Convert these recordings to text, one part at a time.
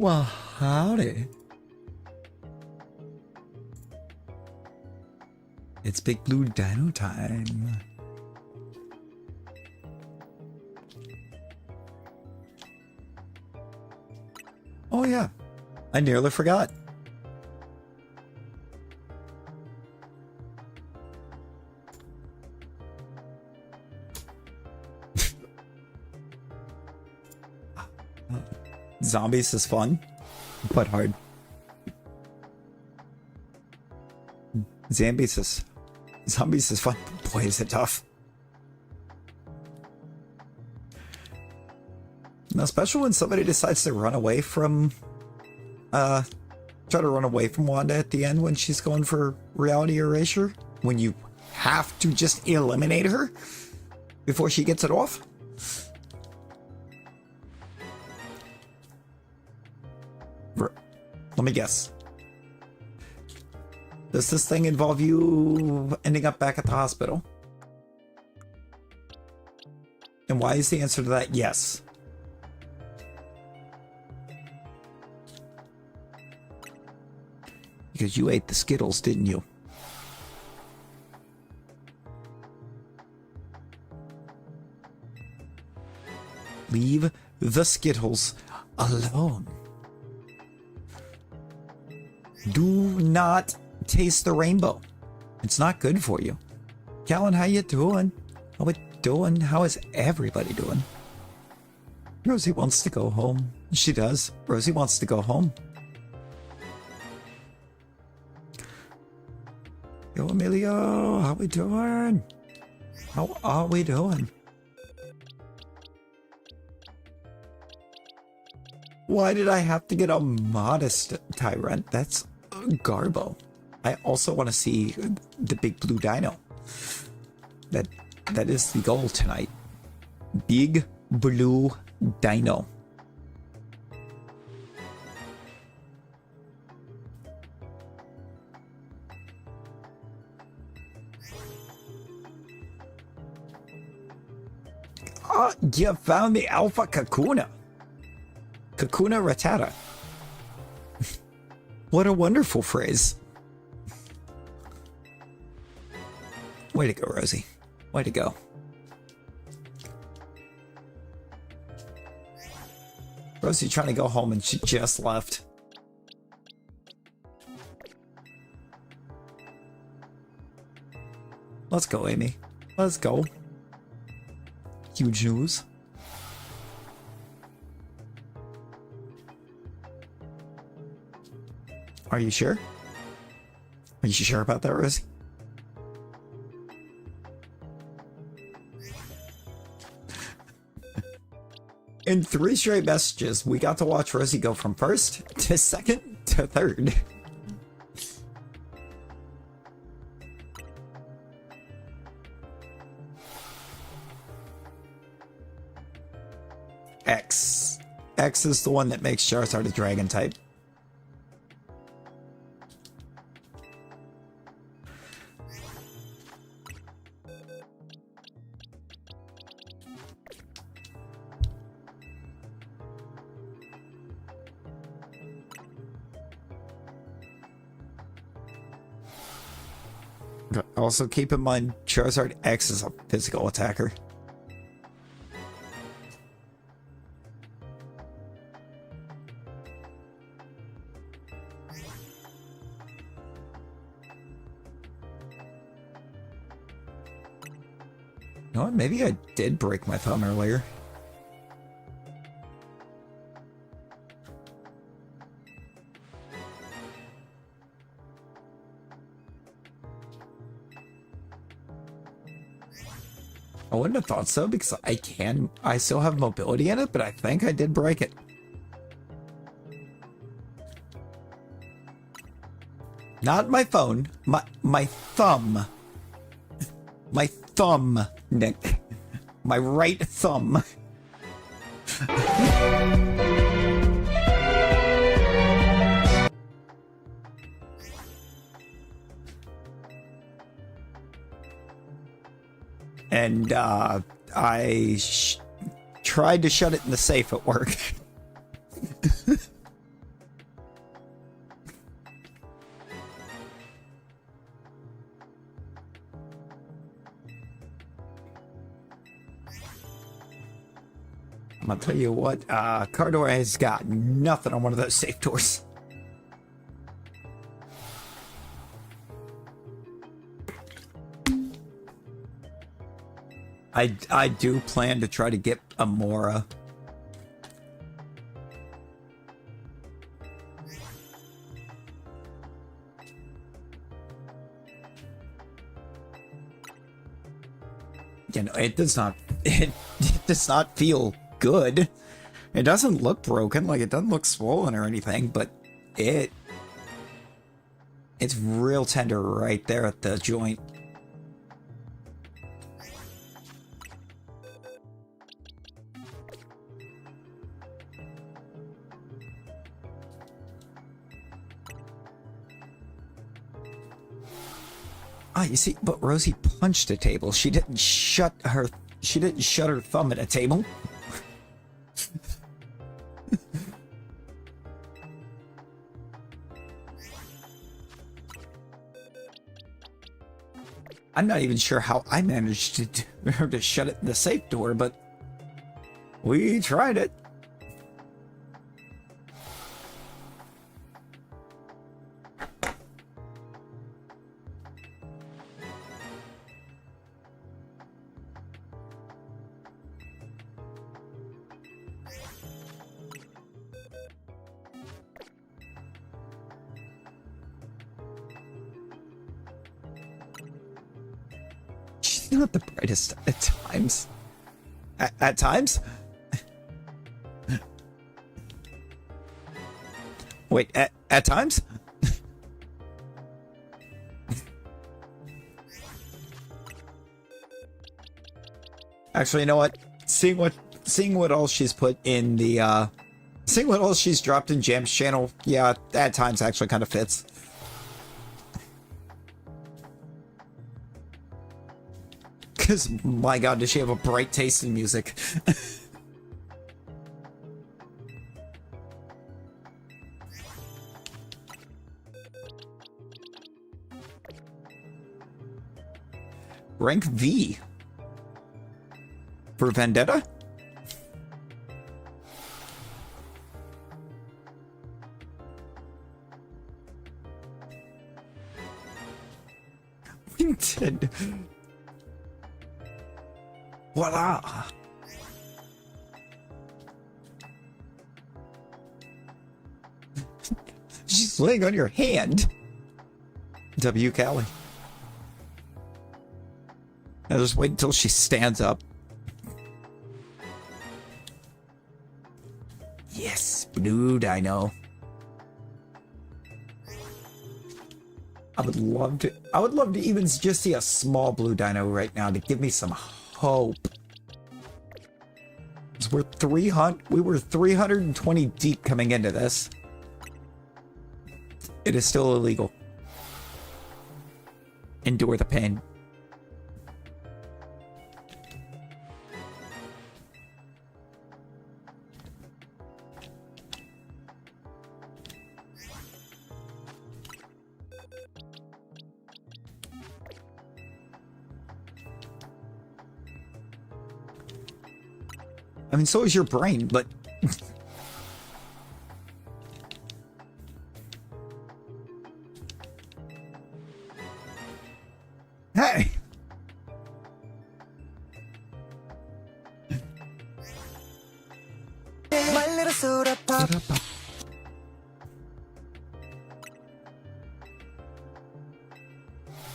Well, howdy. It's Big Blue Dino time. Oh yeah, I nearly forgot. Zombies is fun, but hard. Zombies is fun. Boy, is it tough. Now, especially when somebody decides to run away from, try to run away from Wanda at the end when she's going for reality erasure, when you have to just eliminate her before she gets it off. Let me guess. Does this thing involve you ending up back at the hospital? And why is the answer to that yes? Because you ate the Skittles, didn't you? Leave the Skittles alone. Do not taste the rainbow. It's not good for you. Callan, how you doing? How we doing? How is everybody doing? Rosie wants to go home. She does. Rosie wants to go home. Yo, Emilio, how we doing? How are we doing? Why did I have to get a modest tyrant? That's Garbo. I also want to see the Big Blue Dino. That is the goal tonight. Big Blue Dino. Oh, you found the Alpha Kakuna. Kakuna Ratata. What a wonderful phrase. Way to go, Rosie. Way to go. Rosie trying to go home and she just left. Let's go, Amy. Let's go. Huge news. Are you sure? Are you sure about that, Rosie? In 3 straight messages, we got to watch Rosie go from first to second to third. X. X is the one that makes Charizard a dragon type. Also, keep in mind, Charizard X is a physical attacker. You know what? Maybe I did break my thumb earlier. I wouldn't have thought so because I still have mobility in it, but I think I did break it. Not my phone, my thumb. My thumb, Nick. My right thumb. And I tried to shut it in the safe at work. I'm gonna tell you what, Cardor has got nothing on one of those safe doors. I do plan to try to get a Mora. You know, it does not it does not feel good. It doesn't look broken, like it doesn't look swollen or anything, but it's real tender right there at the joint. Ah, you see, but Rosie punched a table. She didn't shut her thumb at a table. I'm not even sure how I managed to shut it the safe door, but we tried it. She's not the brightest at times. At times? Wait, at times? Actually, you know what? Seeing what all she's put in the seeing what all she's dropped in Jam's channel, yeah, at times actually kind of fits. Because, my god, does she have a bright taste in music. Rank V. For Vendetta? We did. Voila! She's laying on your hand. W. Callie. Now just wait until she stands up. Yes, Blue Dino. I would love to even just see a small Blue Dino right now to give me some hope. We were 320 deep coming into this. It is still illegal. Endure the pain. I mean, so is your brain, but... Hey! My little soda pop.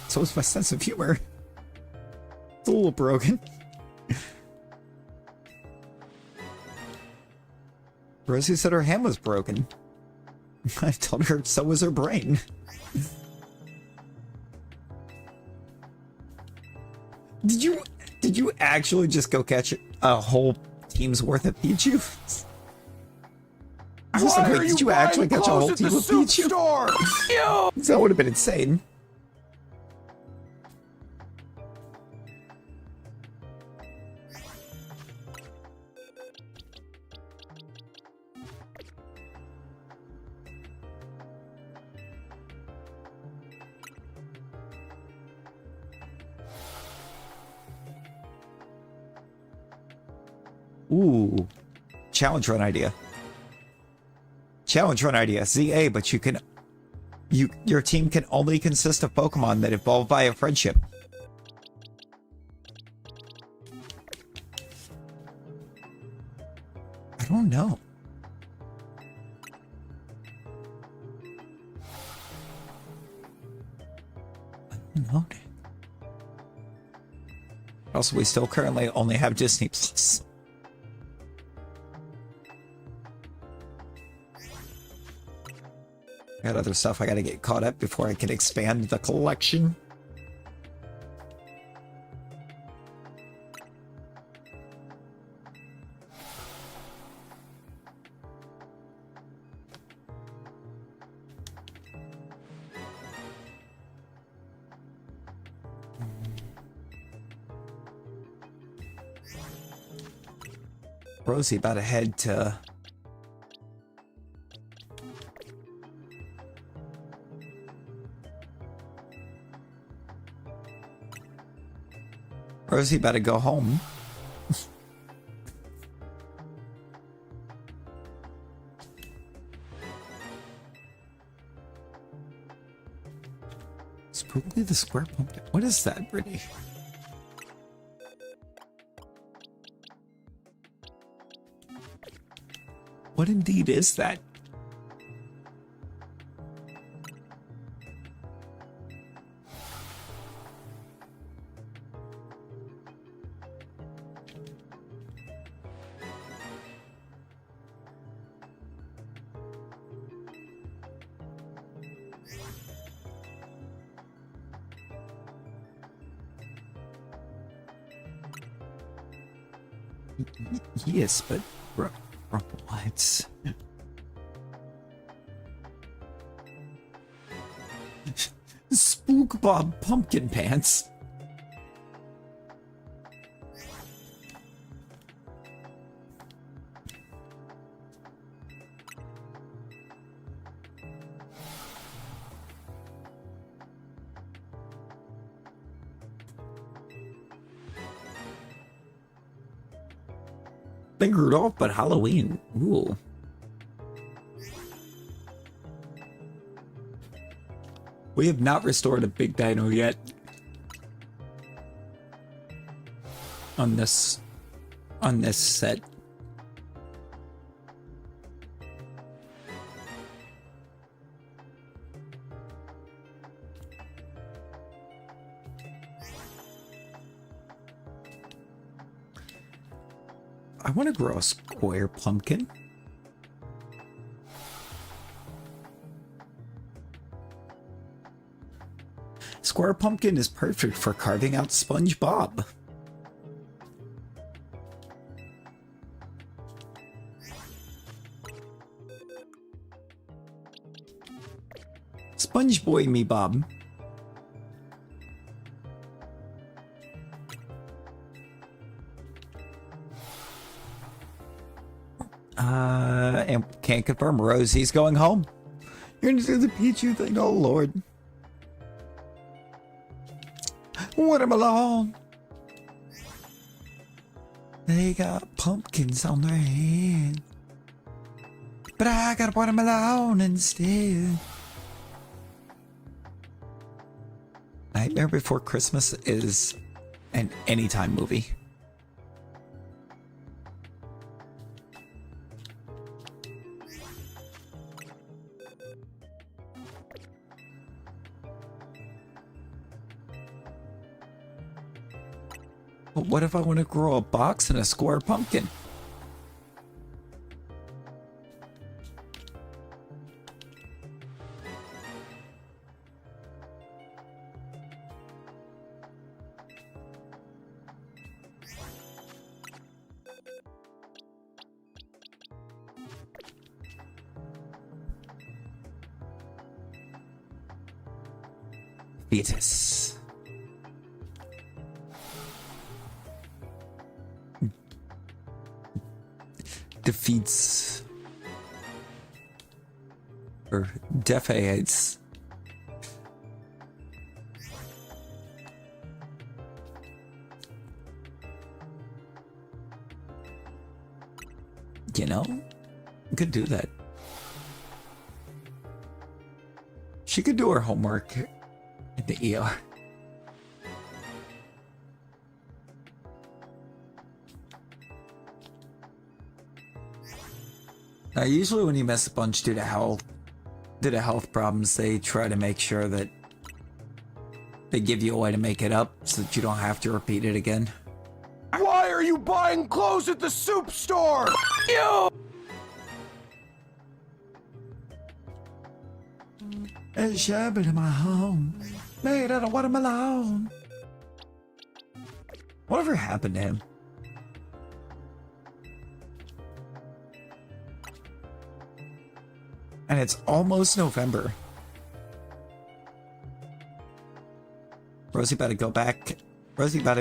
So is my sense of humor. It's a little broken. Rosie said her hand was broken. I told her so was her brain. Did you actually just go catch a whole team's worth of Pichu? I was like, wait, did you actually catch a whole team of Pichu? That would have been insane. Ooh. challenge run idea. Challenge run idea. ZA, but your team can only consist of Pokemon that evolve via friendship. I don't know. No. Also, we still currently only have Disney Plus. I got other stuff I gotta get caught up before I can expand the collection. Rosie about to head to... Rosie about to go home. Spookly the Square Pumpkin. What is that, Brittany? What indeed is that? Yes, but what? Spook Bob Pumpkin Pants. Big Rudolph, but Halloween. Ooh. We have not restored a big dino yet. On this set. I want to grow a square pumpkin. Square pumpkin is perfect for carving out SpongeBob. Sponge Boy me Bob. And can't confirm. Rosie's going home. You're gonna do the Pichu thing. Oh Lord. Watermelon. They got pumpkins on their head, but I got watermelon instead. Nightmare Before Christmas is an anytime movie. But what if I want to grow a box and a square pumpkin? Fetus. Defeats or defeates You know? You could do that. She could do her homework in the ER. Now, usually when you miss a bunch due to health problems, they try to make sure that they give you a way to make it up so that you don't have to repeat it again. Why are you buying clothes at the soup store? You! A shabbat in my home, made out of watermelon. Whatever happened to him? And it's almost November. Rosie about to go back. Rosie about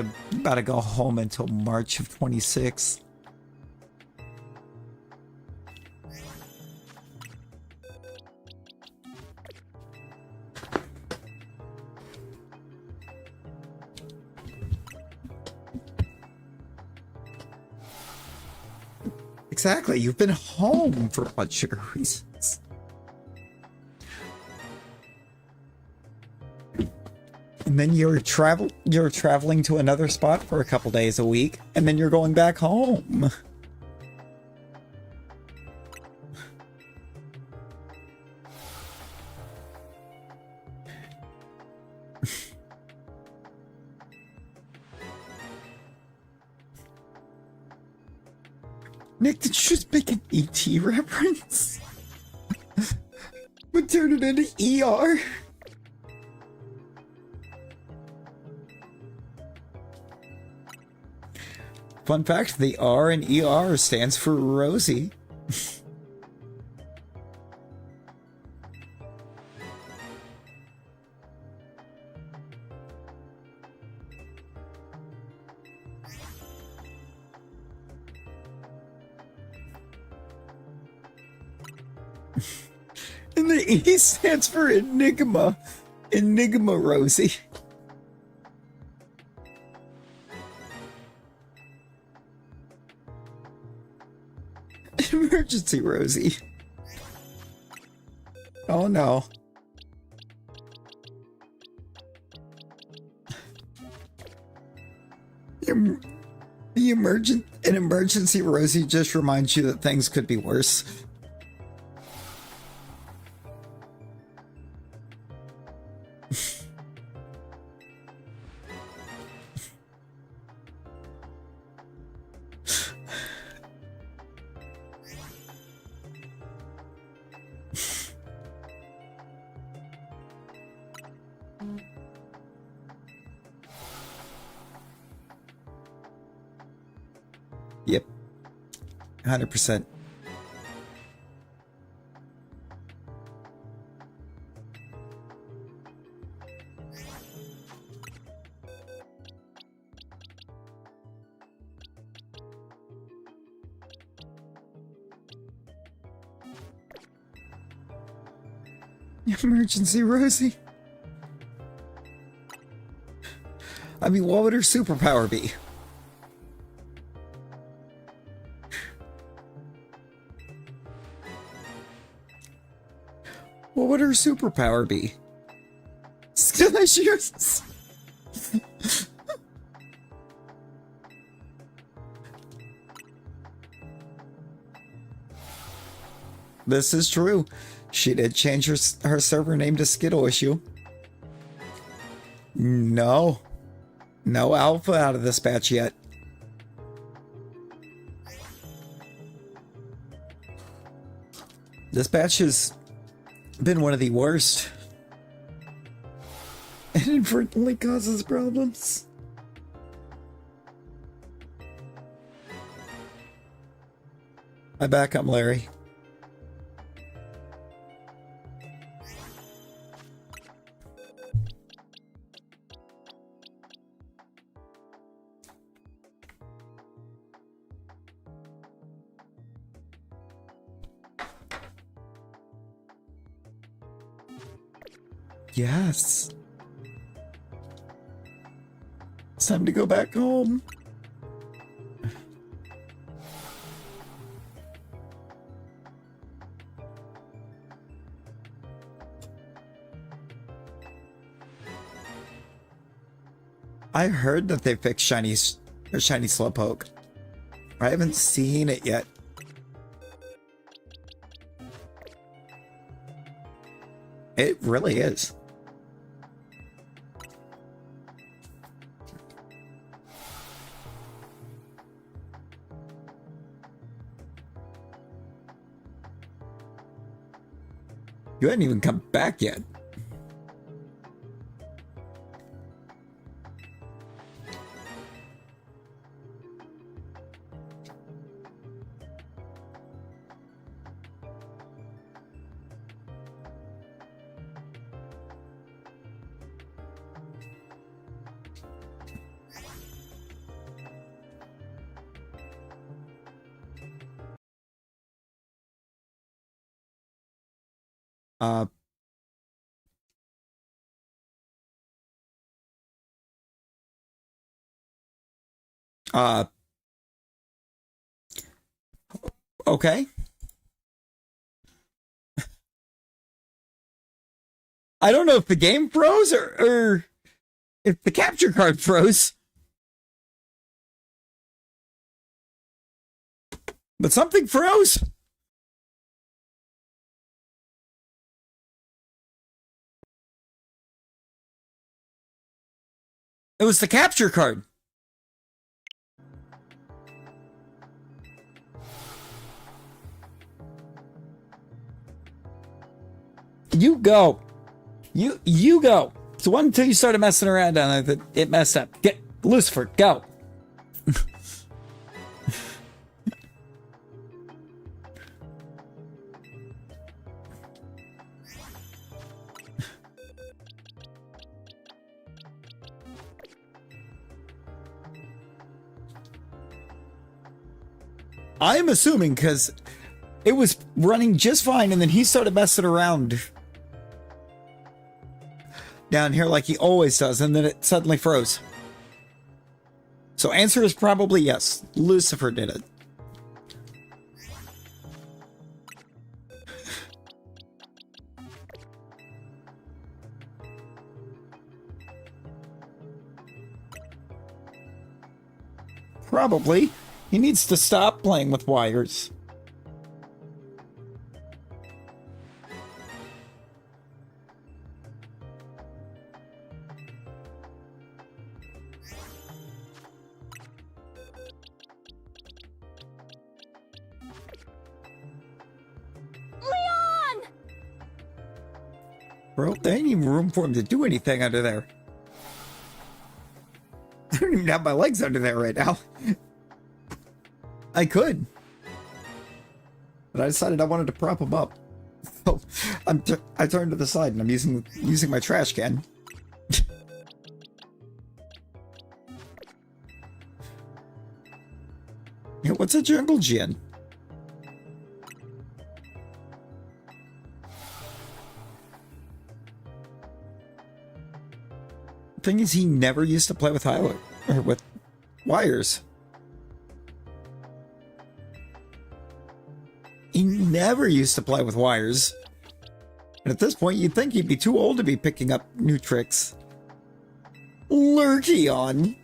to go home until March of 26. Exactly, you've been home for blood sugar reasons. And then you're traveling to another spot for a couple days a week, and then you're going back home. Nick, did you just make an ET reference? But turn it into ER? Fun fact, the R in ER stands for Rosie. And the E stands for Enigma. Enigma Rosie. Emergency Rosie. Oh no. An emergency Rosie just reminds you that things could be worse. Yep. 100%. Emergency Rosie. I mean, what would her superpower be? What would her superpower be? Skill issues. This is true. She did change her server name to Skittle Issue. No. No alpha out of this batch yet. This batch has been one of the worst. It inadvertently causes problems. I back up, Larry. Yes. It's time to go back home. I heard that they fixed shiny Slowpoke. I haven't seen it yet. It really is. You hadn't even come back yet. Uh, uh, okay. I don't know if the game froze or if the capture card froze. But something froze. It was the capture card. You go. You go. So one until you started messing around on it, it messed up. Get Lucifer, go. I'm assuming because it was running just fine and then he started messing around down here like he always does, and then it suddenly froze. So answer is probably yes. Lucifer did it. Probably. He needs to stop playing with wires. Leon! Bro, there ain't even room for him to do anything under there. I don't even have my legs under there right now. I could. But I decided I wanted to prop him up. So I turned to the side and I'm using my trash can. Yeah, what's a jungle gin? Thing is, he never used to play with with wires. He never used to play with wires. And at this point, you'd think he'd be too old to be picking up new tricks. Lurkeon.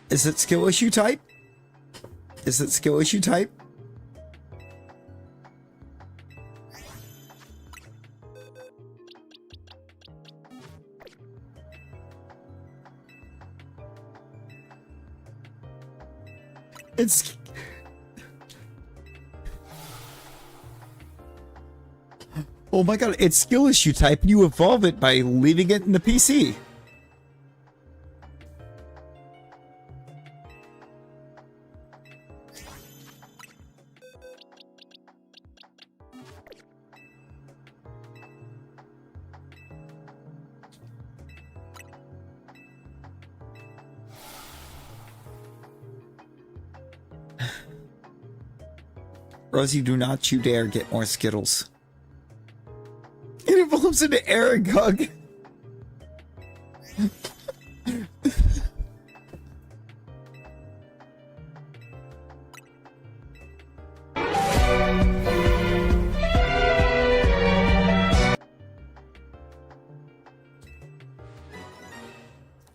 Is it skill issue type? Is it skill issue type? It's... Oh my god, it's skill issue type and you evolve it by leaving it in the PC. Rosie, do not you dare get more Skittles. It evolves into Aragog.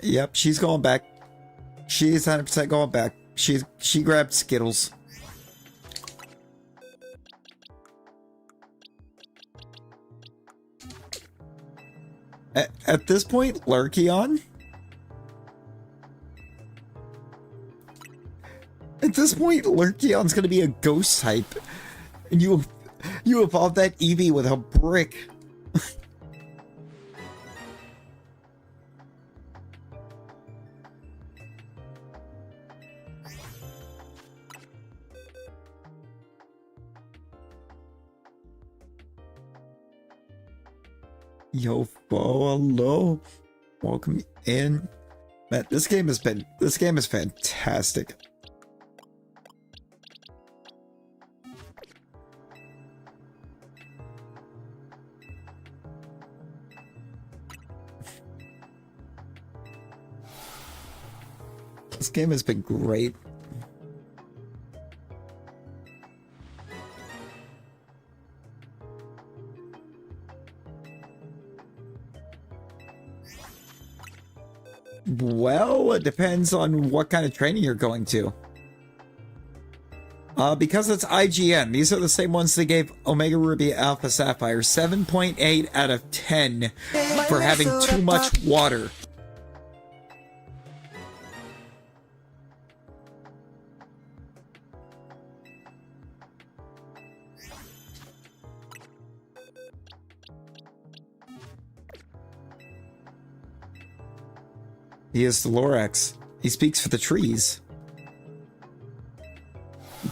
Yep, she's going back. She's 100% going back. She grabbed Skittles. At this point, Lurkeon? At this point, Lurkeon's gonna be a ghost type. And you evolve that Eevee with a brick. Yo, hello. Welcome in. Man, this game is fantastic. This game has been great. Well, it depends on what kind of training you're going to. Because it's IGN, these are the same ones they gave Omega Ruby Alpha Sapphire 7.8 out of 10 for having too much water. He is the Lorax. He speaks for the trees.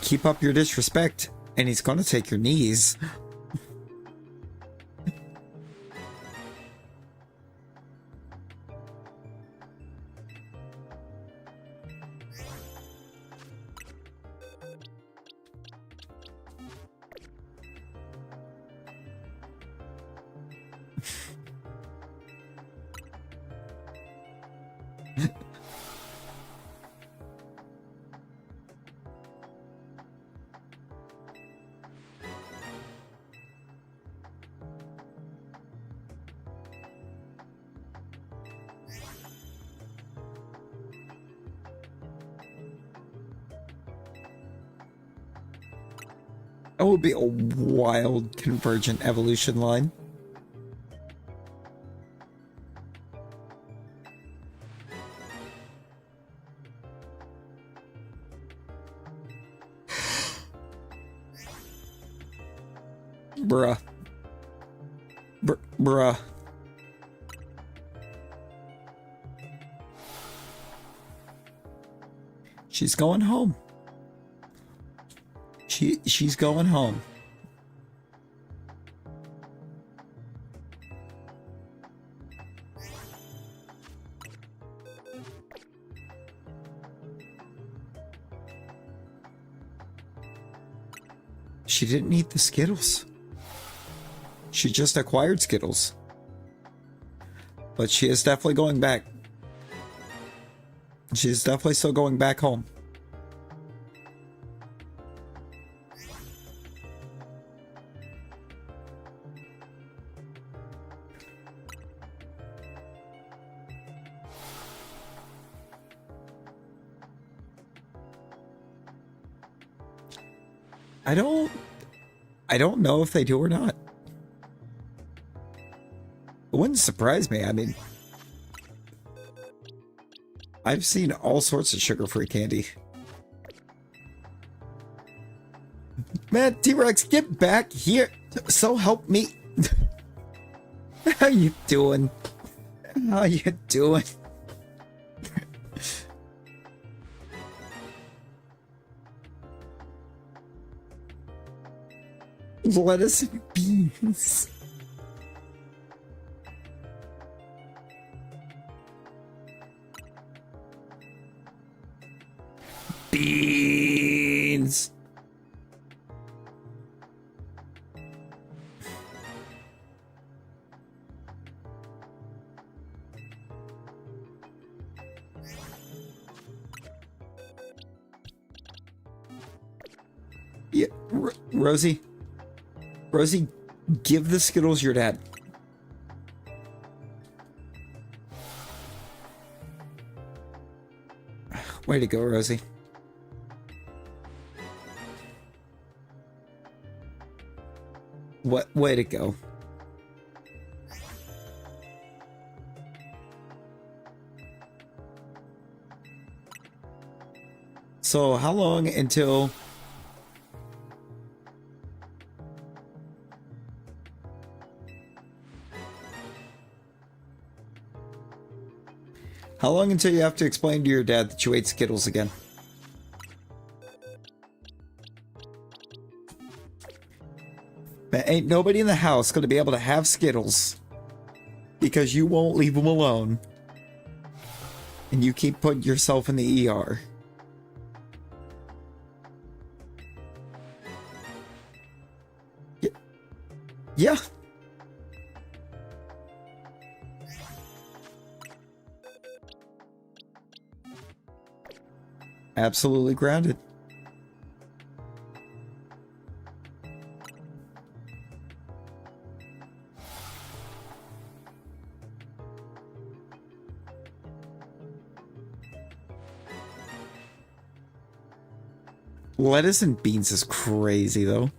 Keep up your disrespect, and he's gonna take your knees. That would be a wild convergent evolution line. Bruh. Bruh. She's going home. She's going home. She didn't eat the Skittles. She just acquired Skittles. But she is definitely going back. She's definitely still going back home. I don't know if they do or not. It wouldn't surprise me. I mean, I've seen all sorts of sugar-free candy. Man, T-Rex, get back here. So help me. How you doing? How you doing? Lettuce and beans. Beans. Yeah, Rosie. Rosie, give the Skittles your dad. Way to go, Rosie. What? Way to go. So, how long until... How long until you have to explain to your dad that you ate Skittles again? Man, ain't nobody in the house gonna be able to have Skittles because you won't leave them alone. And you keep putting yourself in the ER. Yeah. Absolutely grounded. Lettuce and beans is crazy, though.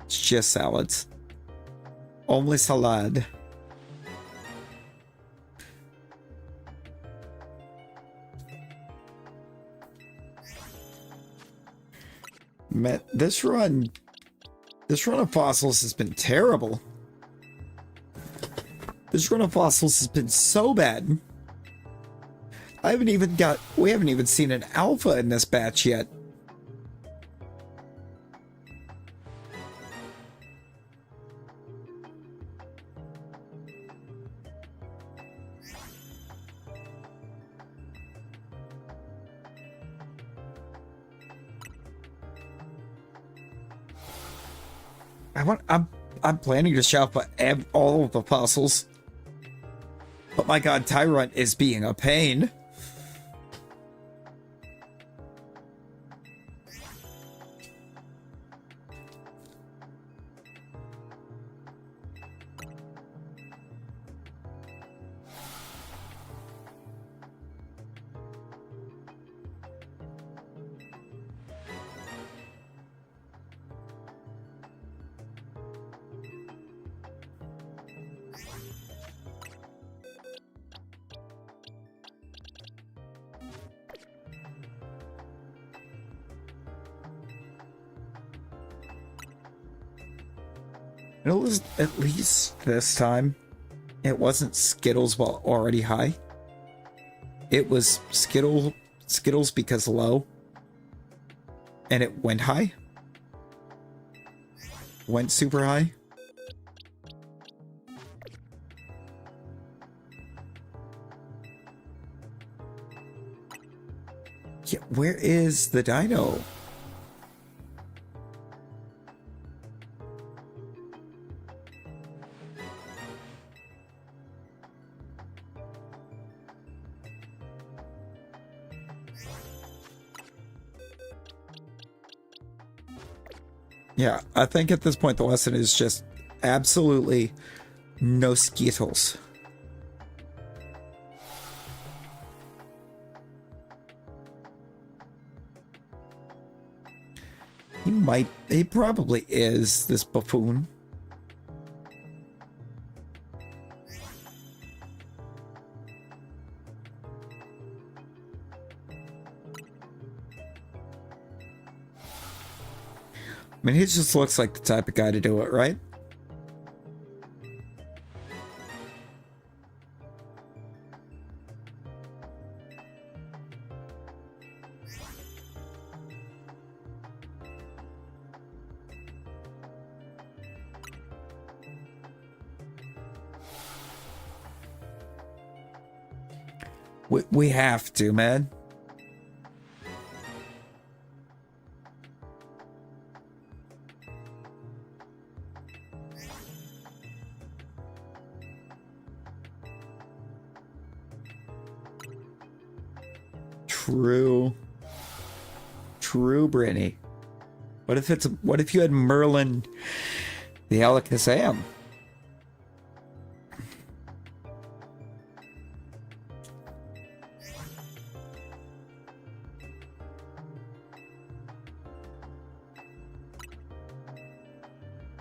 It's just salads. Only salad. Man, this run of fossils has been terrible. This run of fossils has been so bad. We haven't even seen an alpha in this batch yet. I'm planning to shop for all of the fossils. But my god, Tyrant is being a pain. It was, at least this time, it wasn't Skittles while already high. It was Skittles because low. And it went high. Went super high. Yeah, where is the dino? Yeah, I think at this point the lesson is just absolutely no Skittles. He probably is, this buffoon. I mean, he just looks like the type of guy to do it, right? We have to, man. True, Brittany. What if you had Merlin the Alakazam?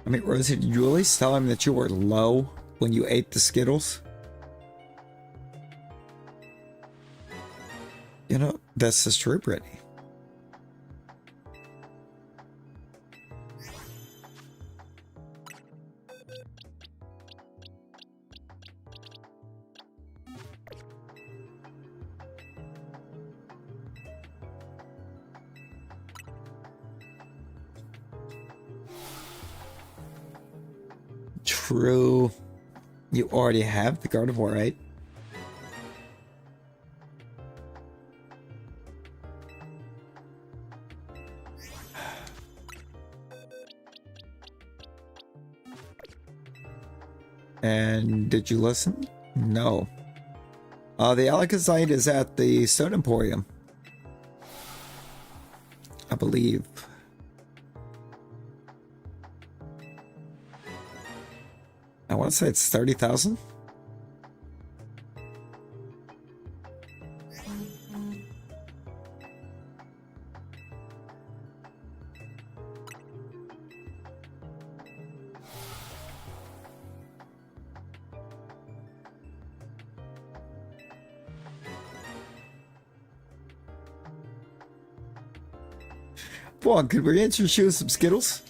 I mean, Rosie, did you always tell him that you were low when you ate the Skittles? You know, that's just true, Brittany. True. You already have the Gardevoir, right? And did you listen? No. The Alakazite is at the Stone Emporium, I believe. I want to say it's 30,000. Come on, could we introduce you some Skittles?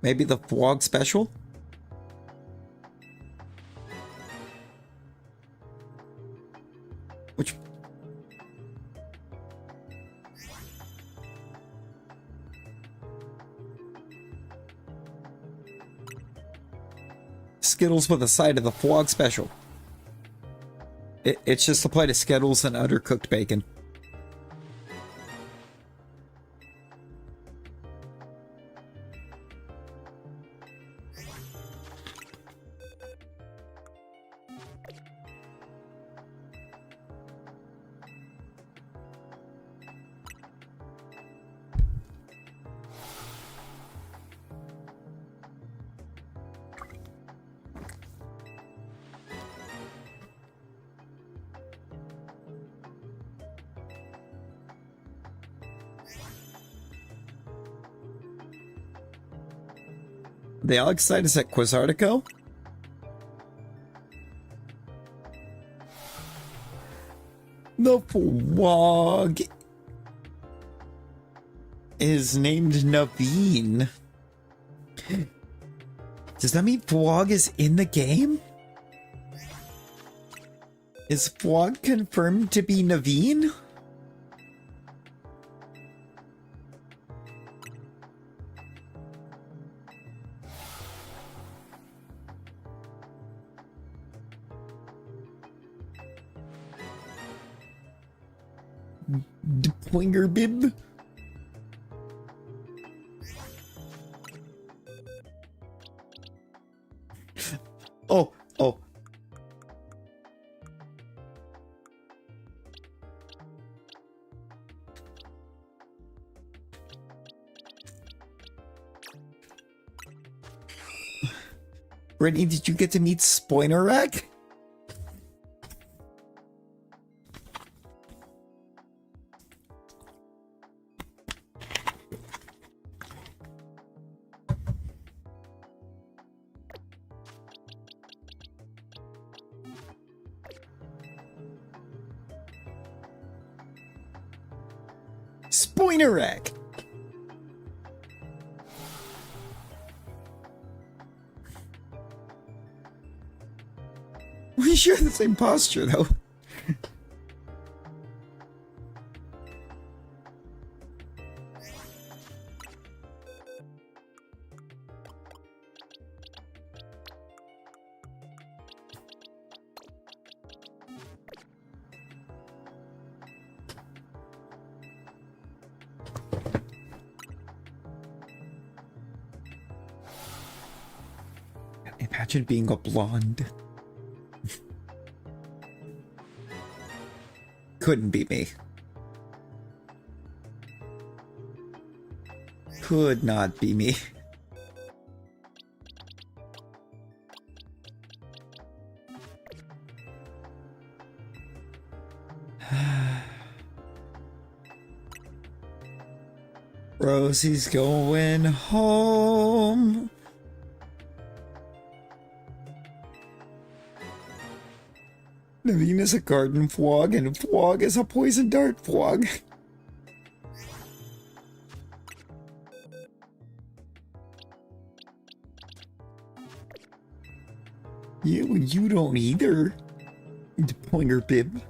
Maybe the vlog special? Which... Skittles with a side of the vlog special. It's just a plate of Skittles and undercooked bacon. The Alakazite is at Quizartico? The vlog is named Naveen. Does that mean vlog is in the game? Is vlog confirmed to be Naveen? Pointer bib? Oh. Brittany, did you get to meet Spoinerak? Spoinerak! We share the same posture, though. Imagine being a blonde. Couldn't be me. Could not be me. Rosie's going home. Naveen is a garden frog, and Fwog is a poison dart frog. You don't either, Pointer Bib.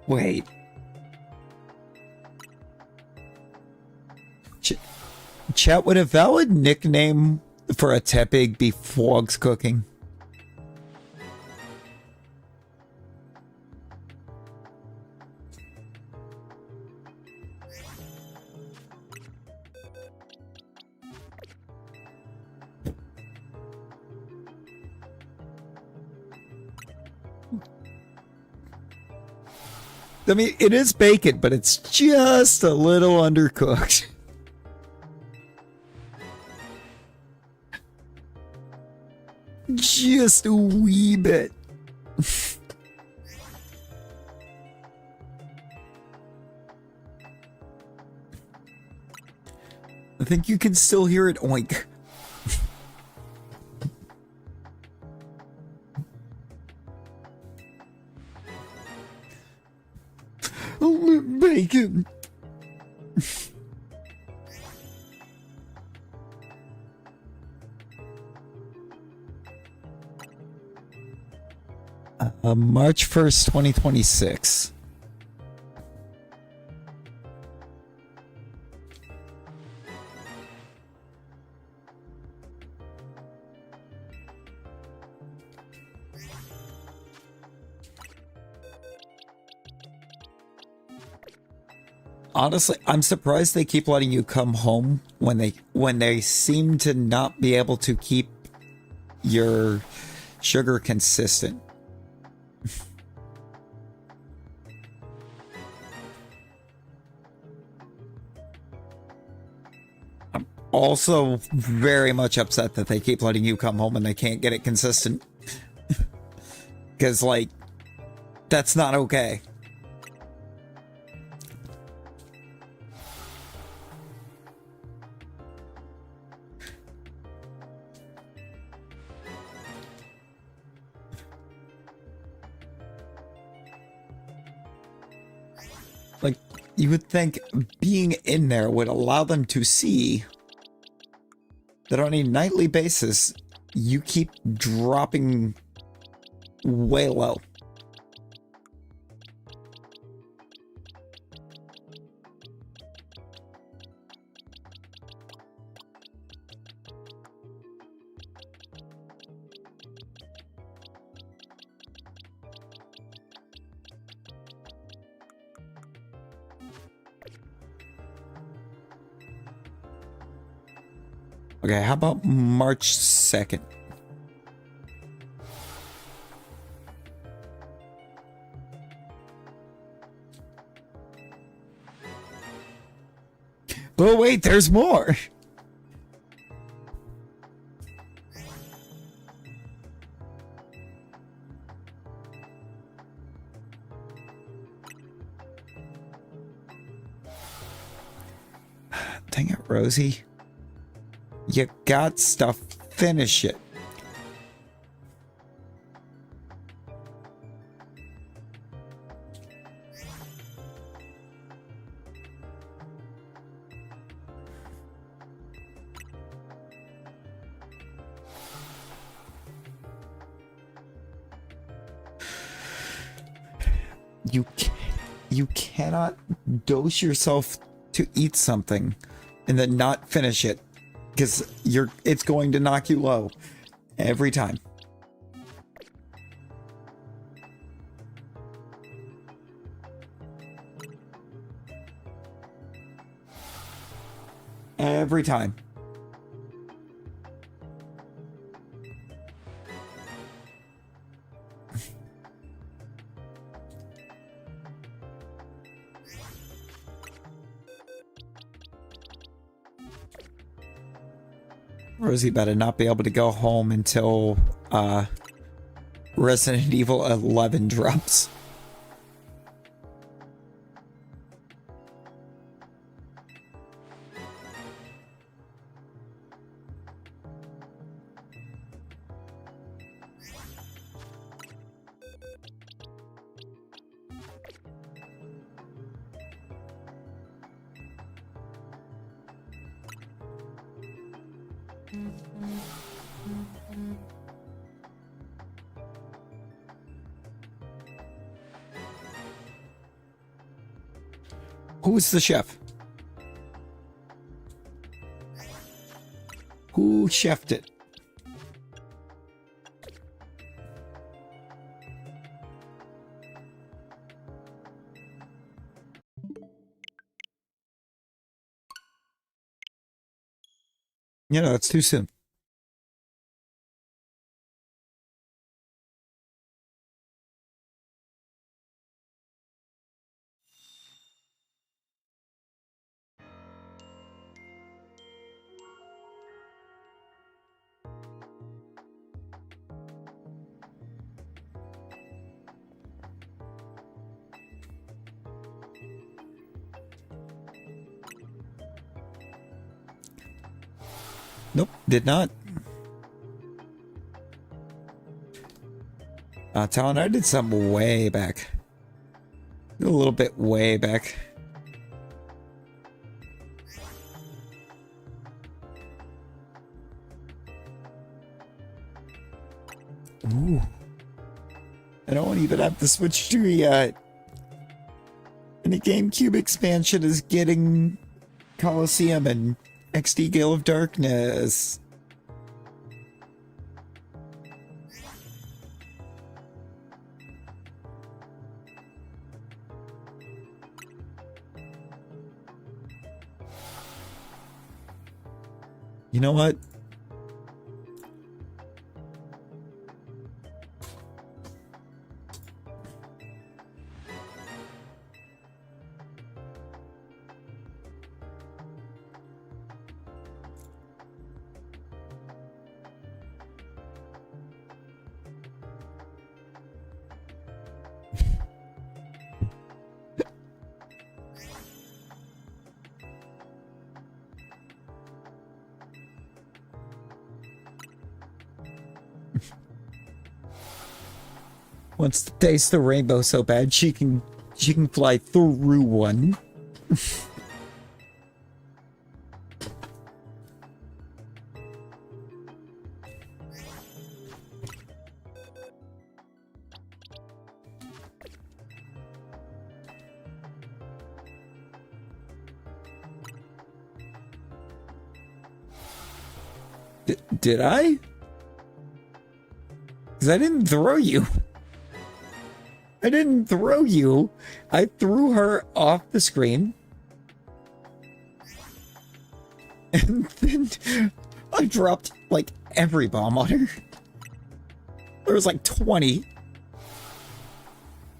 Wait. Chat, would a valid nickname for a Tepig be Fwog's Cooking? I mean, it is bacon, but it's just a little undercooked. Just a wee bit. I think you can still hear it oink. Bacon. March 1st, 2026. Honestly, I'm surprised they keep letting you come home when they seem to not be able to keep your sugar consistent. I'm also very much upset that they keep letting you come home and they can't get it consistent. Because, like, that's not okay. Like, you would think being in there would allow them to see that on a nightly basis, you keep dropping way low. Okay, how about March 2nd? But wait, there's more. Dang it, Rosie. You got stuff. Finish it. You cannot dose yourself to eat something and then not finish it, because it's going to knock you low every time. Every time. Rosie better not be able to go home until Resident Evil 11 drops. Who's the chef? Who chefed it? You know, it's too soon. Nope, did not. Talon, I did something way back. A little bit way back. Ooh. I don't even have to switch to yet. And the GameCube expansion is getting Coliseum and XD Gale of Darkness. You know what? Wants to taste the rainbow so bad she can fly through one. Did I? Because I didn't throw you. I didn't throw you. I threw her off the screen. And then I dropped like every bomb on her. There was like 20.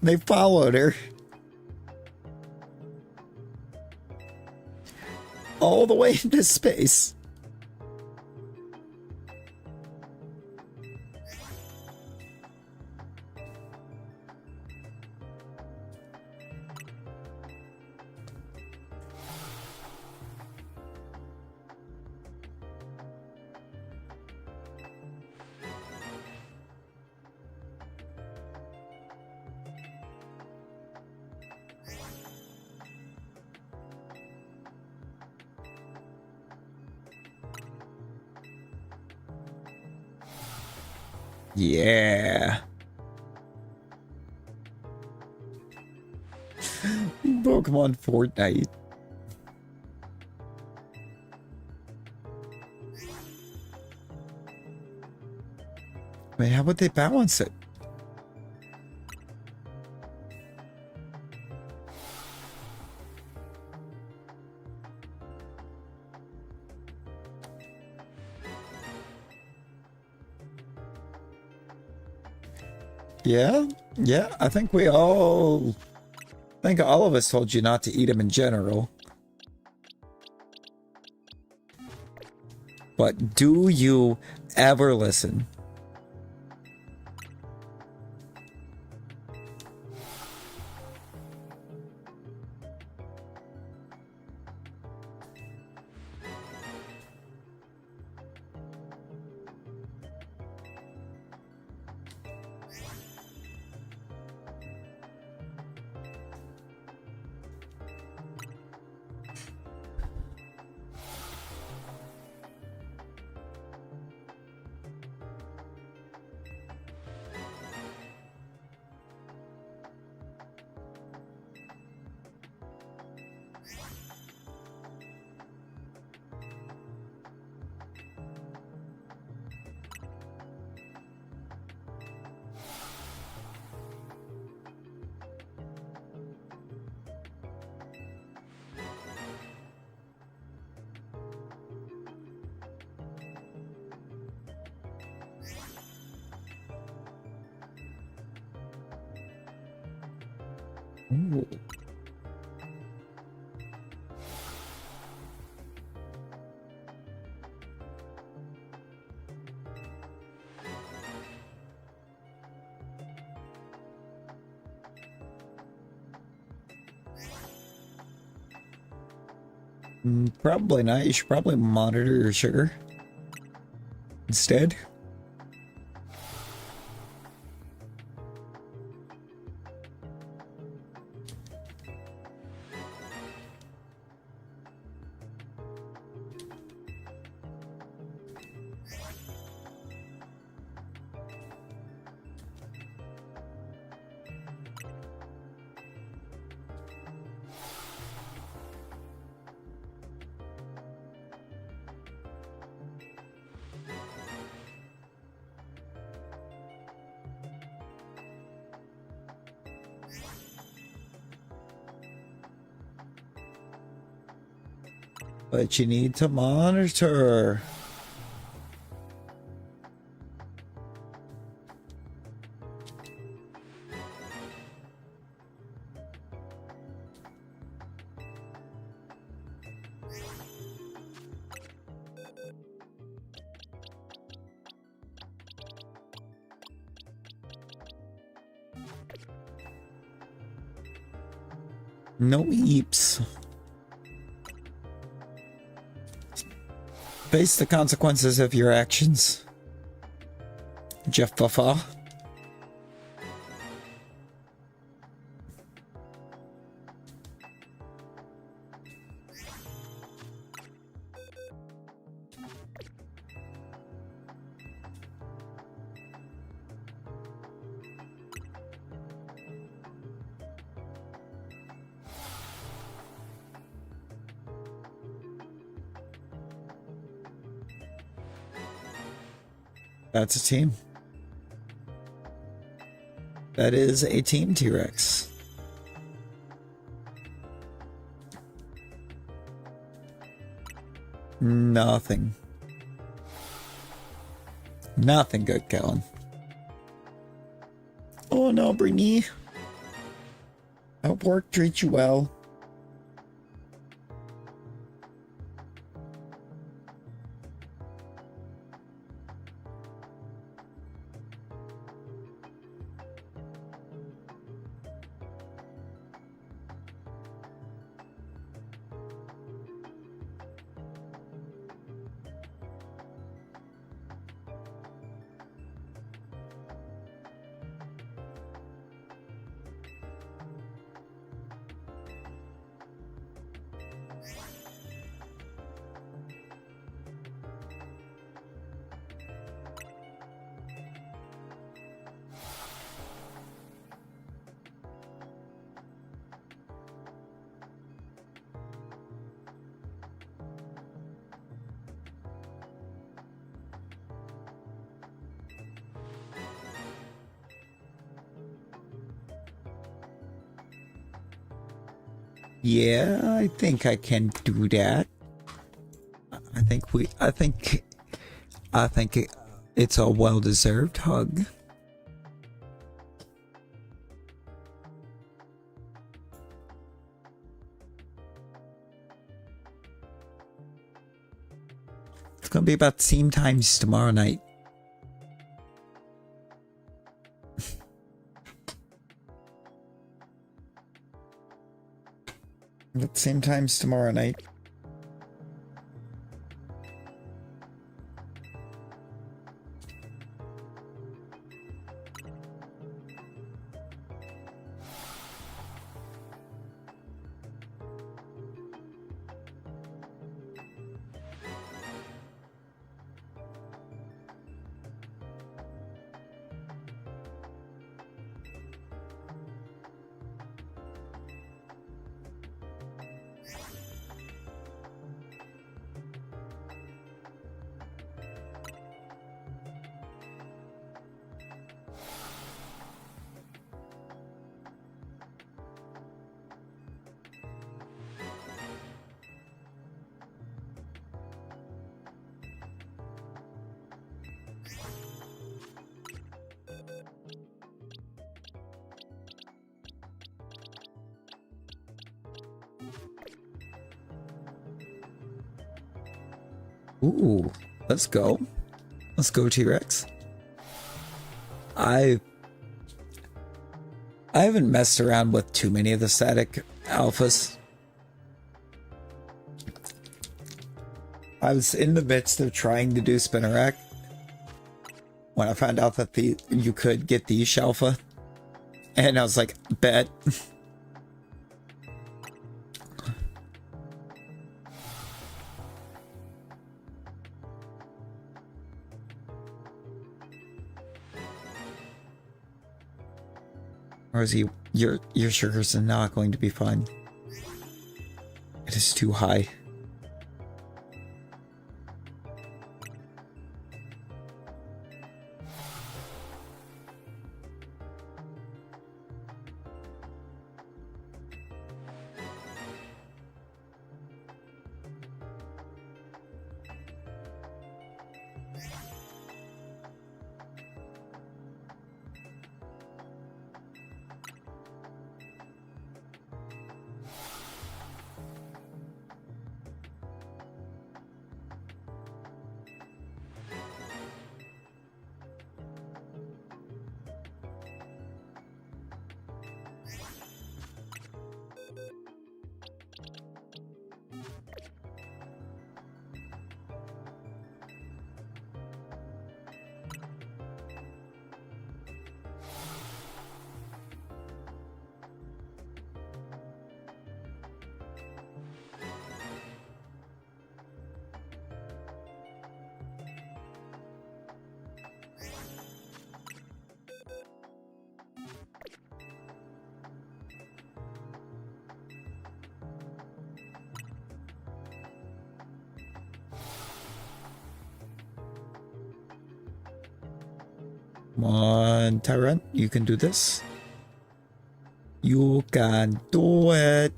They followed her. All the way into space. Yeah. Pokemon Fortnite. I mean, how would they balance it? Yeah, yeah, I think all of us told you not to eat them in general. But do you ever listen? Ooh. Probably not. You should probably monitor your sugar instead. But you need to monitor. No eeps. Face the consequences of your actions, Jeff Buffa. That's a team. That is a team T-Rex. Nothing. Nothing good, Kellen. Oh no, Brittany. I hope work treats you well. Yeah, I think I can do that. I think it's a well-deserved hug. It's gonna be about the same times tomorrow night. At the same times tomorrow night. Ooh, let's go. Let's go, T-Rex. I haven't messed around with too many of the static alphas. I was in the midst of trying to do Spinnerack when I found out that you could get the Shalfa, and I was like, bet. Rosie, your sugars are not going to be fun. It is too high. Come on, Tyrant, you can do this. You can do it.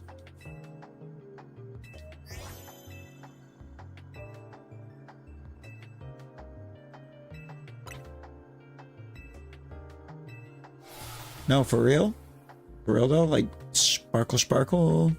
No, for real? For real though? Like, sparkle, sparkle.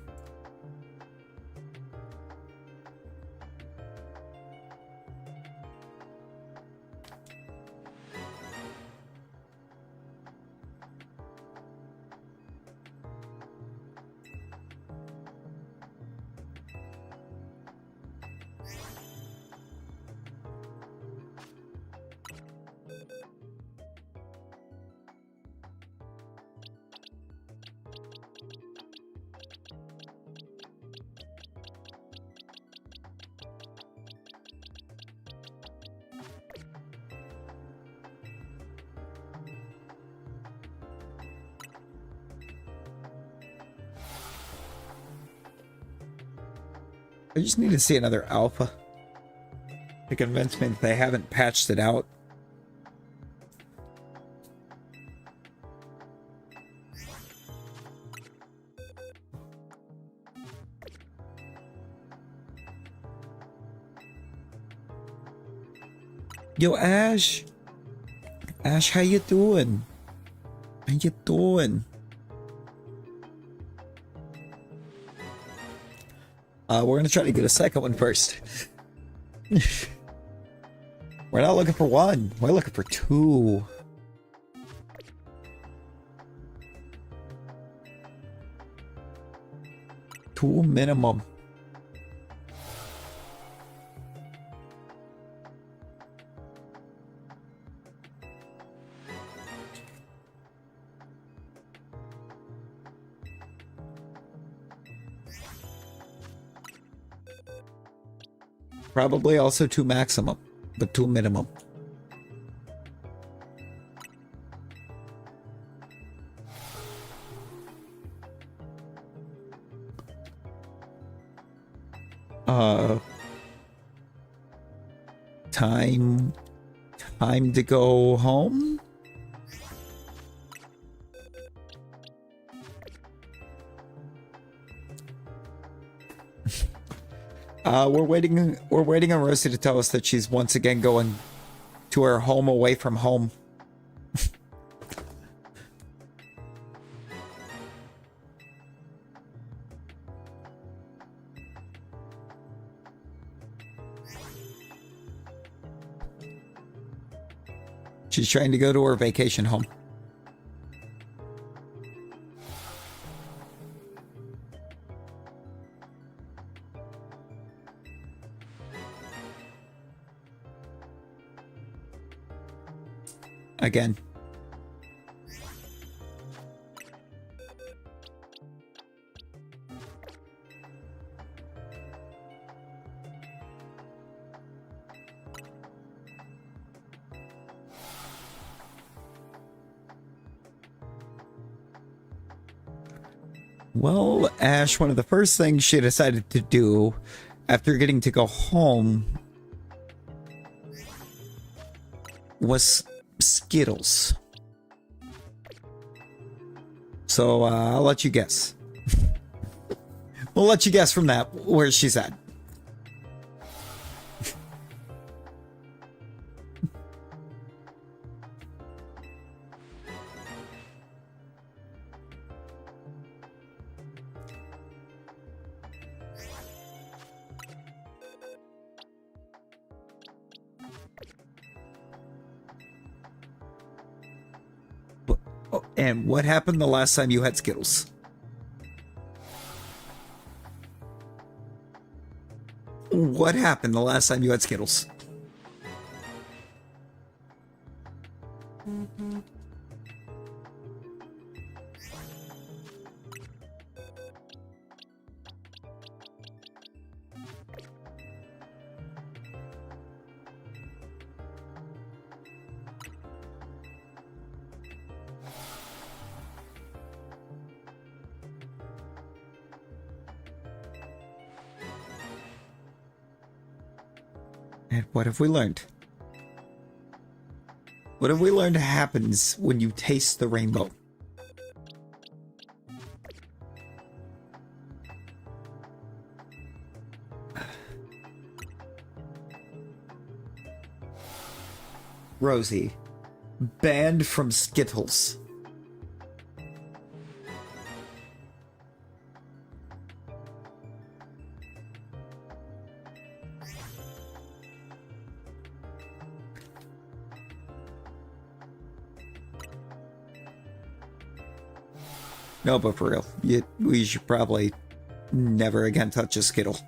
I just need to see another alpha to convince me that they haven't patched it out. Yo, Ash. Ash, how you doing? How you doing? We're gonna try to get a second one first. We're not looking for one. We're looking for two. Two minimum. Probably also two maximum, but two minimum. Time to go home? We're waiting on Rosie to tell us that she's once again going to her home away from home. She's trying to go to her vacation home. Again. Well, Ash, one of the first things she decided to do after getting to go home was Skittles. So, I'll let you guess. We'll let you guess from that where she's at. And what happened the last time you had Skittles? What happened the last time you had Skittles? And what have we learned? What have we learned happens when you taste the rainbow? Rosie, banned from Skittles. No, but for real, we should probably never again touch a Skittle.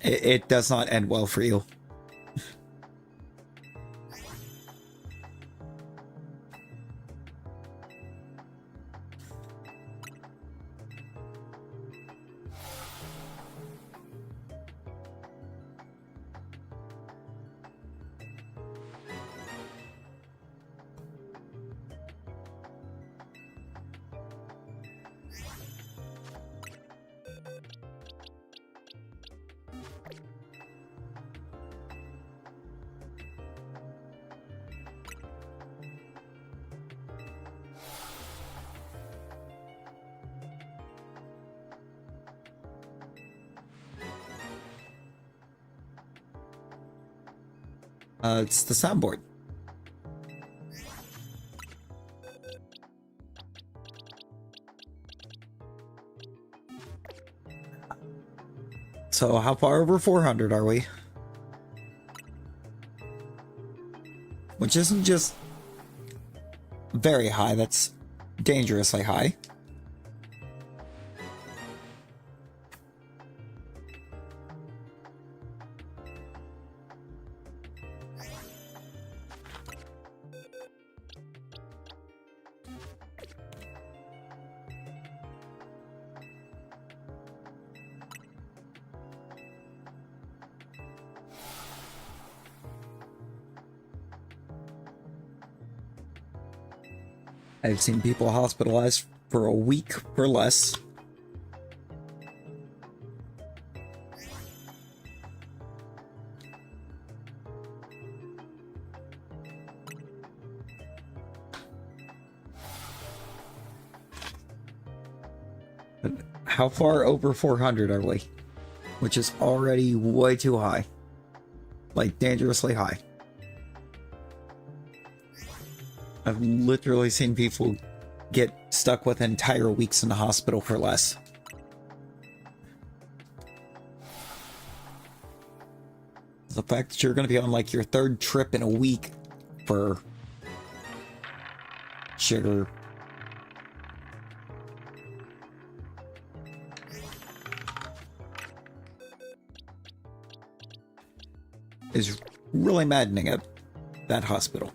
It does not end well for you. It's the soundboard. So how far over 400 are we? Which isn't just very high, that's dangerously high. I've seen people hospitalized for a week or less. But how far over 400 are we? Which is already way too high. Like, dangerously high. I've literally seen people get stuck with entire weeks in the hospital for less. The fact that you're going to be on like your third trip in a week for sugar. Is really maddening at that hospital.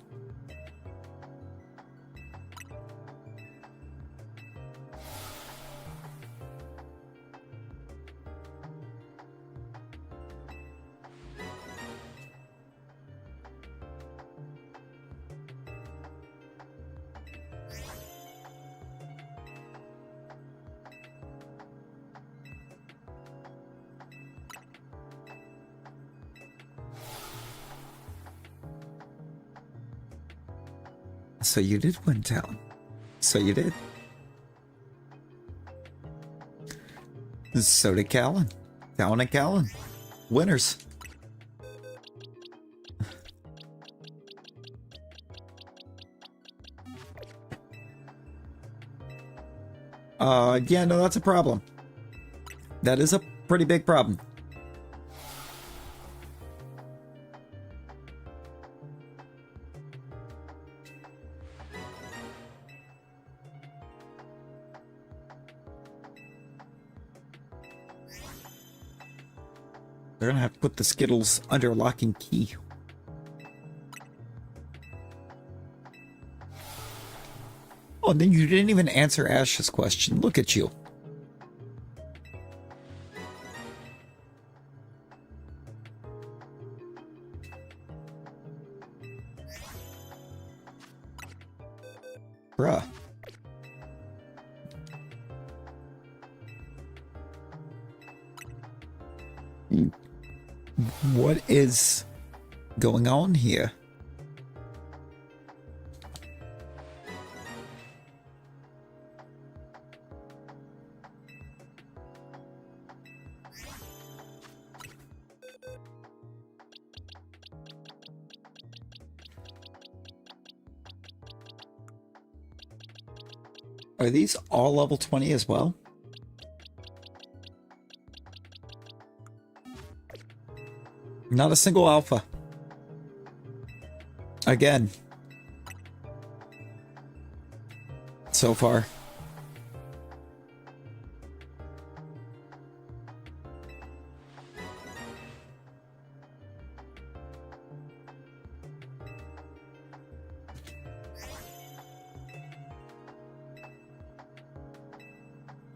So you did win town. So you did. So did Callan. Town and Callan. Winners. Yeah, no, that's a problem. That is a pretty big problem. They're gonna have to put the Skittles under lock and key. Oh, then you didn't even answer Ash's question. Look at you. Bruh. What is going on here? Are these all level 20 as well? Not a single alpha. Again. So far.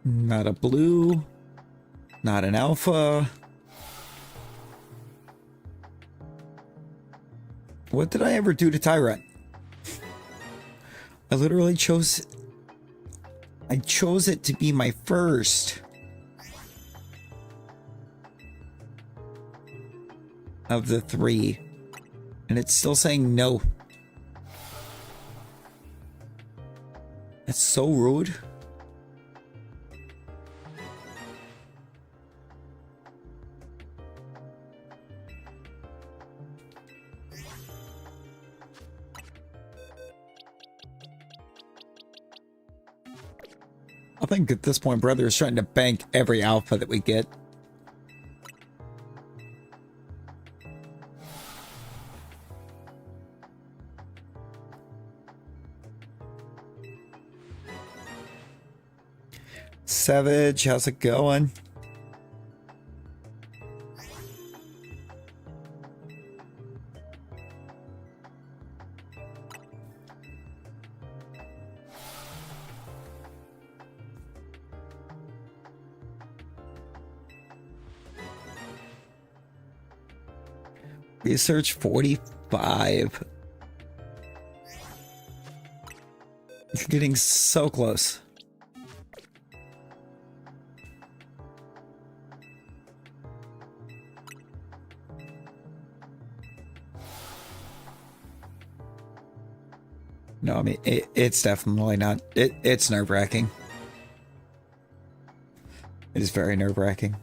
Not a blue. Not an alpha. What did I ever do to Tyrant? I literally chose... I chose it to be my first. Of the three. And it's still saying no. That's so rude. I think at this point, brother is trying to bank every alpha that we get. Savage, how's it going? Research 45. You're getting so close. No, I mean, it's definitely not. It's nerve-wracking. It is very nerve-wracking.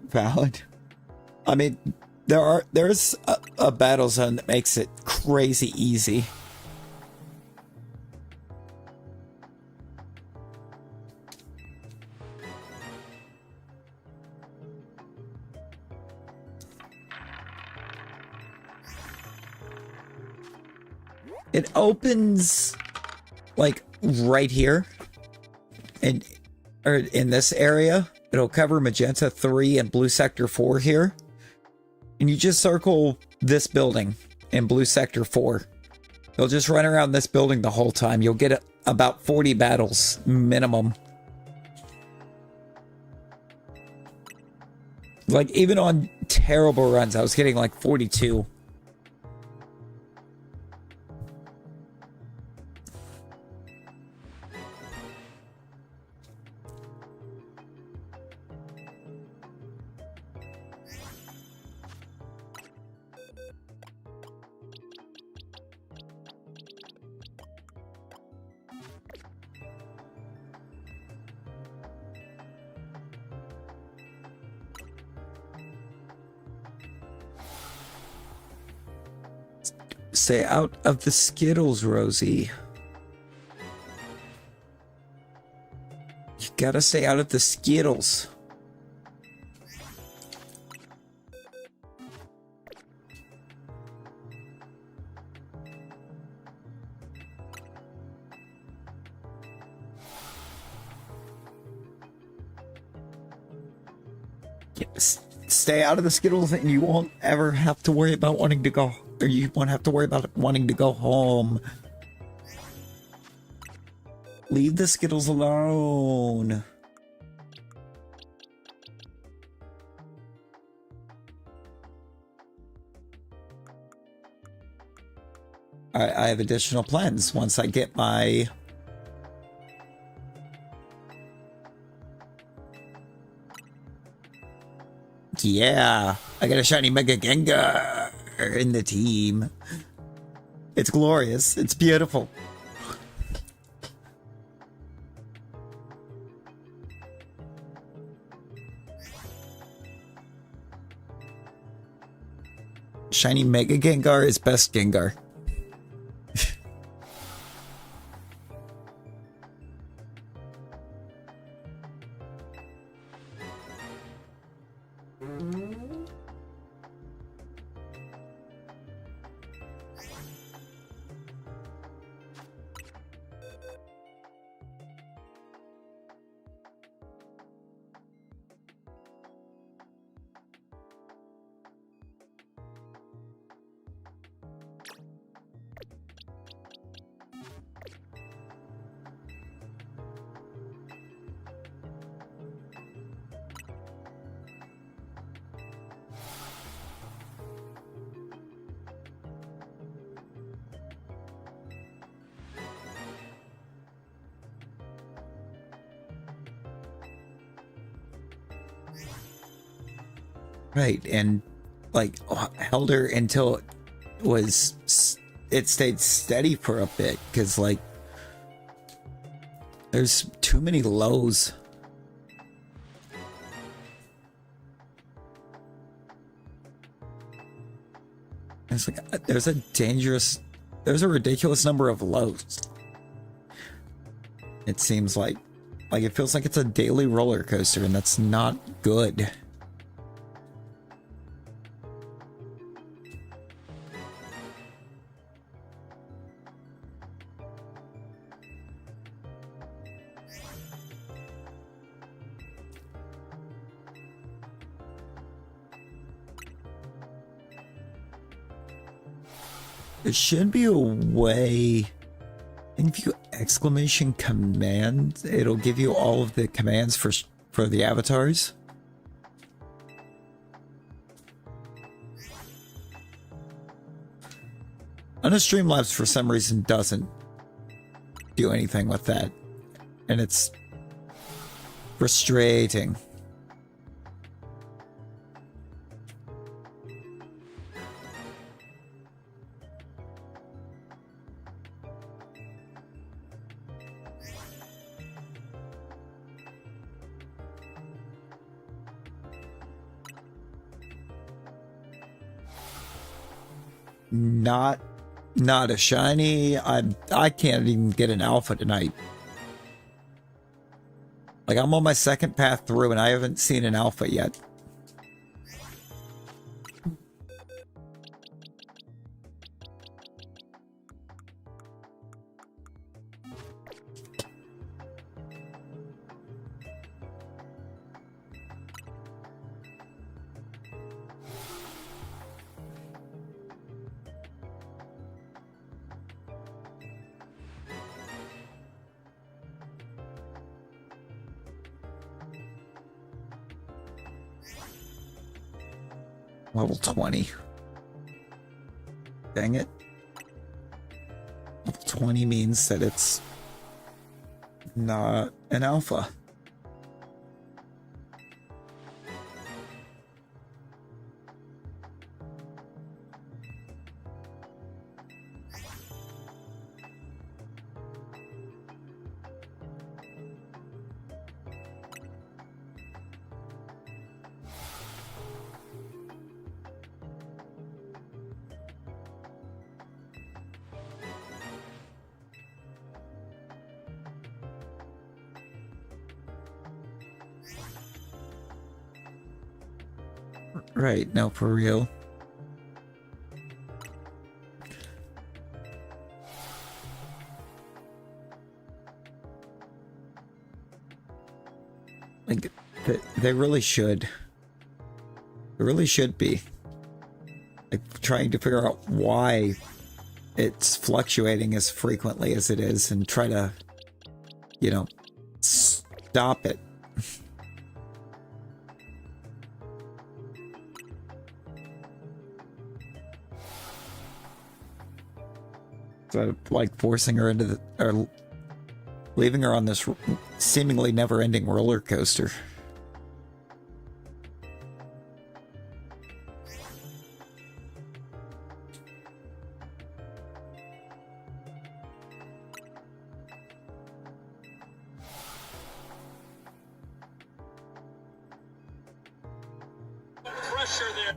Valid. I mean, there's a battle zone that makes it crazy easy. It opens like right here or in this area. It'll cover Magenta 3 and Blue Sector 4 here. And you just circle this building in Blue Sector 4. You'll just run around this building the whole time. You'll get about 40 battles minimum. Like, even on terrible runs, I was getting like 42. Stay out of the Skittles, Rosie. You gotta stay out of the Skittles. Stay out of the Skittles and you won't ever have to worry about wanting to go, or you won't have to worry about wanting to go home. Leave the Skittles alone. I have additional plans once I get my... Yeah, I got a shiny Mega Gengar in the team. It's glorious. It's beautiful. Shiny Mega Gengar is best Gengar. Right, and like held her until it stayed steady for a bit because like there's too many lows. It's like there's a ridiculous number of lows. It seems like it feels like it's a daily roller coaster, and that's not good. There should be a way. If you exclamation command, it'll give you all of the commands for the avatars. Streamlabs for some reason doesn't do anything with that, and it's frustrating. Not a shiny. I can't even get an alpha tonight. Like, I'm on my second path through and I haven't seen an alpha yet. Level 20. Dang it. Level 20 means that it's not an alpha. Right, no, for real. Like, they really should. They really should be. Like, trying to figure out why it's fluctuating as frequently as it is and try to, you know, stop it. Like forcing her into the, or leaving her on this seemingly never-ending roller coaster. Pressure there.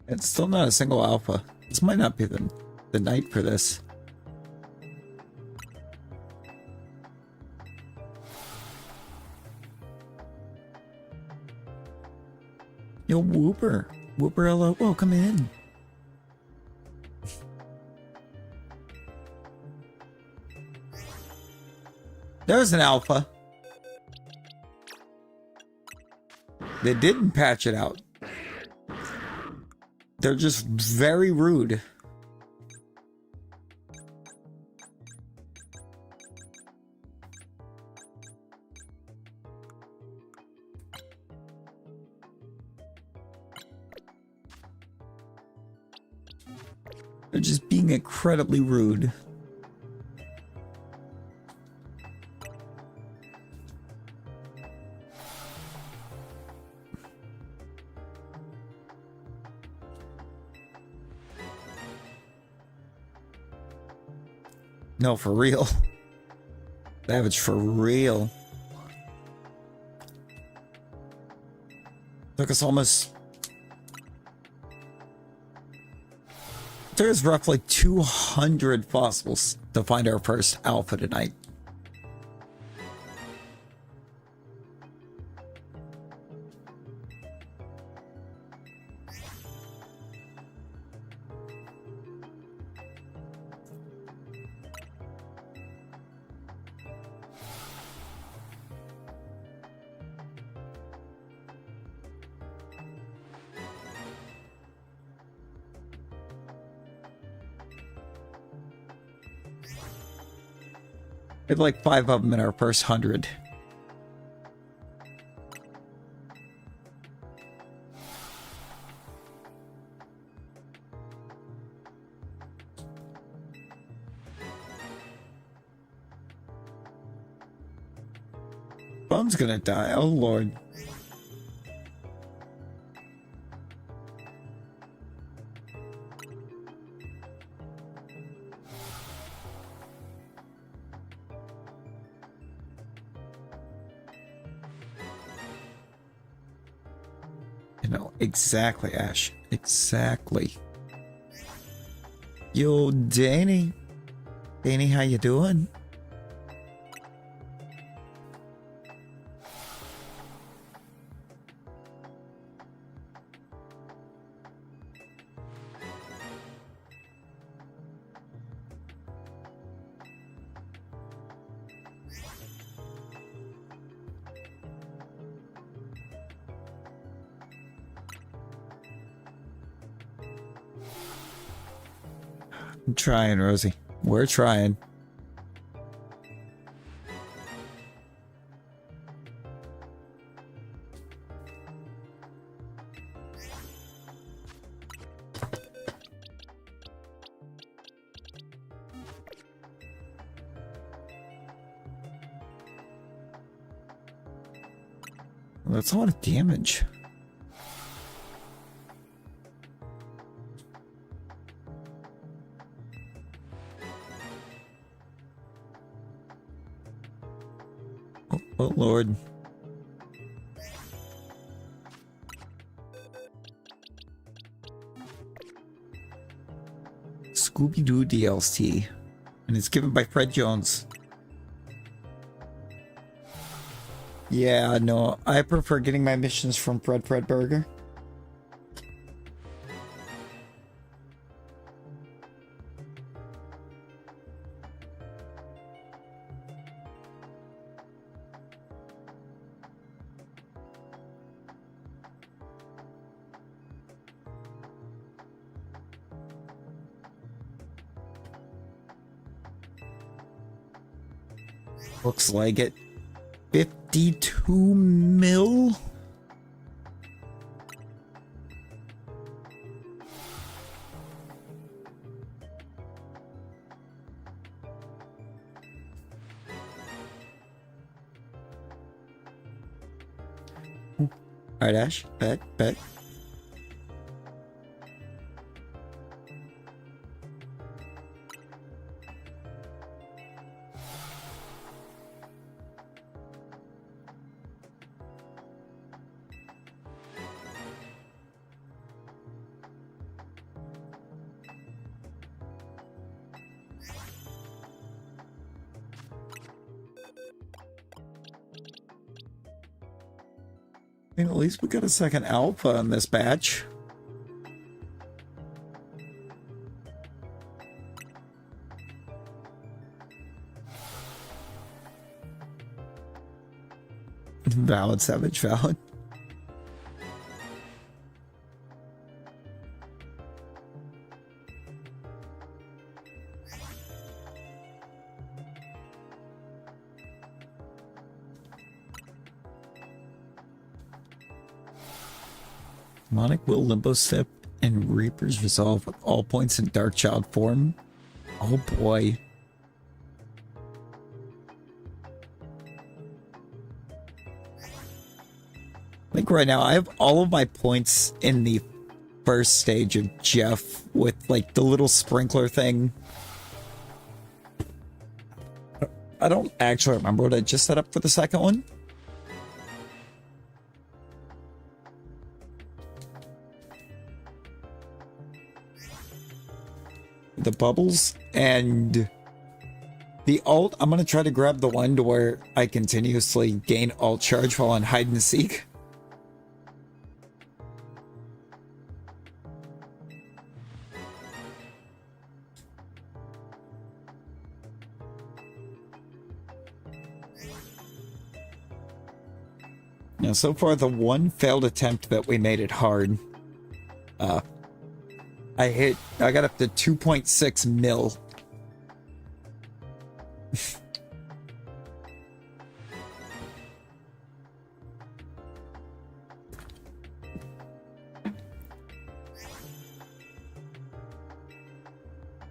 It's still not a single alpha. This might not be the night for this. Yo, Whooper. Whooper, hello. Welcome in. There's an alpha. They didn't patch it out. They're just very rude. They're just being incredibly rude. No, for real. Savage, for real. Took us almost... There's roughly 200 fossils to find our first alpha tonight. We have like 5 of them in our first 100. Bone's gonna die. Oh lord. You know, exactly, Ash. Exactly. Yo, Danny. Danny, how you doing? I'm trying, Rosie. We're trying. Well, that's a lot of damage. Oh, Lord. Scooby-Doo DLC. And it's given by Fred Jones. Yeah, no, I prefer getting my missions from Fred Burger. Looks like it. 52 mil? Alright, Ash. Bet. mean, at least we got a second alpha in this batch. Valid, Savage, valid. Demonic Will, Limbo Step, and Reaper's Resolve with all points in Dark Child form. Oh boy. I think right now I have all of my points in the first stage of Jeff with like the little sprinkler thing. I don't actually remember what I just set up for the second one. The bubbles and the alt. I'm going to try to grab the one to where I continuously gain alt charge while on hide and seek. Now, so far, the one failed attempt that we made it hard, I got up to 2.6 mil.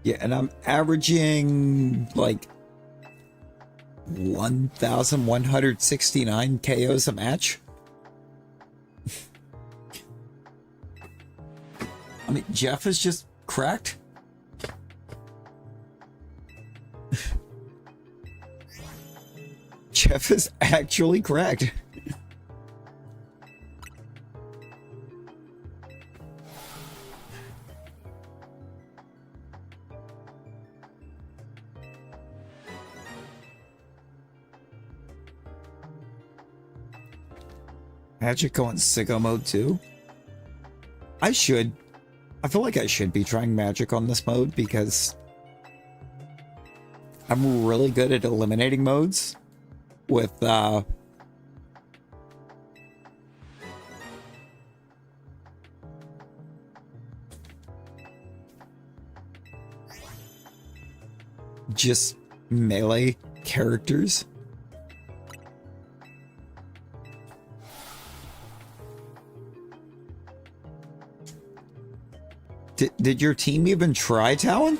Yeah, and I'm averaging like 1,169 KOs a match. I mean, Jeff is just cracked. Jeff is actually cracked. Magic going sicko mode too? I should. I feel like I should be trying magic on this mode because I'm really good at eliminating modes with just melee characters. Did your team even try Talon?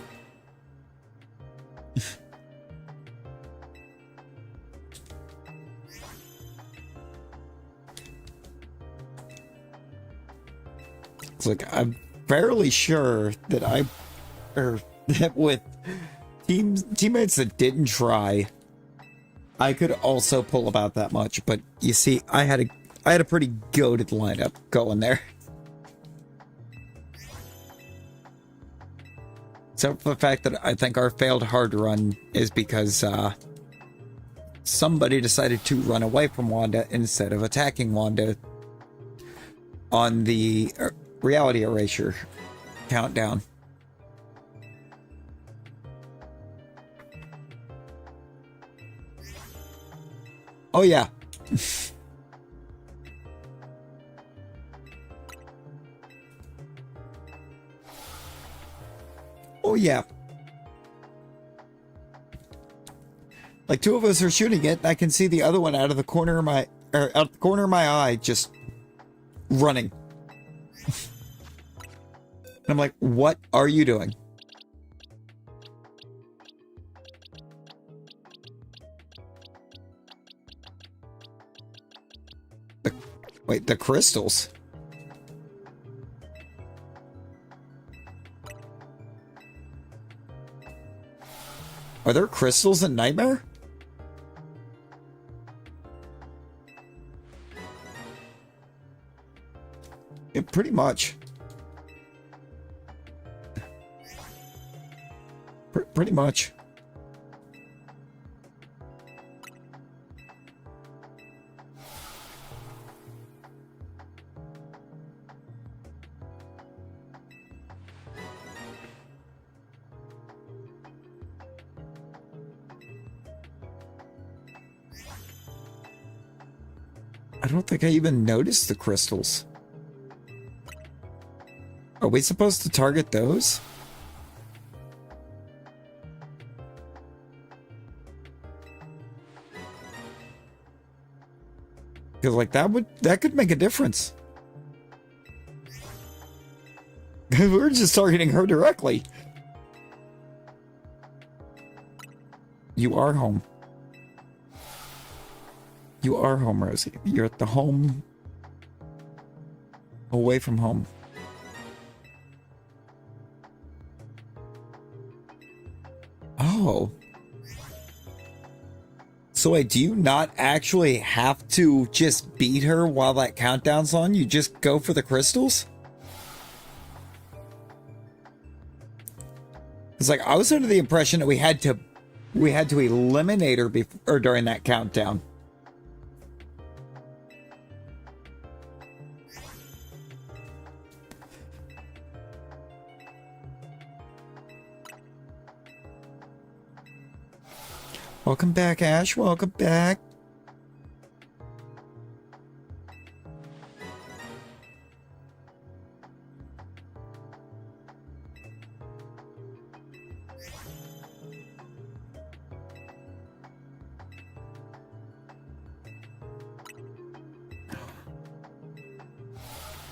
It's like I'm fairly sure that that with teammates that didn't try, I could also pull about that much. But you see, I had a pretty goated lineup going there. So the fact that I think our failed hard run is because somebody decided to run away from Wanda instead of attacking Wanda on the reality erasure countdown. Oh yeah. Oh yeah. Like two of us are shooting it, and I can see the other one out of the corner of my eye just running. And I'm like, what are you doing? Wait, the crystals? Are there crystals in Nightmare? Yeah, pretty much. Pretty much. don't think I even noticed the crystals. Are we supposed to target those? Because like that could make a difference. We're just targeting her directly. You are home. You are home, Rosie. You're at the home. Away from home. Oh. So wait, do you not actually have to just beat her while that countdown's on? You just go for the crystals? It's like I was under the impression that we had to eliminate her before or during that countdown. Welcome back, Ash. Welcome back.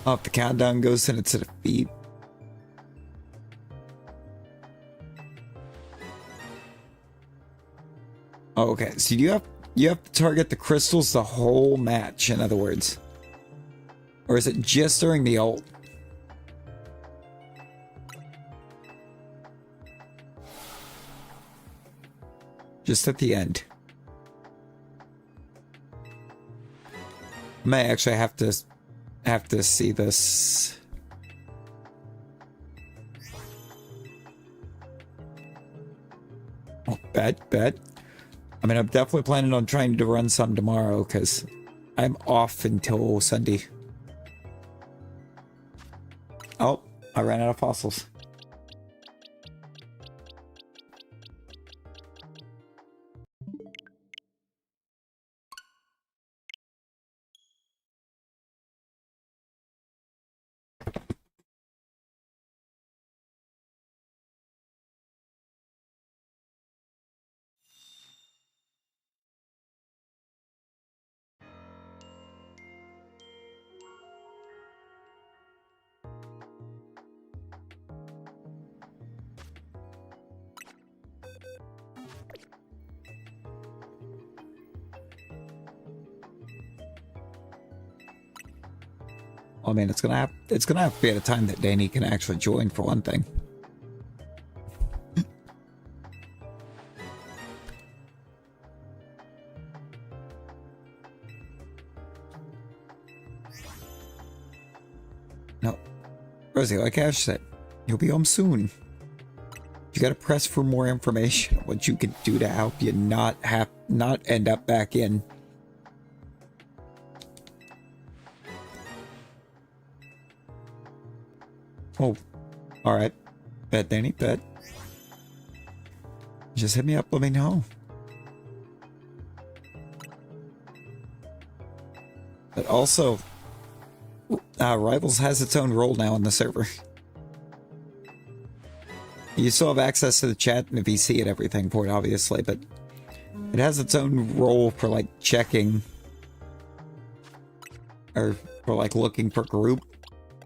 Oh, if the countdown goes, then it's a defeat. Oh, okay, so you have to target the crystals the whole match, in other words. Or is it just during the ult? Just at the end. I may actually have to see this. Oh, bet. I mean, I'm definitely planning on trying to run some tomorrow because I'm off until Sunday. Oh, I ran out of fossils. I mean, it's gonna have to be at a time that Danny can actually join, for one thing. No, Rosie, like Ash said, you'll be home soon. You gotta press for more information on what you can do to help you not end up back in. Oh, all right. Bet, Danny, bet. Just hit me up, let me know. But also, Rivals has its own role now on the server. You still have access to the chat and the VC and everything for it, obviously, but it has its own role for, like, checking or for, like, looking for group.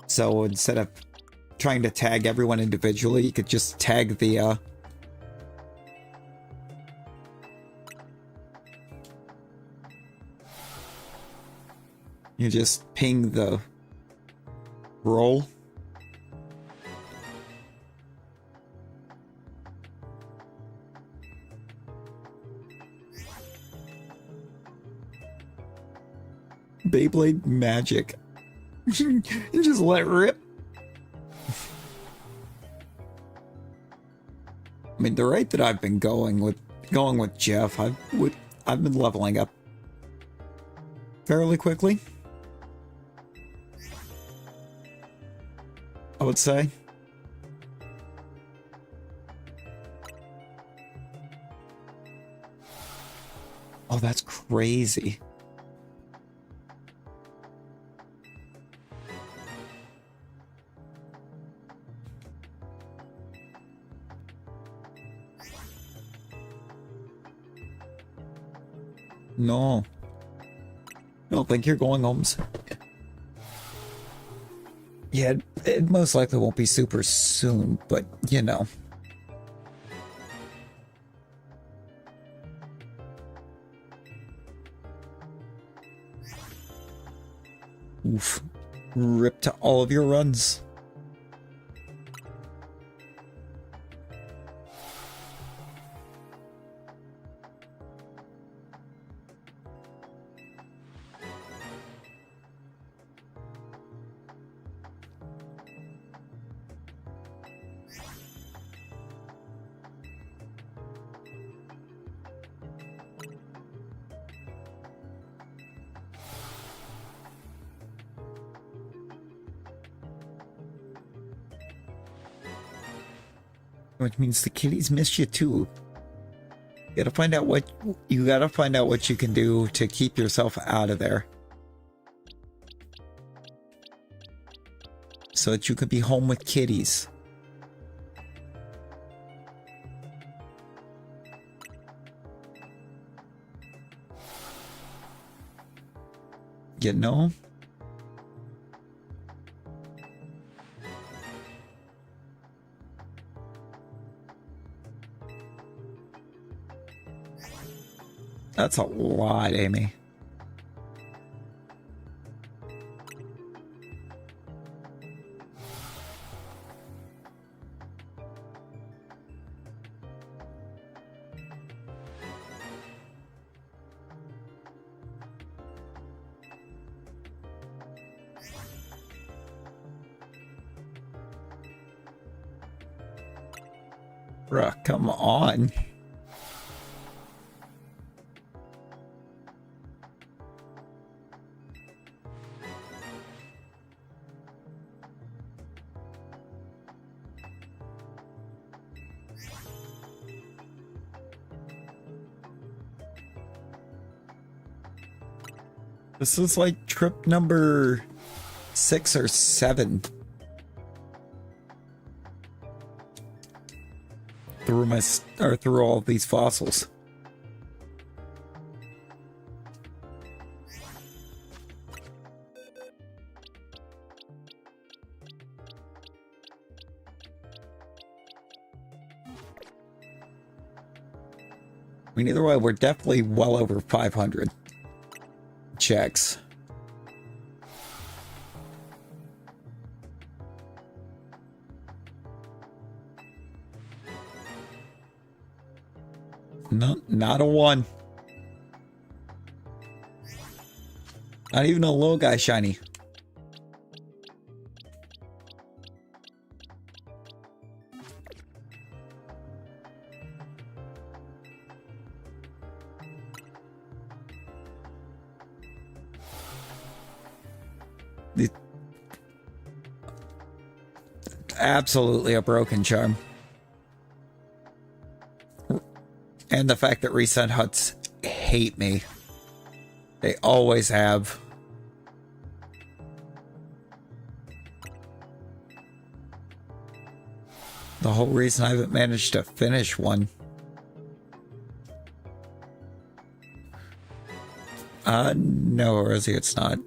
So instead of trying to tag everyone individually, you could just tag the you just ping the role. Beyblade magic. You just let rip. I mean, the rate that I've been going with Jeff, I've been leveling up fairly quickly, I would say. Oh, that's crazy. No. I don't think you're going home. Yeah, it most likely won't be super soon, but you know. Oof. Rip to all of your runs. Which means the kitties missed you too. You gotta find out what you can do to keep yourself out of there. So that you could be home with kitties. You know? That's a lot, Amy. Bruh, come on. This is like trip number 6 or 7 through all of these fossils. I mean, either way, we're definitely well over 500 checks. No, not a 1. Not even a little guy shiny. Absolutely a broken charm. And the fact that reset huts hate me. They always have. The whole reason I haven't managed to finish one. No, Rosie, it's not.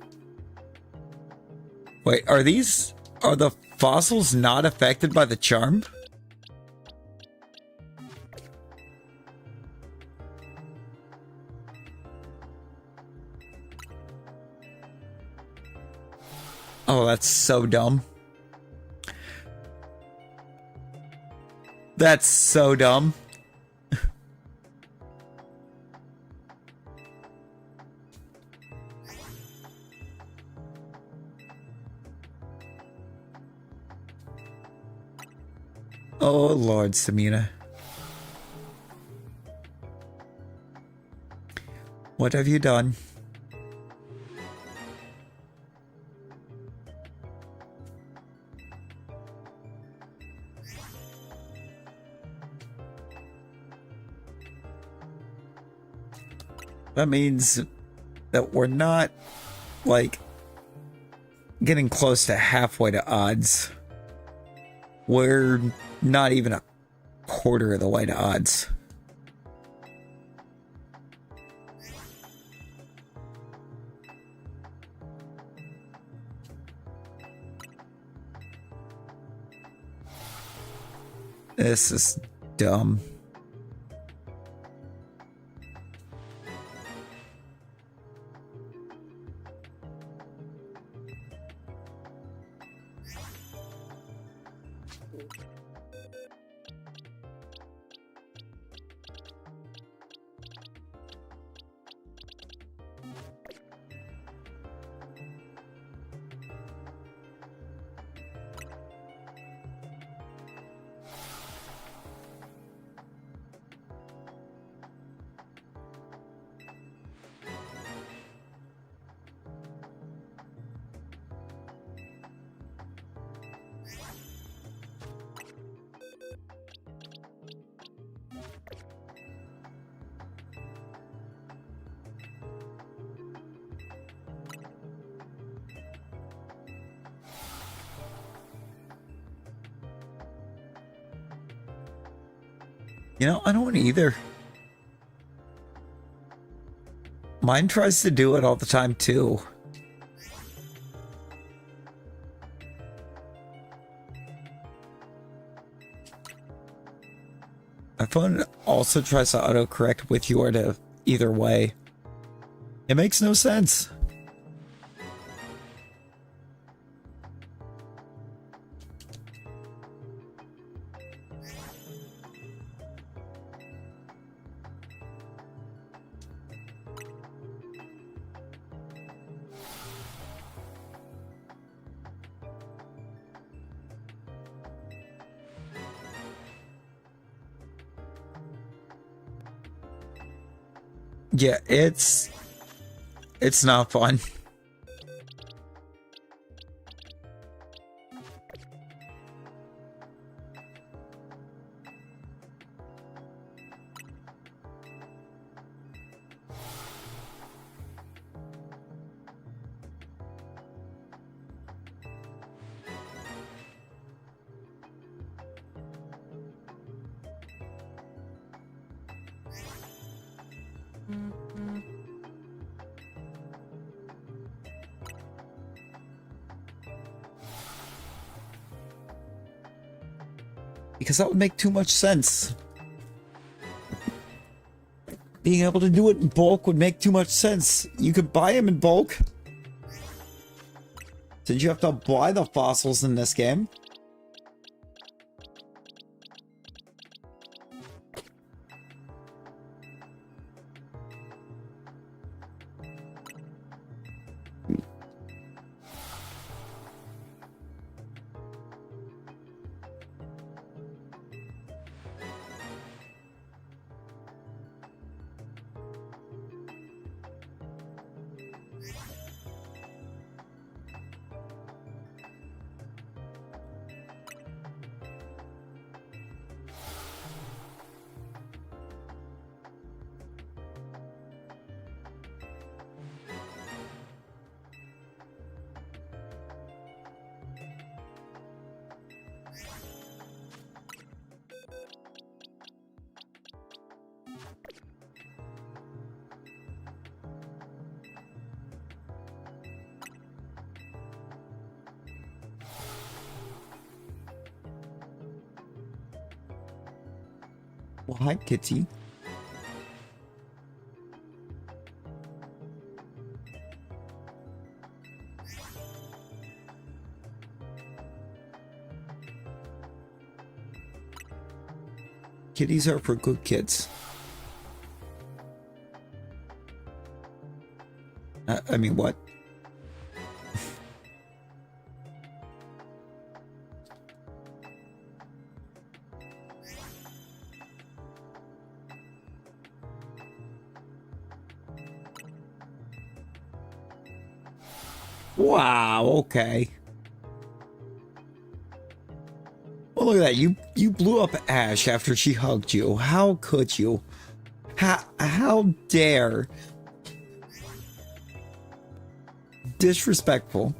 Wait, are the fossils not affected by the charm? Oh, that's so dumb. That's so dumb. Oh, Lord, Samina. What have you done? That means that we're not, like, getting close to halfway to odds. We're not even a quarter of the way to odds. This is dumb. You know, I don't want either. Mine tries to do it all the time, too. My phone also tries to autocorrect with you or to either way. It makes no sense. Yeah, it's not fun. Because that would make too much sense. Being able to do it in bulk would make too much sense. You could buy them in bulk. Since you have to buy the fossils in this game. Well, hi, Kitty. Kitties are for good kids. I mean, what? Wow, okay. Well, look at that. You blew up Ash after she hugged you. How could you? How dare? Disrespectful.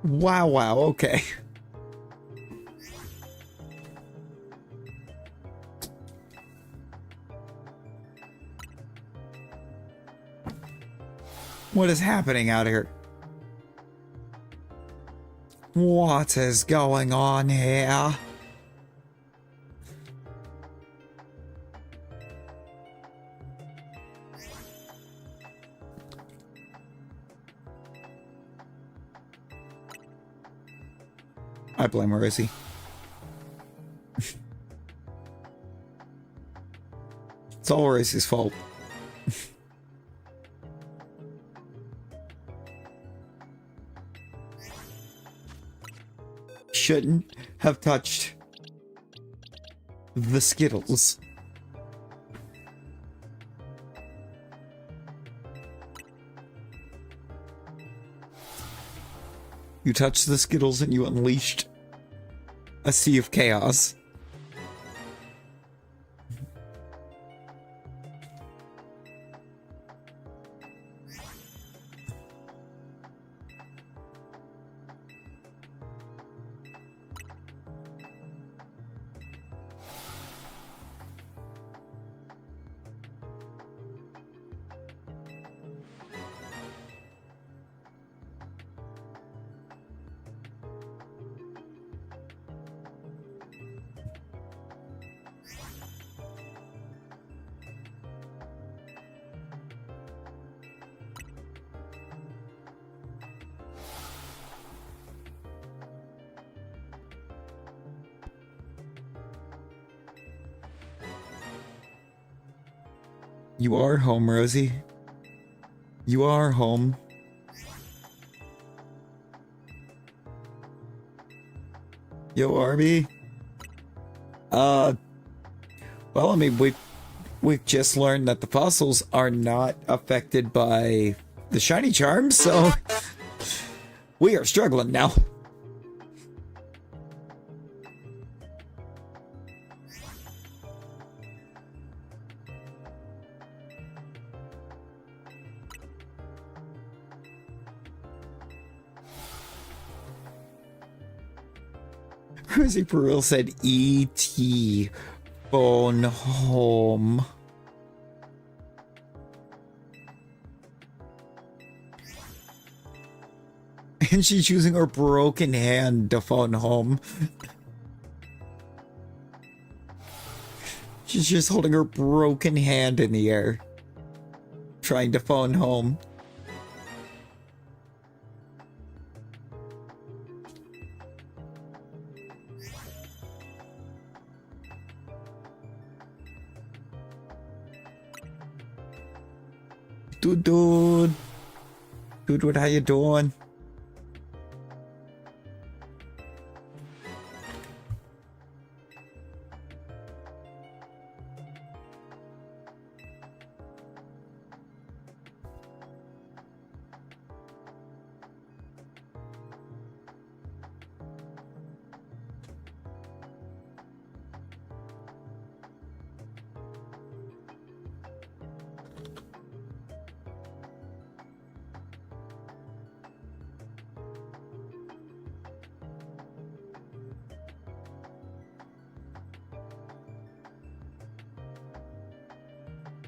Wow, wow, okay. What is happening out here? What is going on here? I blame Rosie. It's all Rosie's fault. Shouldn't have touched the Skittles. You touched the Skittles and you unleashed a sea of chaos. You are home, Rosie. You are home. Yo, Arby. Well, I mean, we've just learned that the fossils are not affected by the shiny charms, so we are struggling now. Rosie Peril said E.T. phone home. And she's using her broken hand to phone home. She's just holding her broken hand in the air, trying to phone home. Dude, what how you doing?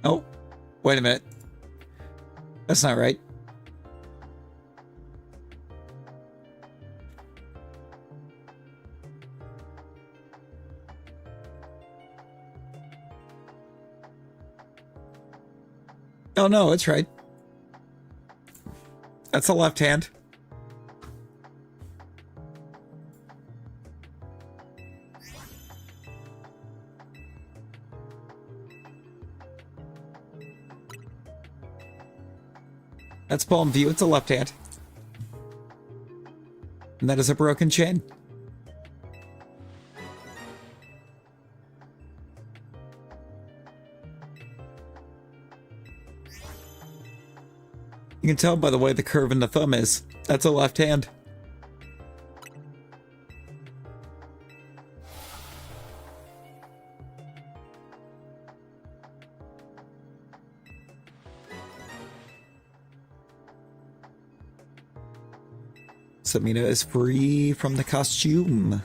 Oh, wait a minute. That's not right. Oh no, it's right. That's the left hand. That's palm view, it's a left hand. And that is a broken chin. You can tell by the way the curve in the thumb is. That's a left hand. Samina is free from the costume.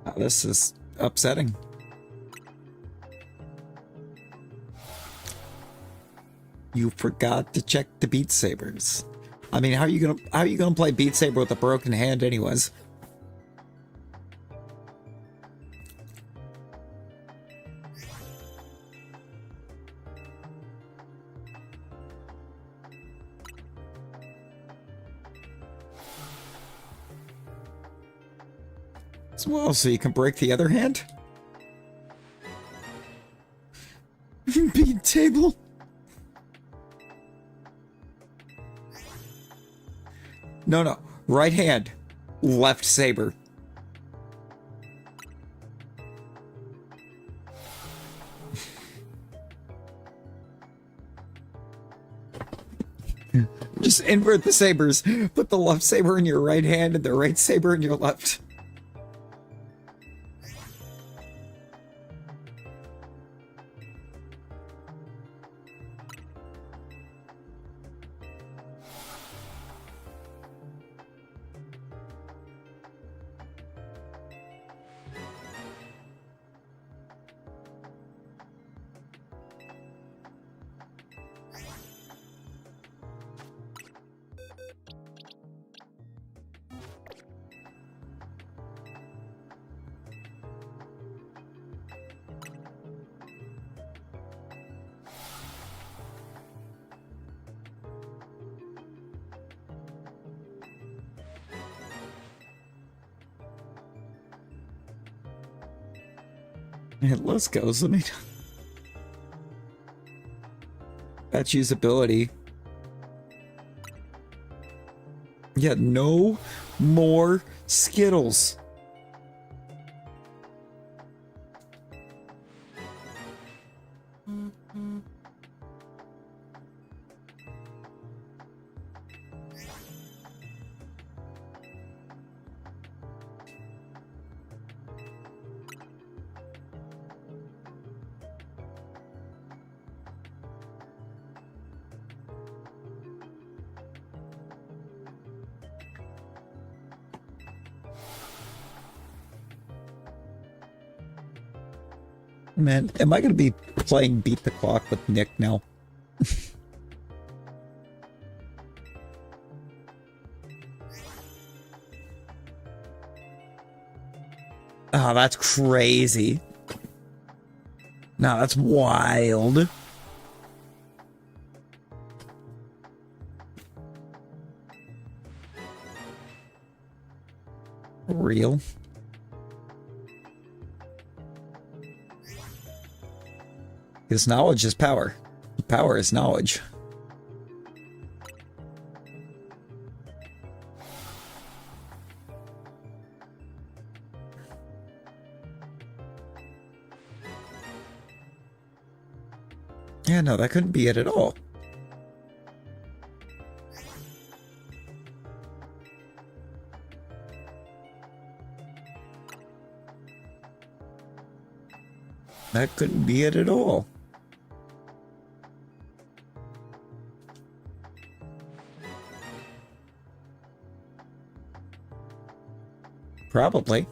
Oh, this is upsetting. You forgot to check the Beat Sabers. I mean, how are you gonna play Beat Saber with a broken hand anyways? Well, so you can break the other hand? Beat table? No. Right hand. Left saber. Just invert the sabers. Put the left saber in your right hand and the right saber in your left. Let's go. Let me. That's usability. Yeah, no more Skittles. Man, am I going to be playing Beat the Clock with Nick now? Oh, that's crazy. No, that's wild. Real. Because knowledge is power. Power is knowledge. Yeah, no, that couldn't be it at all. That couldn't be it at all. Probably.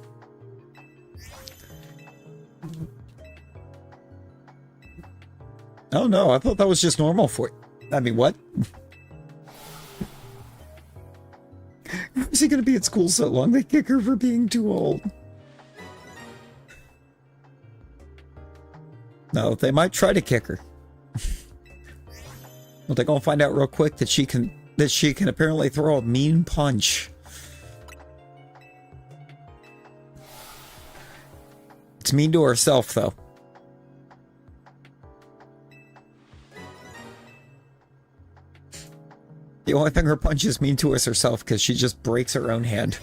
Oh no, I thought that was just normal for you. I mean, what? Is he gonna be at school so long they kick her for being too old? No, they might try to kick her. Well, they're gonna find out real quick that she can that she can apparently throw a mean punch. It's mean to herself, though. The only thing her punch is mean to is herself, because she just breaks her own hand.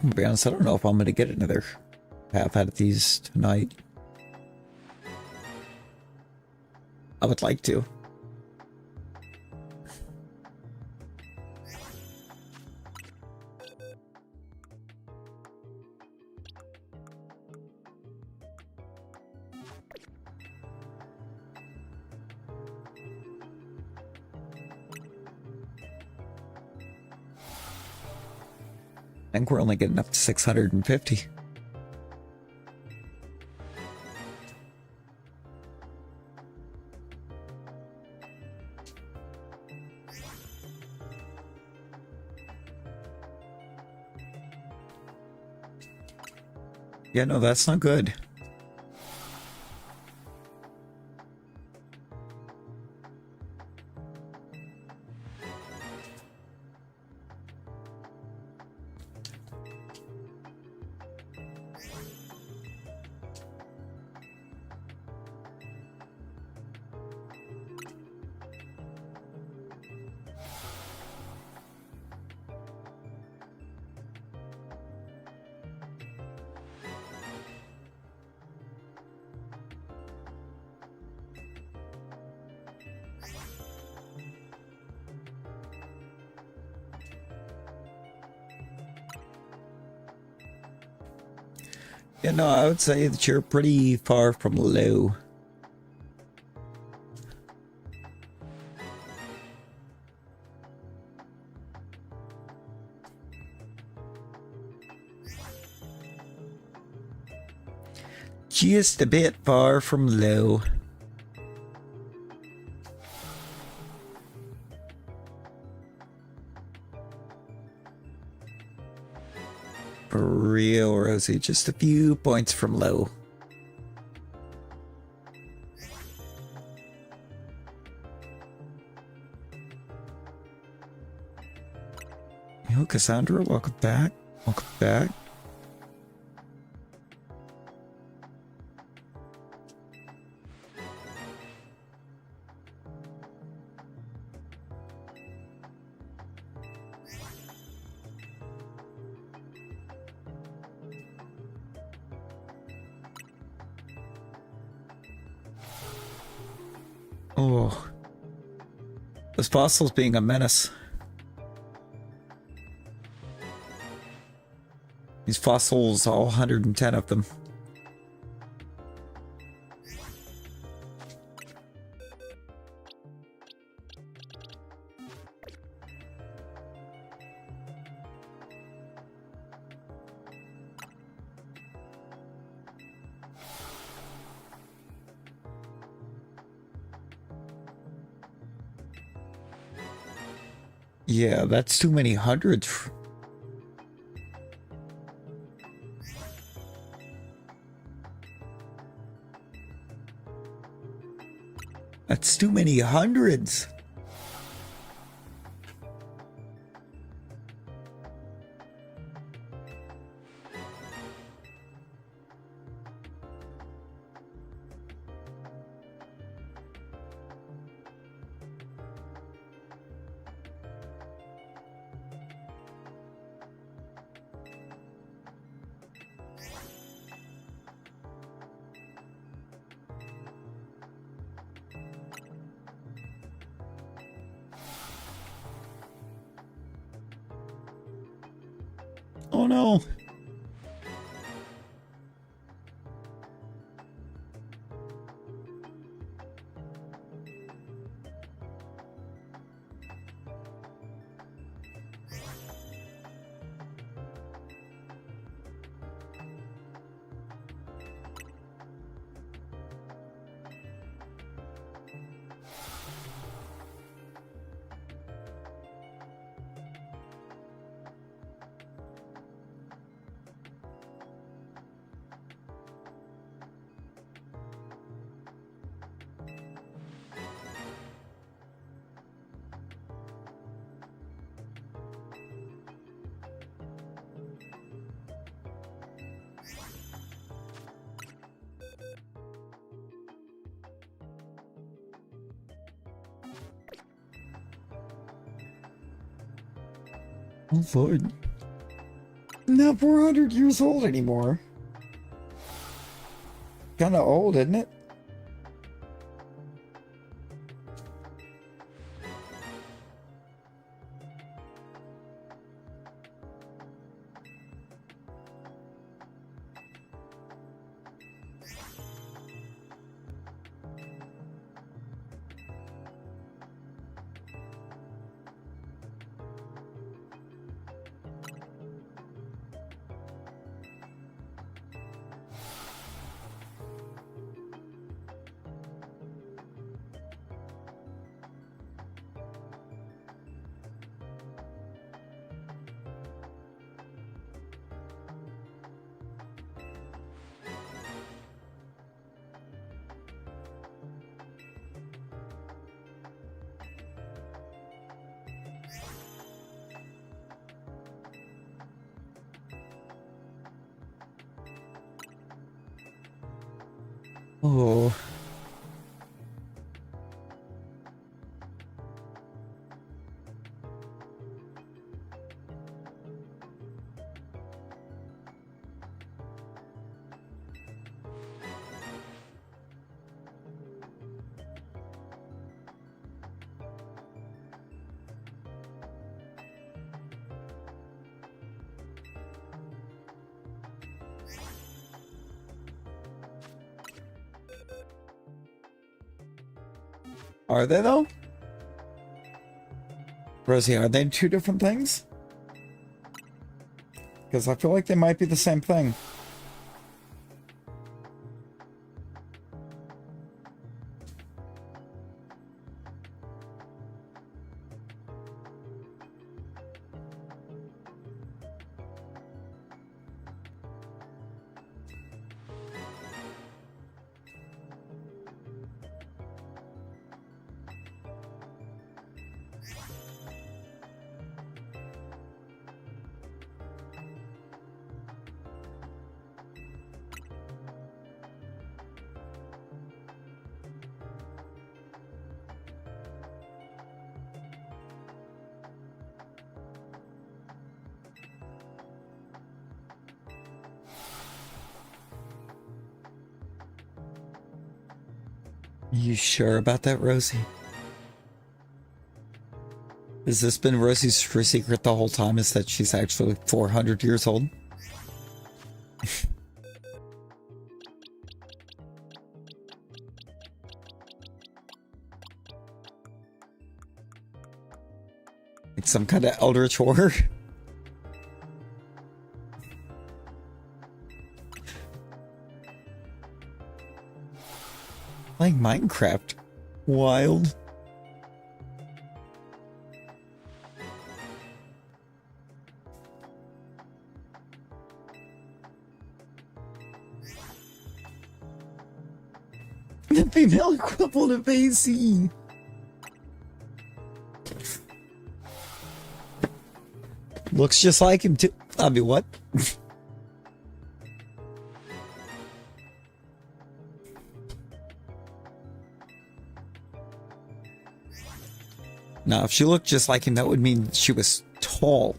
To be honest, I don't know if I'm going to get another half out of these tonight. I would like to. I think we're only getting up to 650. Yeah, no, that's not good. Yeah, no, I would say that you're pretty far from low. Just a bit far from low. For real, Rosie, just a few points from low. Yo, Cassandra, welcome back. Welcome back. Oh, this fossil's being a menace. These fossils, all 110 of them. Yeah, that's too many hundreds. That's too many hundreds. Oh no. Oh, Lord. Not 400 years old anymore. Kinda old, isn't it? Oh. Are they though? Rosie, are they two different things? Because I feel like they might be the same thing. You sure about that, Rosie? Has this been Rosie's true secret the whole time, is that she's actually 400 years old? Like some kind of eldritch horror? Like Minecraft. Wild. The female equivalent of AC. Looks just like him too. I mean, what? Now, if she looked just like him, that would mean she was tall.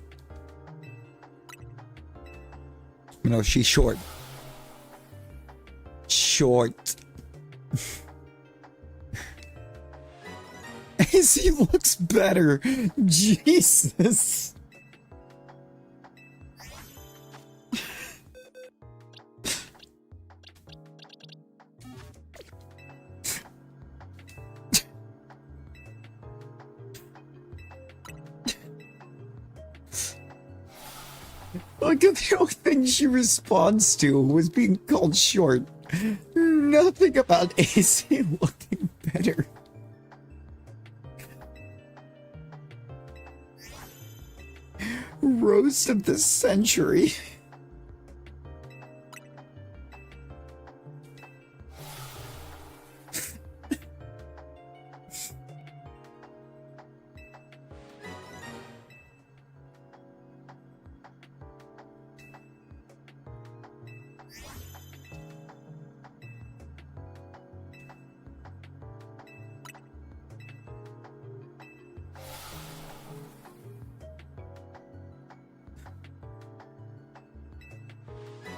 No, she's short. Short. AC looks better. Jesus. Look at the only thing she responds to was being called short. Nothing about AC looking better. Roast of the century.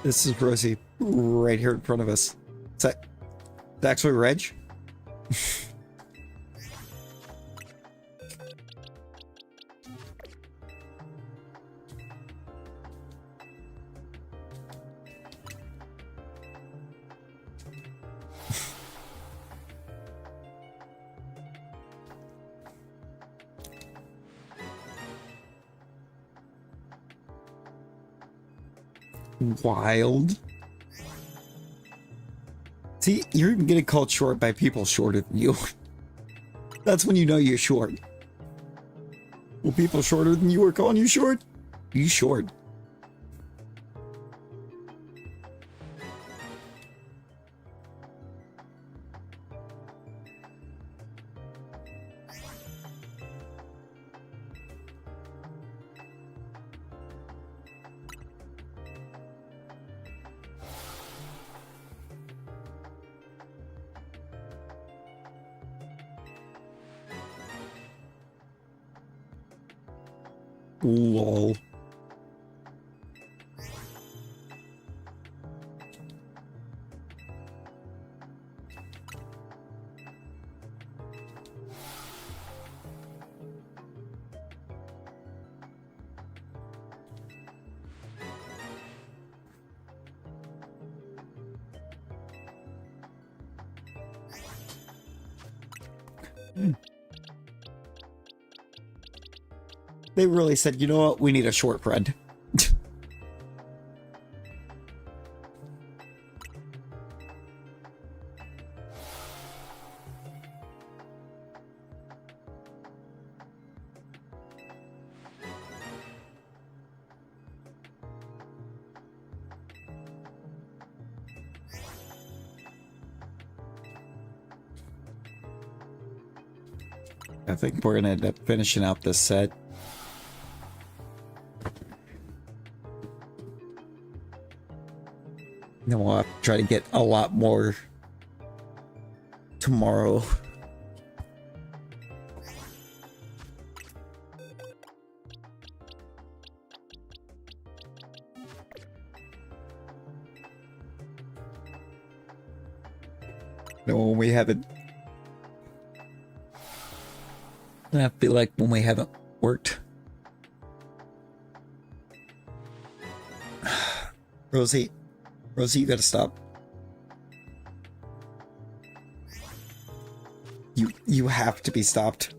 This is Rosie right here in front of us. Is that actually Reg? Wild. See, you're even getting called short by people shorter than you. That's when you know you're short. Well, people shorter than you are calling you short? You short. Lol. They really said, you know what, we need a short friend. I think we're gonna end up finishing out this set. Then we'll have to try to get a lot more tomorrow. No, when we haven't. I feel like when we haven't worked. Rosie, you gotta stop. You have to be stopped.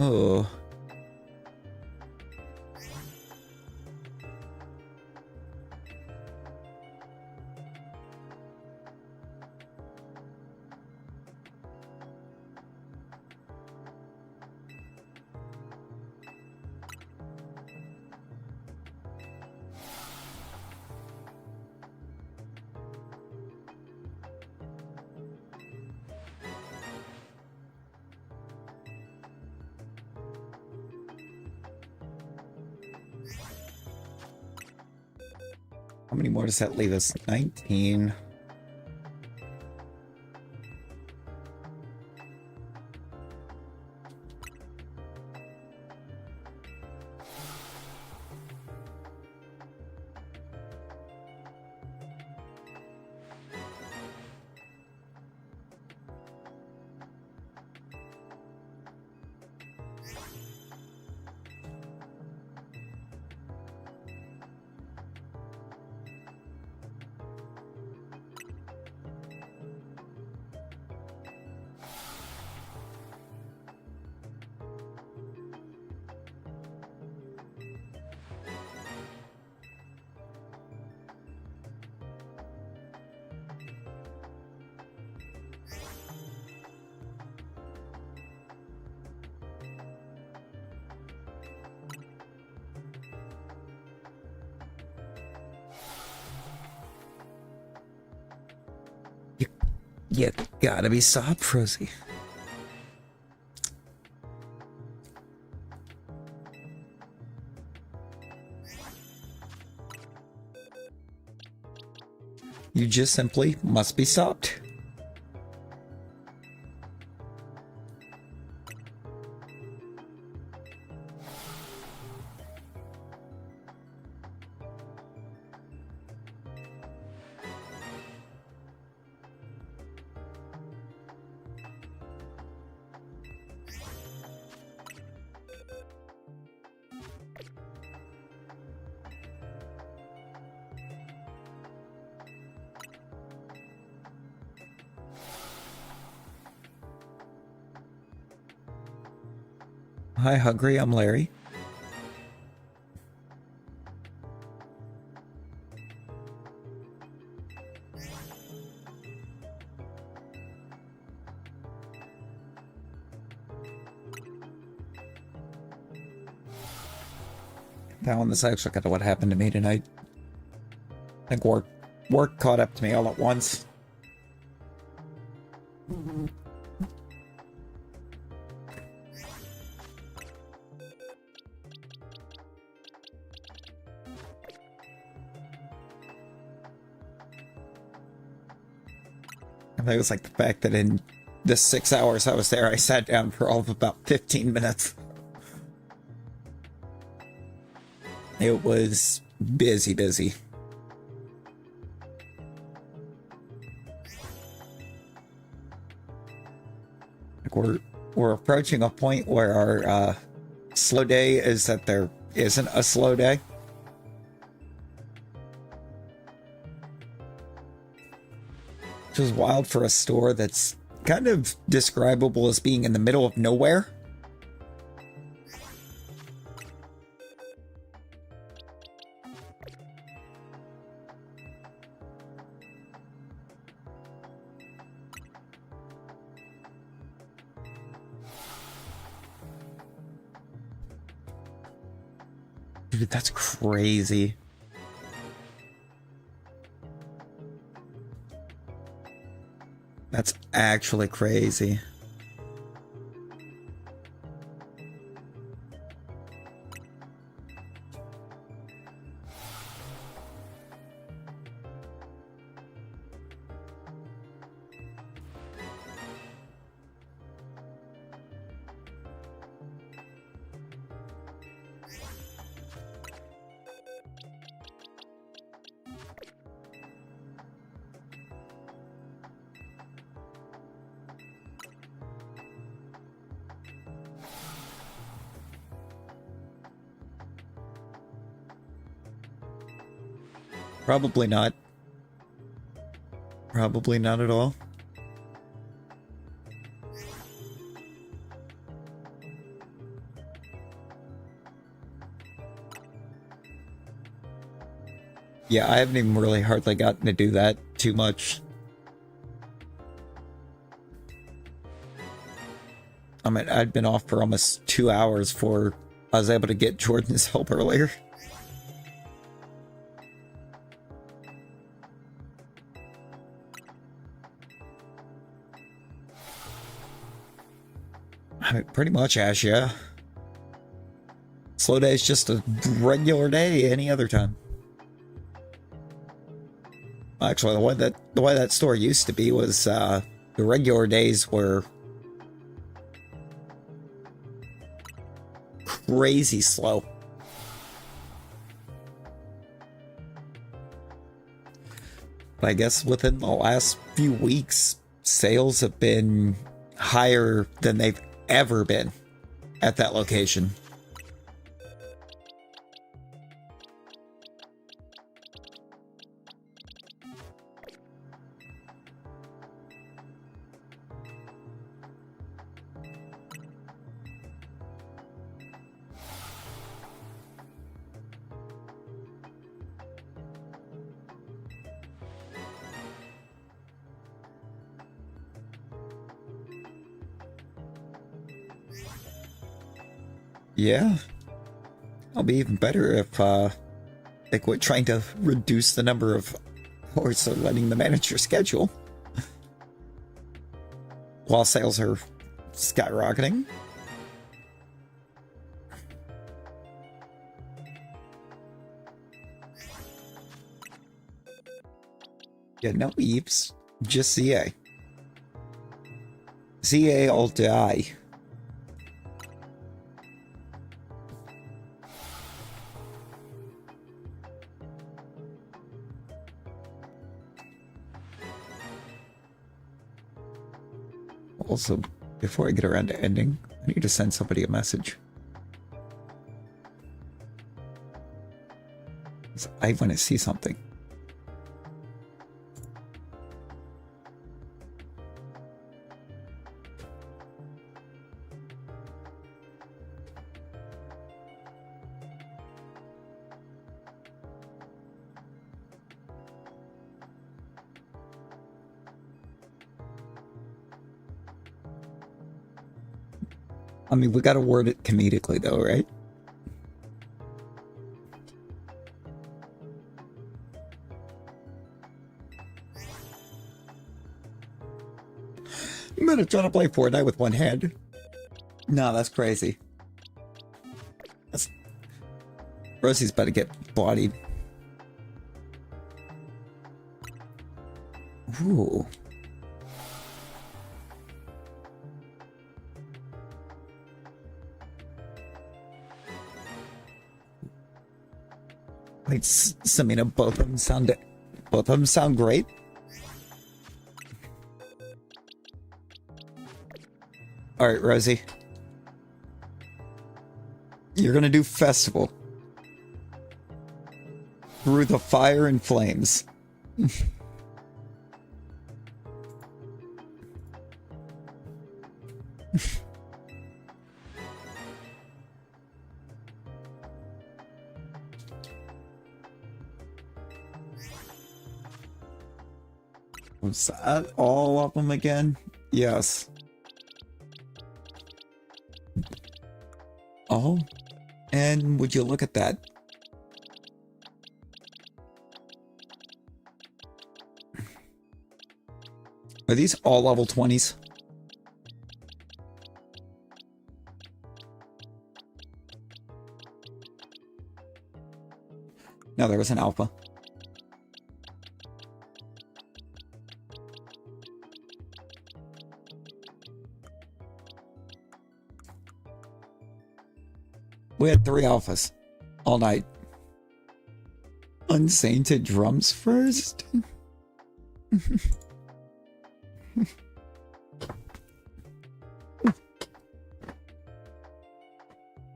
Oh. How many more does that leave us? 19. You gotta be soft, Rosie. You just simply must be stopped. Hi, Hungry. I'm Larry. That one is actually kind of what happened to me tonight. I think work caught up to me all at once. I think it was like the fact that in the 6 hours I was there, I sat down for all of about 15 minutes. It was busy. Like we're approaching a point where our slow day is that there isn't a slow day. Which is wild for a store that's kind of describable as being in the middle of nowhere. Dude, that's crazy. That's actually crazy. Probably not. Probably not at all. Yeah, I haven't even really hardly gotten to do that too much. I mean, I'd been off for almost 2 hours before I was able to get Jordan's help earlier. I mean, pretty much, Ash, yeah. Slow day is just a regular day any other time. Actually, the way that store used to be was the regular days were crazy slow. But I guess within the last few weeks, sales have been higher than they've ever been at that location. Yeah. It'll be even better if they quit trying to reduce the number of hours they're letting the manager schedule. while sales are skyrocketing. Yeah, no Eeps, just ZA. ZA all die. Also, before I get around to ending, I need to send somebody a message. I want to see something. I mean, we gotta word it comedically though, right? I'm gonna try to play Fortnite with one hand. No, that's crazy. That's... Rosie's about to get bodied. Ooh. Wait, Samina, both of them sound great. All right, Rosie, you're gonna do festival through the fire and flames. Was that all of them again? Yes. Oh, and would you look at that? Are these all level 20s? No, there was an alpha. We had 3 alphas all night. Unsainted drums first?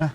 Ah.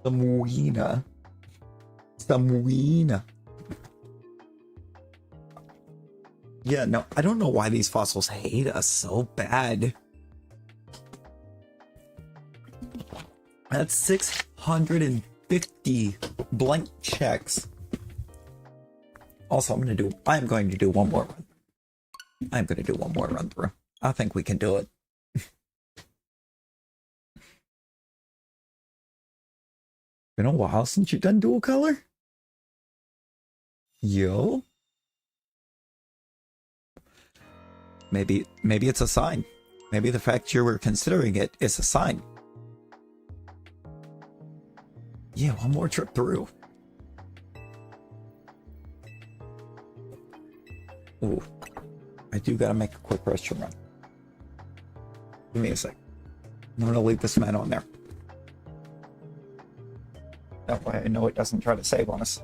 Samuina. Samuina. Yeah, no, I don't know why these fossils hate us so bad. That's 650 blank checks. Also, I'm going to do one more run. I'm going to do one more run through. I think we can do it. Been a while since you've done dual color? Yo? Maybe it's a sign. Maybe the fact you were considering it is a sign. Yeah, one more trip through. Ooh. I do gotta make a quick restroom run. Give me a sec. I'm gonna leave this man on there. That way I know it doesn't try to save on us.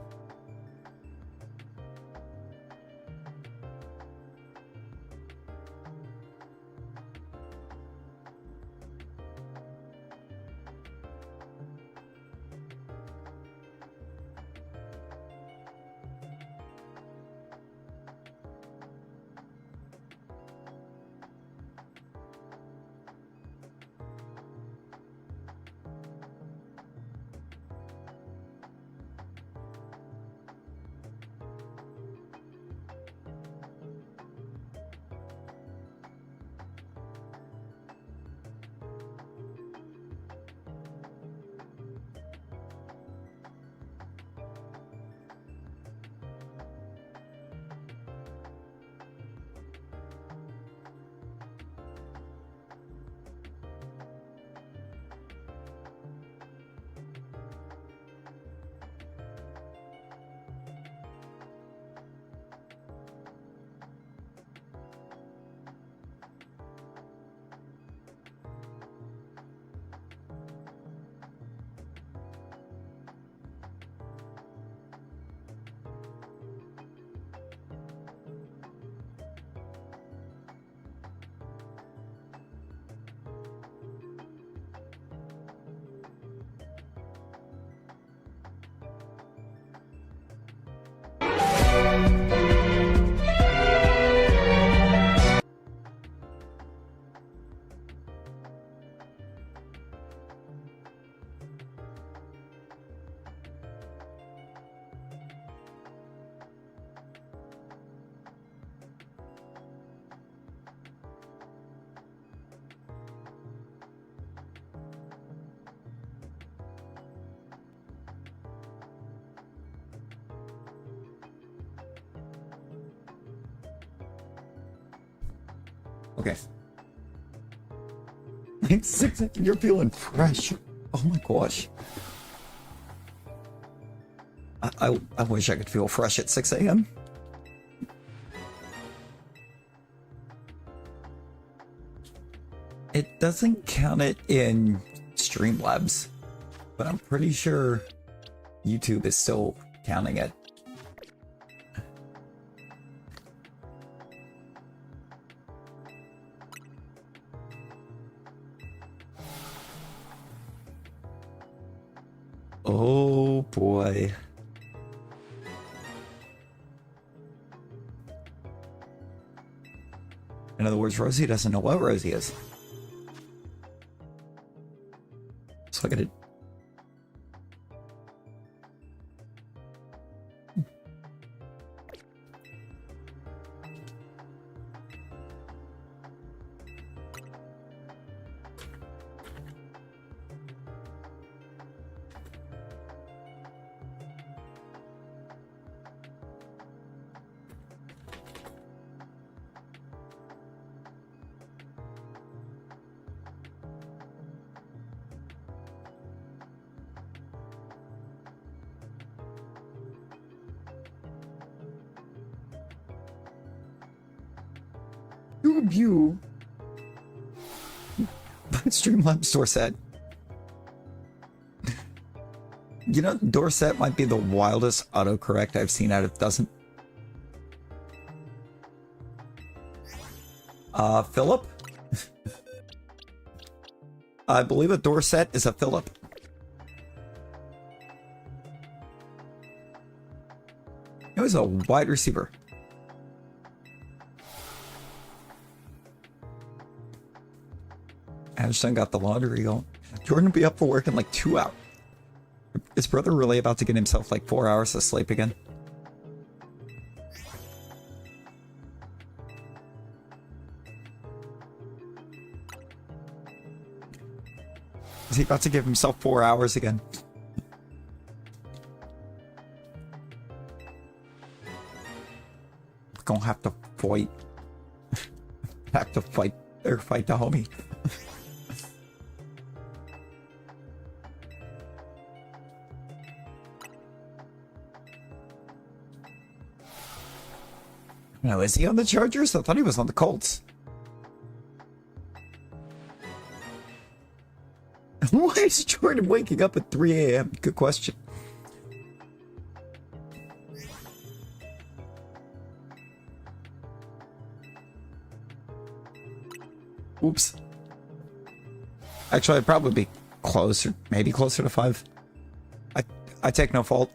Okay. It's 6 a.m. You're feeling fresh. Oh my gosh. I wish I could feel fresh at 6 a.m. It doesn't count it in Streamlabs, but I'm pretty sure YouTube is still counting it. Oh boy. In other words, Rosie doesn't know what Rosie is. So I gotta... You. Streamlabs Dorset. You know, Dorset might be the wildest autocorrect I've seen out of dozen. Philip? I believe a Dorset is a Philip. It was a wide receiver. Ashton got the laundry going. Jordan will be up for work in like 2 hours. Is brother really about to get himself like 4 hours of sleep again? Is he about to give himself 4 hours again? Gonna have to fight. Have to fight or fight the homie. No, is he on the Chargers? I thought he was on the Colts. Why is Jordan waking up at 3 a.m.? Good question. Oops. Actually, I'd probably be closer, maybe closer to 5. I take no fault.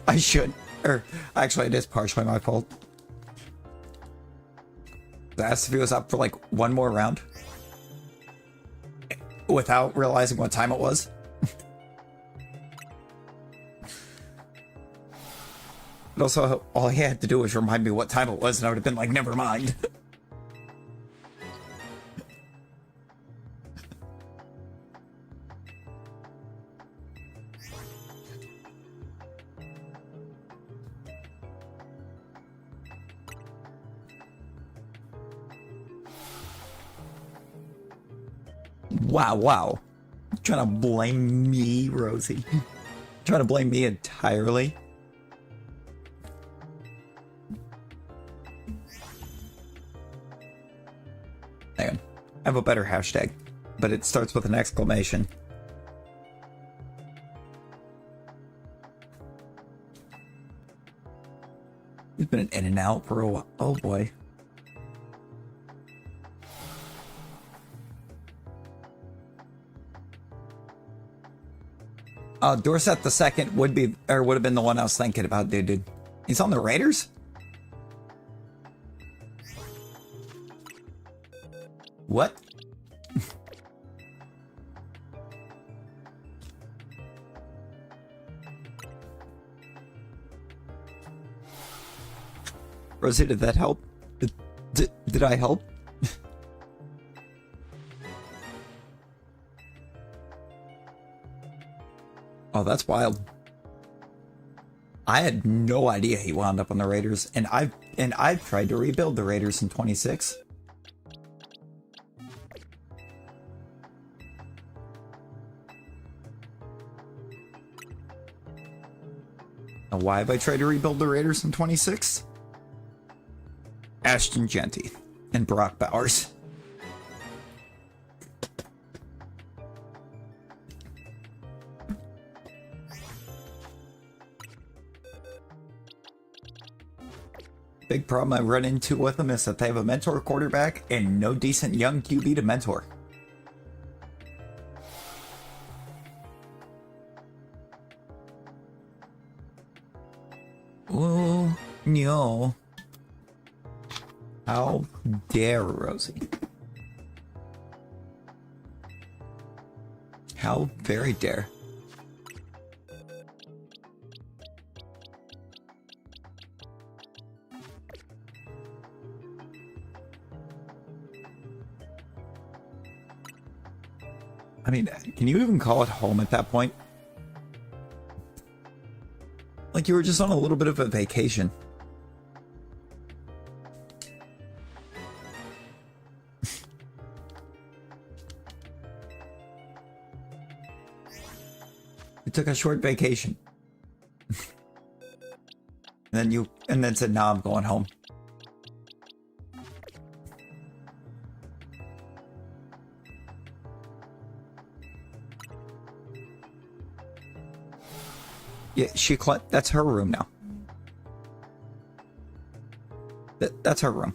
I should. Or, actually, it is partially my fault. I asked if he was up for like one more round without realizing what time it was. But also, all he had to do was remind me what time it was, and I would have been like, never mind. Wow. Trying to blame me, Rosie. Trying to blame me entirely. Hang on. I have a better hashtag, but it starts with an exclamation. He's been in and out for a while. Oh boy. Dorsett the second would have been the one I was thinking about, dude. He's on the Raiders? What? Rosie, did that help? Did I help? Oh, that's wild. I had no idea he wound up on the Raiders, and I've tried to rebuild the Raiders in 26. Now, why have I tried to rebuild the Raiders in 26? Ashton Genty and Brock Bowers. Big problem I run into with them is that they have a mentor quarterback and no decent young QB to mentor. Oh, no. How dare, Rosie? How very dare. I mean, can you even call it home at that point? Like you were just on a little bit of a vacation. You took a short vacation. and then said, "Nah, I'm going home." Yeah, that's her room now. That's her room.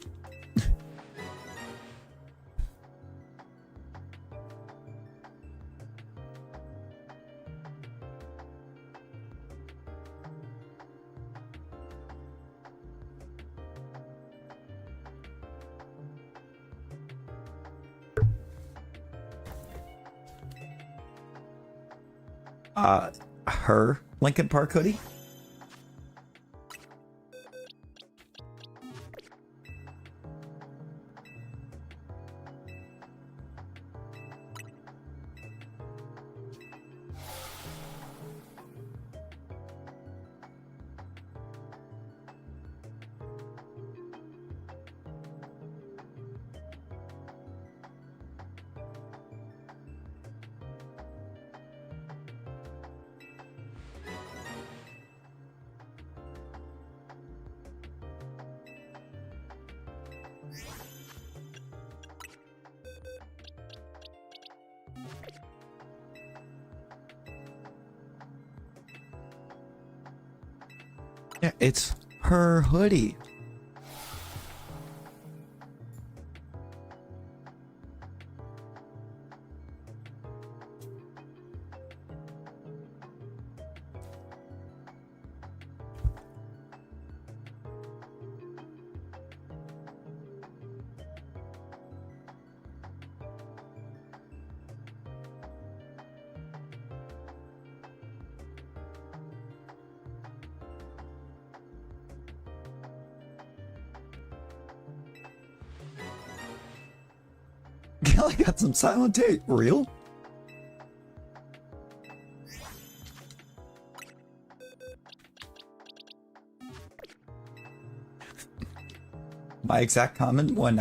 Her Linkin Park hoodie? Yeah, it's her hoodie. Kelly got some silent tape. Real? My exact comment when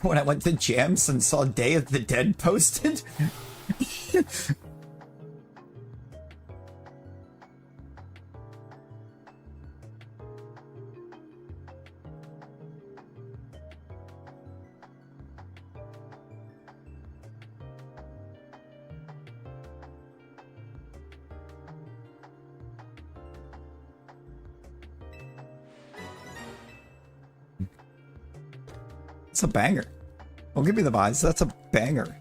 when I went to Jams and saw Day of the Dead posted. It's a banger. Don't give me the vibes. That's a banger.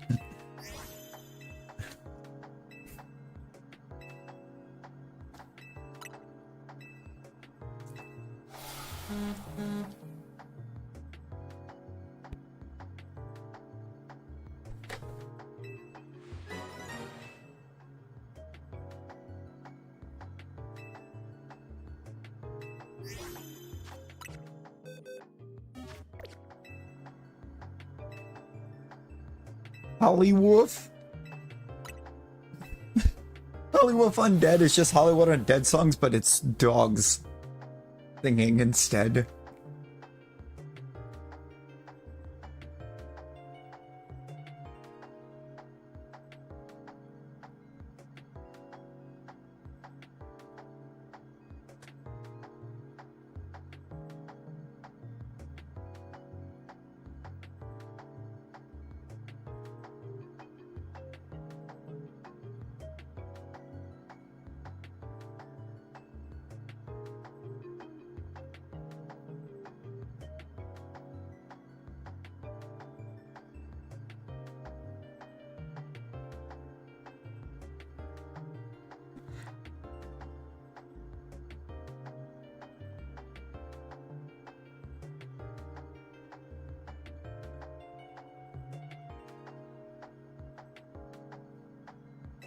Hollywoof. Hollywoof Undead is just Hollywood Undead songs, but it's dogs singing instead.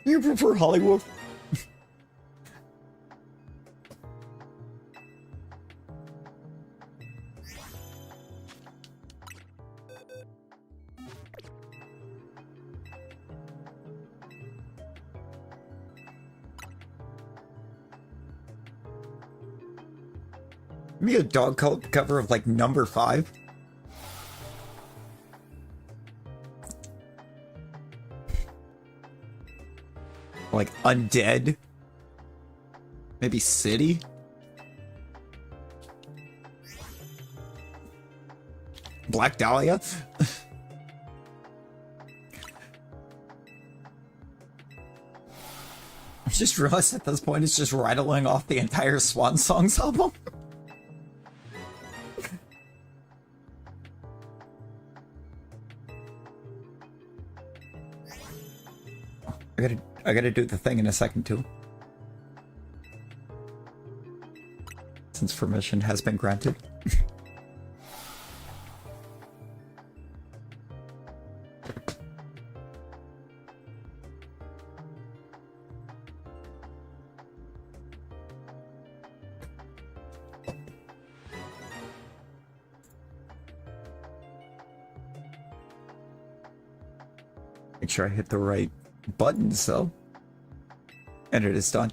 You prefer Hollywoof? Me a dog cover of like number 5. Like Undead. Maybe City. Black Dahlia. I just realized at this point it's just rattling off the entire Swan Songs album. I gotta do the thing in a second too. Since permission has been granted. Make sure I hit the right button, so. And it is done.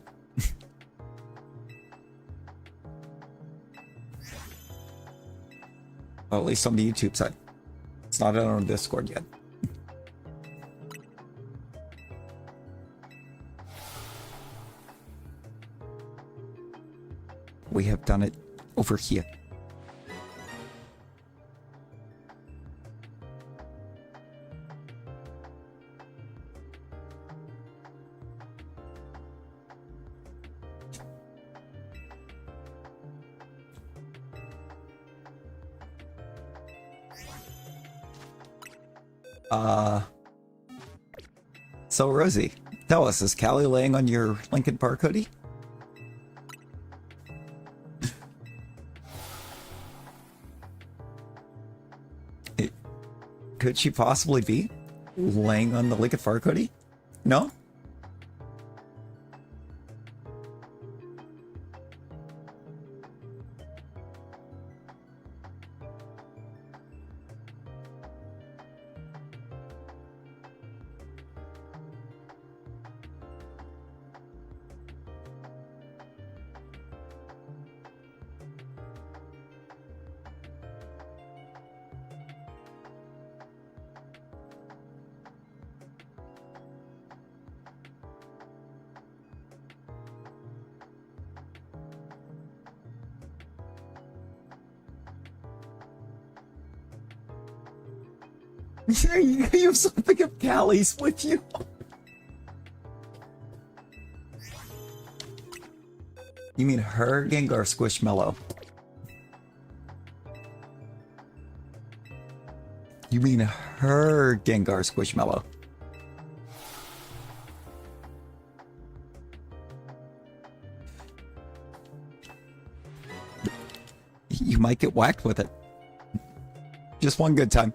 Well, at least on the YouTube side. It's not on Discord yet. We have done it over here. So Rosie, tell us, is Callie laying on your Linkin Park hoodie? Could she possibly be laying on the Linkin Park hoodie? No? You have something of Callie's with you. You mean her Gengar Squishmallow? You mean her Gengar Squishmallow? You might get whacked with it. Just one good time.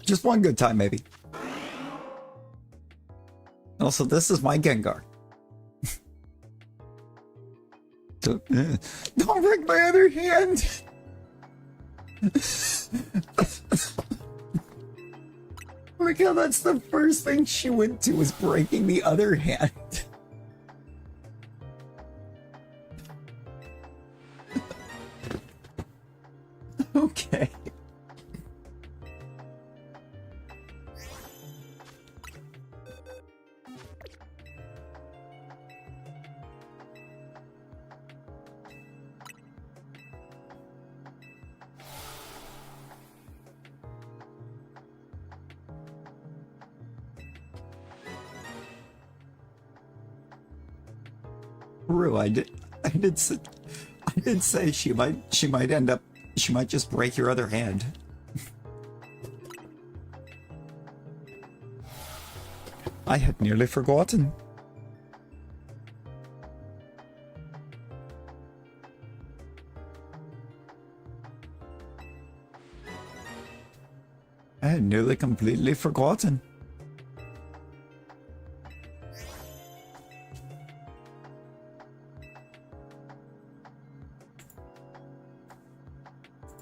Just one good time, maybe. Also, this is my Gengar. Don't break my other hand! Look how that's the first thing she went to, was breaking the other hand. Okay. Rue, I did say she might end up, she might just break your other hand. I had nearly forgotten. I had nearly completely forgotten.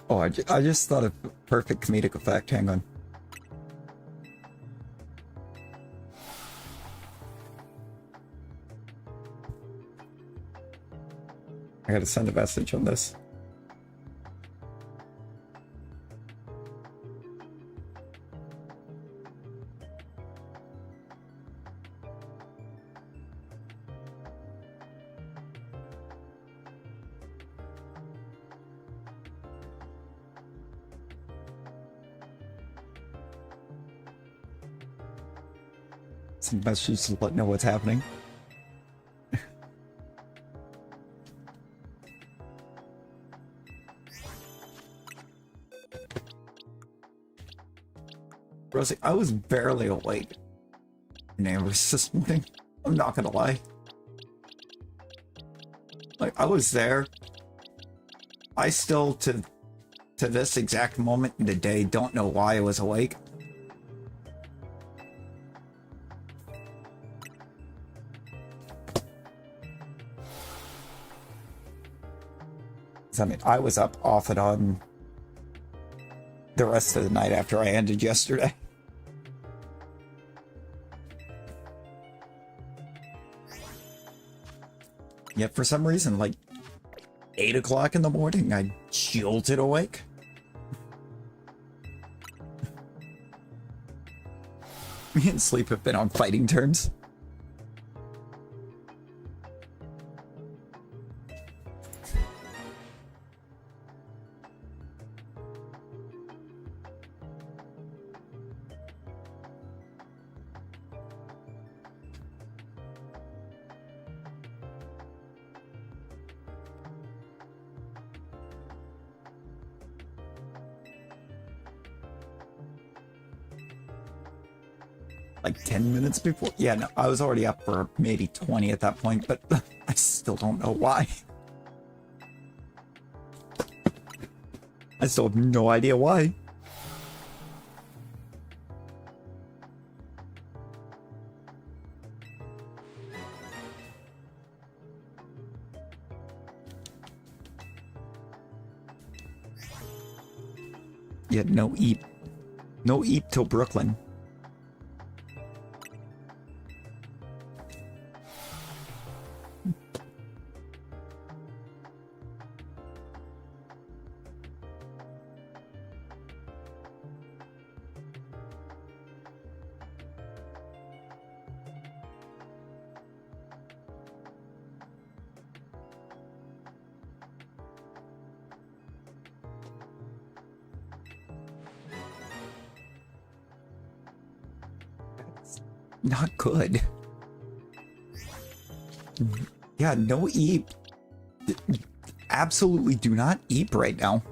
Oh, I just thought of perfect comedic effect. Hang on. I gotta send a message on this. Some messages to let know what's happening. Rosie, I was barely awake. Nervous this morning. I'm not gonna lie. Like, I was there. I still, to this exact moment in the day, don't know why I was awake. I mean, I was up off and on the rest of the night after I ended yesterday. Yet for some reason, like 8 o'clock in the morning, I jolted awake. Me and sleep have been on fighting terms. like 10 minutes before. Yeah, no, I was already up for maybe 20 at that point, but I still don't know why. I still have no idea why. Yeah, no eep. No eep till Brooklyn. Not good. Yeah, no eep. Absolutely do not eep right now.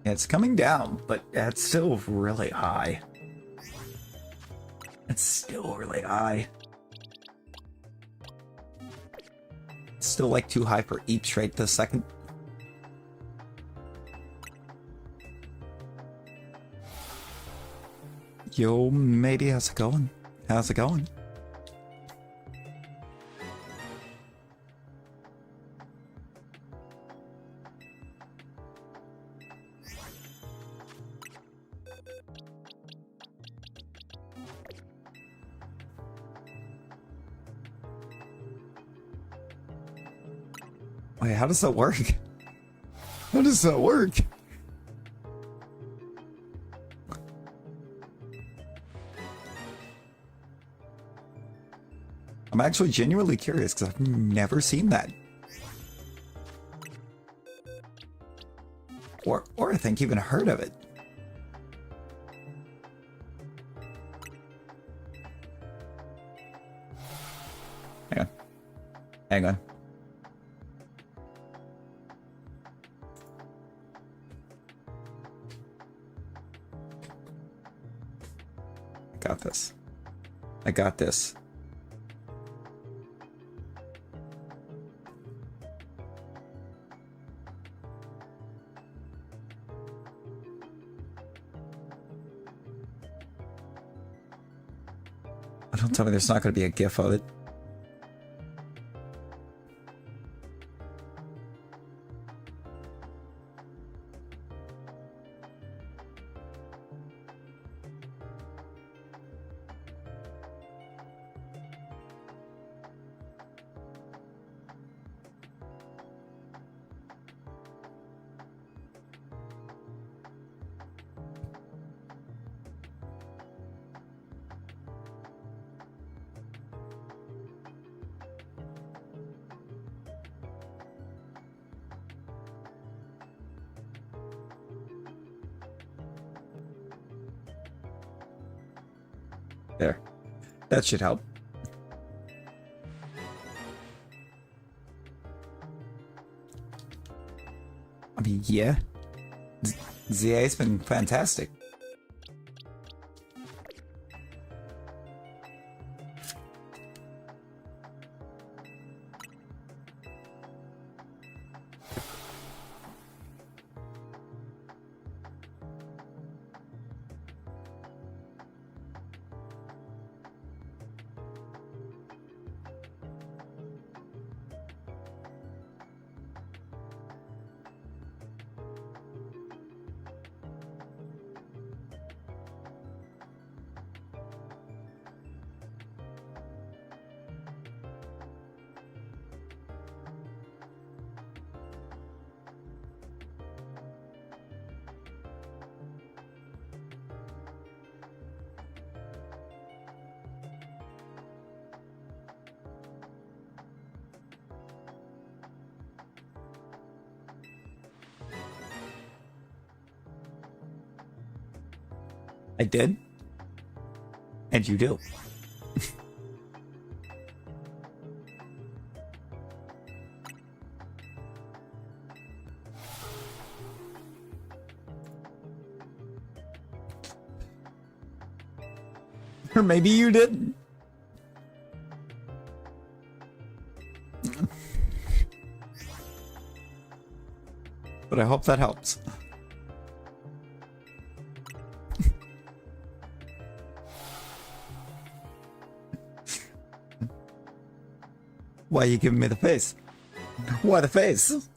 It's coming down, but it's still really high. It's still really high. It's still like too high for each right this second. Yo, matey, how's it going? How's it going? Wait, how does that work? How does that work? I'm actually genuinely curious because I've never seen that. Or I think even heard of it. Hang on. Hang on. I got this. I got this. Don't tell me there's not going to be a GIF of it. There. That should help. I mean, yeah. ZA's been fantastic. I did. And you do. Or maybe you didn't. But I hope that helps. Why are you giving me the face? Why the face?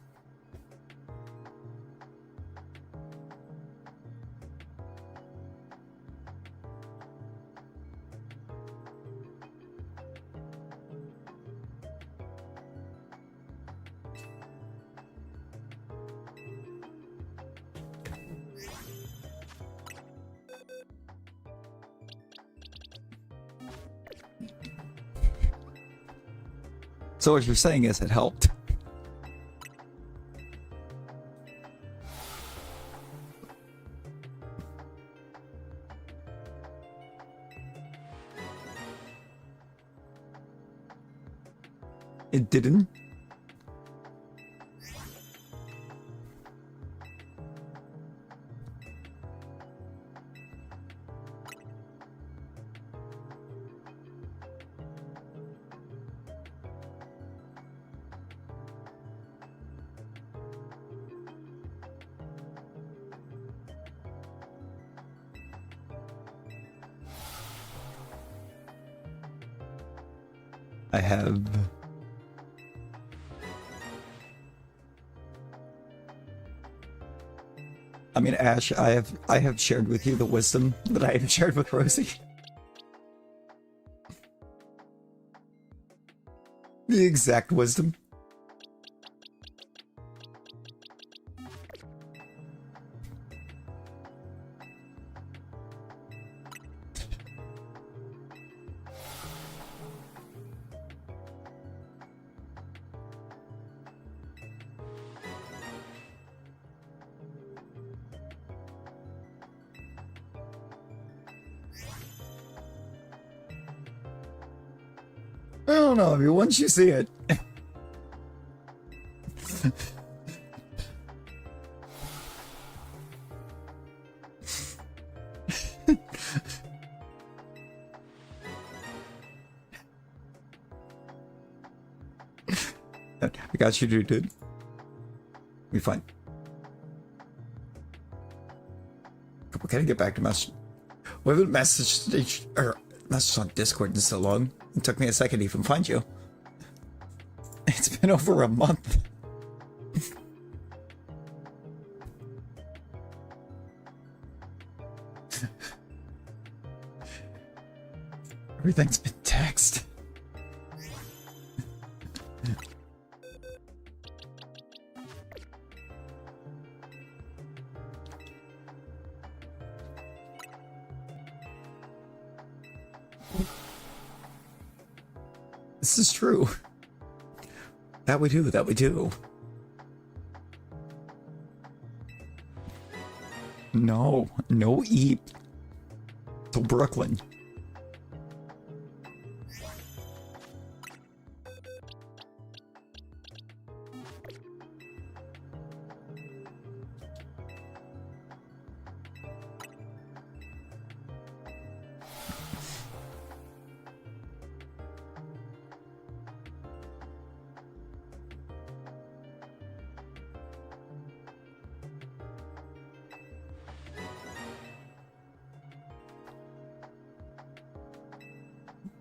So what you're saying is it helped. It didn't? I have... I mean, Ash, I have shared with you the wisdom that I have shared with Rosie. The exact wisdom. I don't know, I mean, once you see it. I got you, dude. Be fine. We're gonna get back to message. We haven't messaged on Discord in so long. It took me a second to even find you. It's been over a month. Everything's been text. This is true. That we do. No eat till Brooklyn.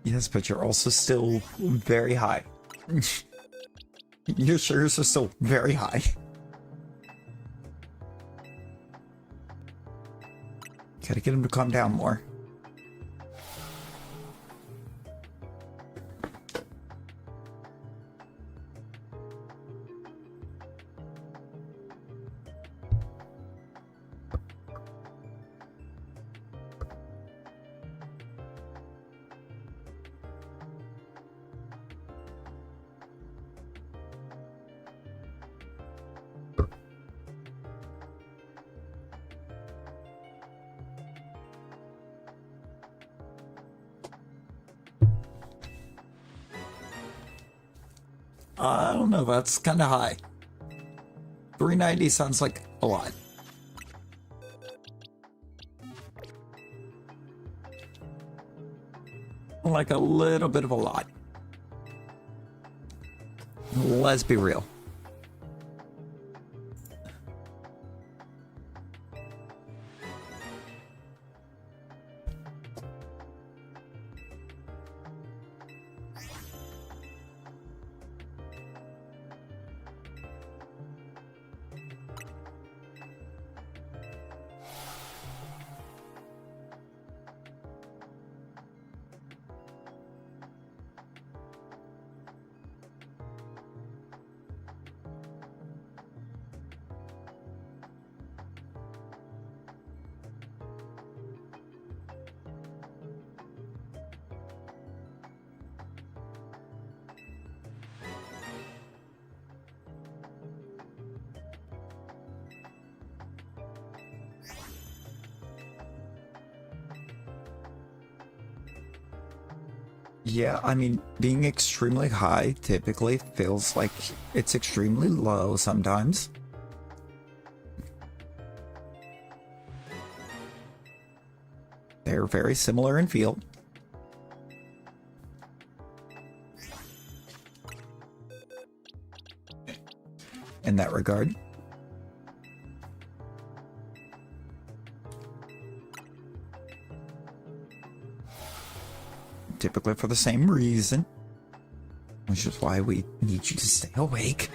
Yes, but you're also still very high. Your sugars are still very high. Gotta get him to calm down more. I don't know, that's kind of high. 390 sounds like a lot. Like a little bit of a lot. Let's be real. Yeah, I mean, being extremely high typically feels like it's extremely low sometimes. They're very similar in feel. In that regard. Typically for the same reason, which is why we need you to stay awake.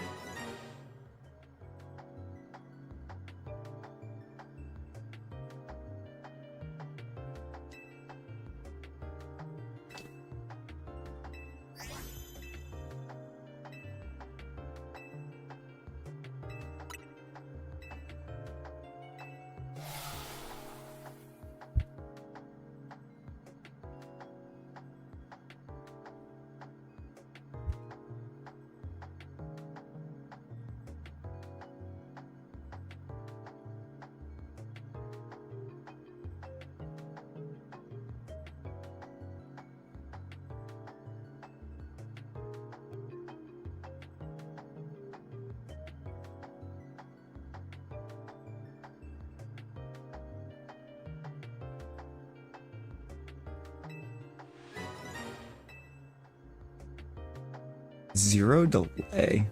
Zero delay.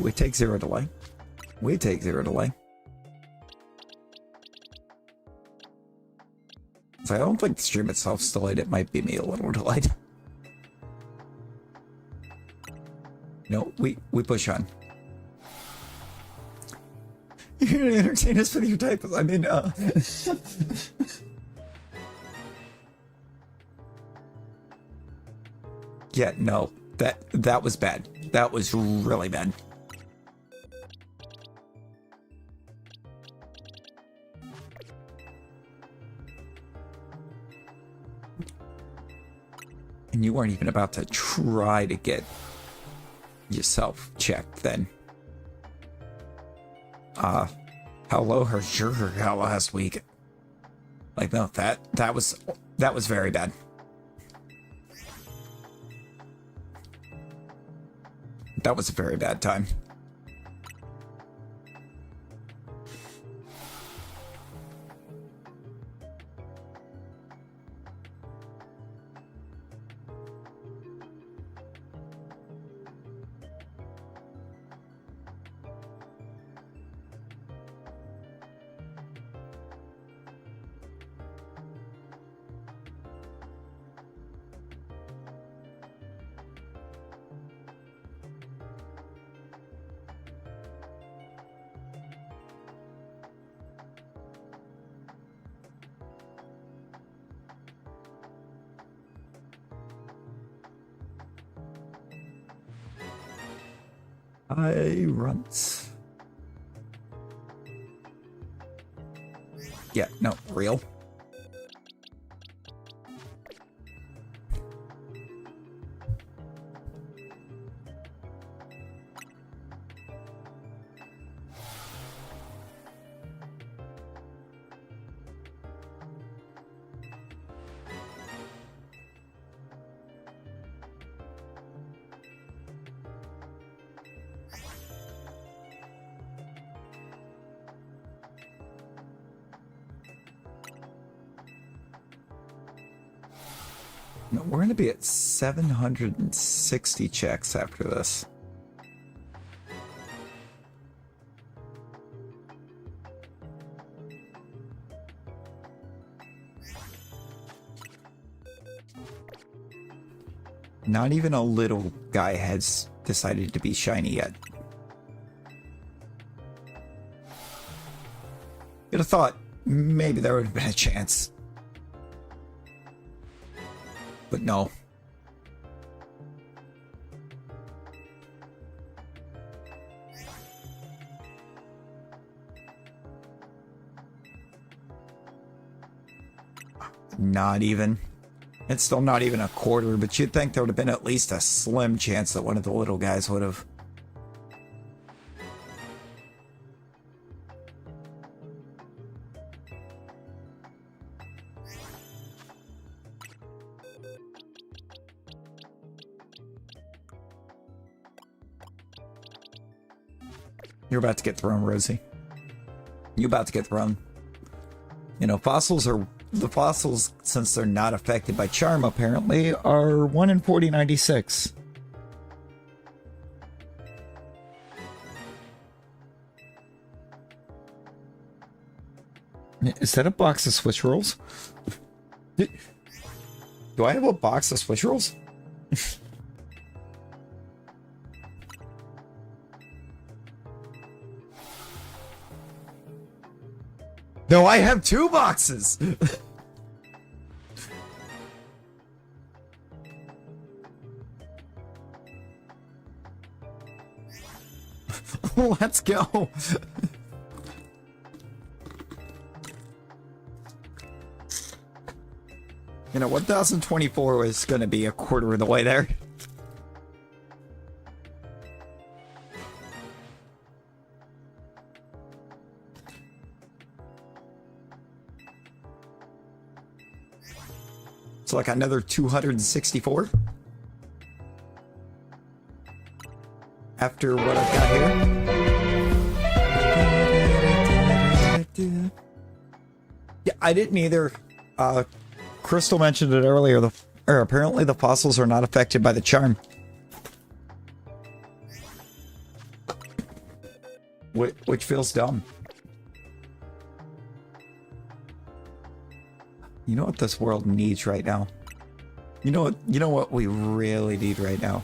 We take zero delay. We take zero delay. So I don't think the stream itself's delayed. It might be me a little delayed. No, we push on. You're gonna entertain us with your typos. I mean, yeah, no. That was bad. That was really bad. And you weren't even about to try to get yourself checked then. How low hurt your last week? Like, no, that was very bad. That was a very bad time. I runs. Yeah, no, real. No, we're going to be at 760 checks after this. Not even a little guy has decided to be shiny yet. You'd have thought maybe there would have been a chance. But no. Not even. It's still not even a quarter, but you'd think there would have been at least a slim chance that one of the little guys would have. You're about to get thrown, Rosie. You're about to get thrown. You know, the fossils, since they're not affected by charm, apparently, are 1 in 4096. Is that a box of Swiss rolls? Do I have a box of Swiss rolls? No, I have 2 boxes! Let's go! You know, 1024 was gonna be a quarter of the way there. It's like another 264 after what I've got here. Yeah, I didn't either. Crystal mentioned it earlier. Apparently the fossils are not affected by the charm. Which feels dumb. You know what this world needs right now? You know what we really need right now?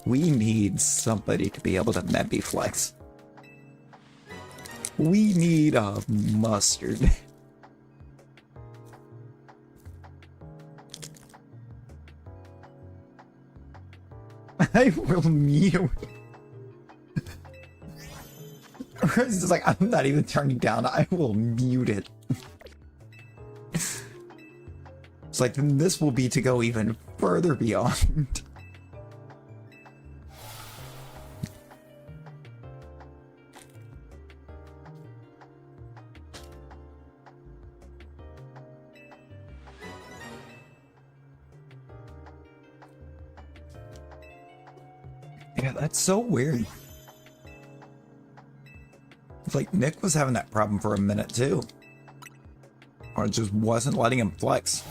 We need somebody to be able to Memby flex. We need a mustard. I will mute. It's just like, I'm not even turning down. I will mute it. It's like, then this will be to go even further beyond. Yeah, that's so weird. It's like Nick was having that problem for a minute too. Or it just wasn't letting him flex.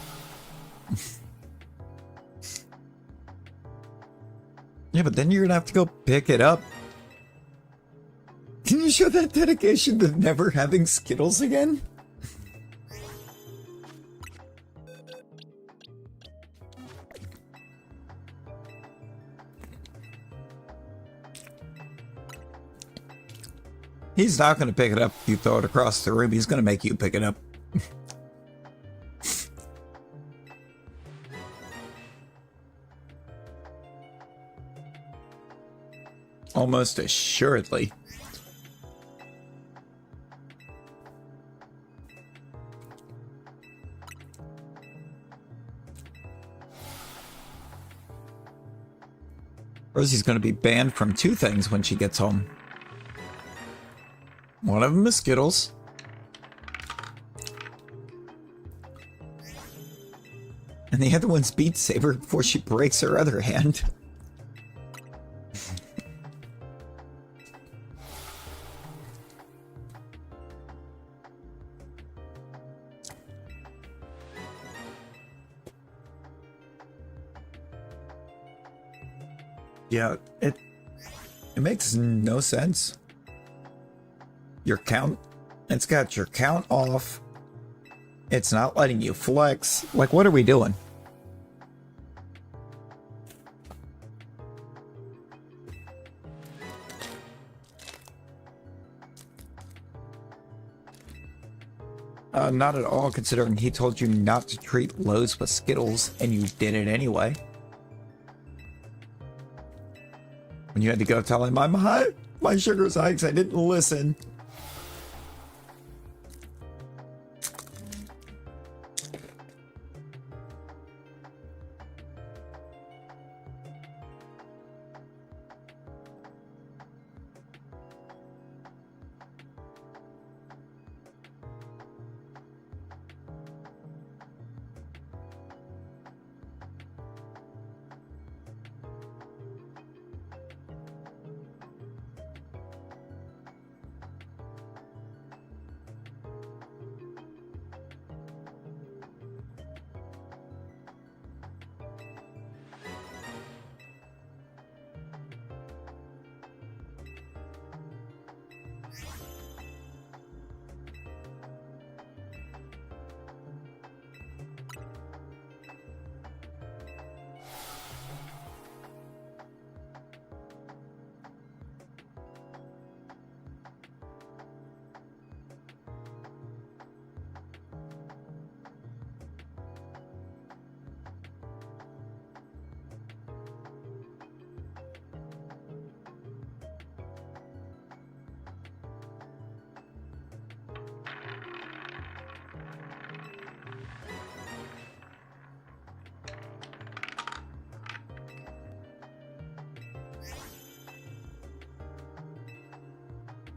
Yeah, but then you're gonna have to go pick it up. Can you show that dedication to never having Skittles again? He's not gonna pick it up if you throw it across the room. He's gonna make you pick it up. Almost assuredly. Rosie's going to be banned from 2 things when she gets home. One of them is Skittles. And the other one's Beat Saber before she breaks her other hand. Yeah, it makes no sense. Your count, it's got your count off. It's not letting you flex. Like, what are we doing? Not at all, considering he told you not to treat lows with Skittles, and you did it anyway. When you had to go tell him, I'm high, my sugar's high, because I didn't listen.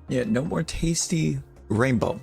Yeah, no more tasty rainbow.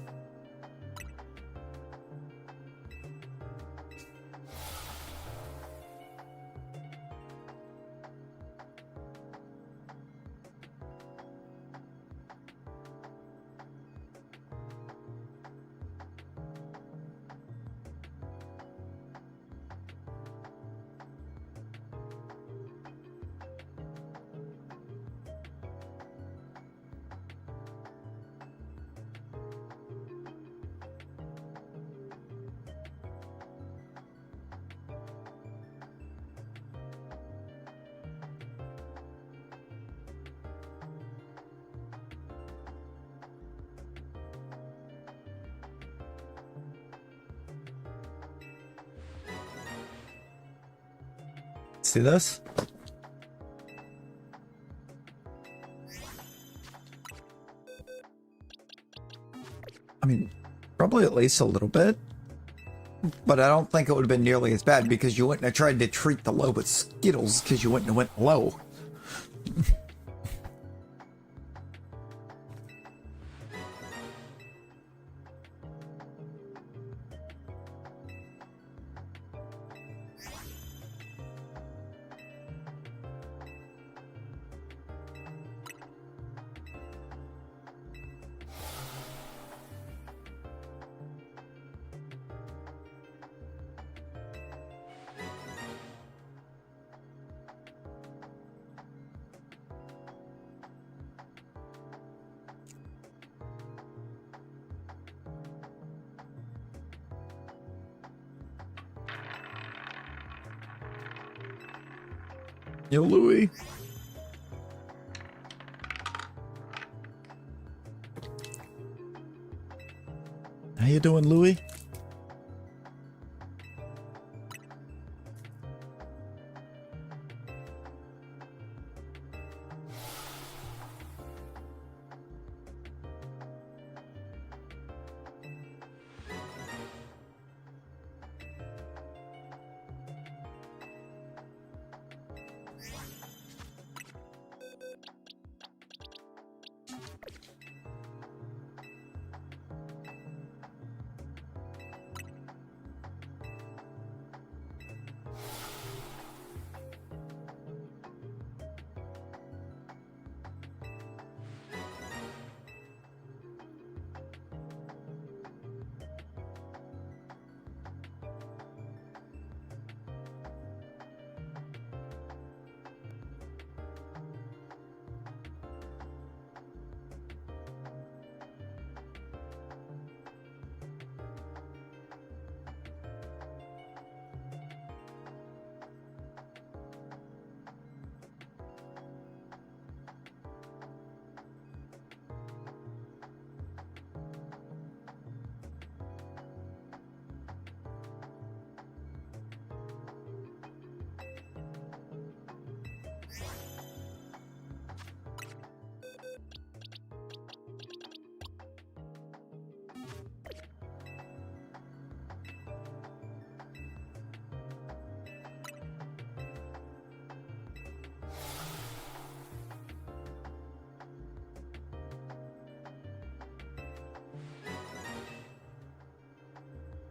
See this? I mean, probably at least a little bit. But I don't think it would have been nearly as bad because you wouldn't have tried to treat the low with Skittles because you wouldn't have went low. Yo, Louie. How you doing, Louie?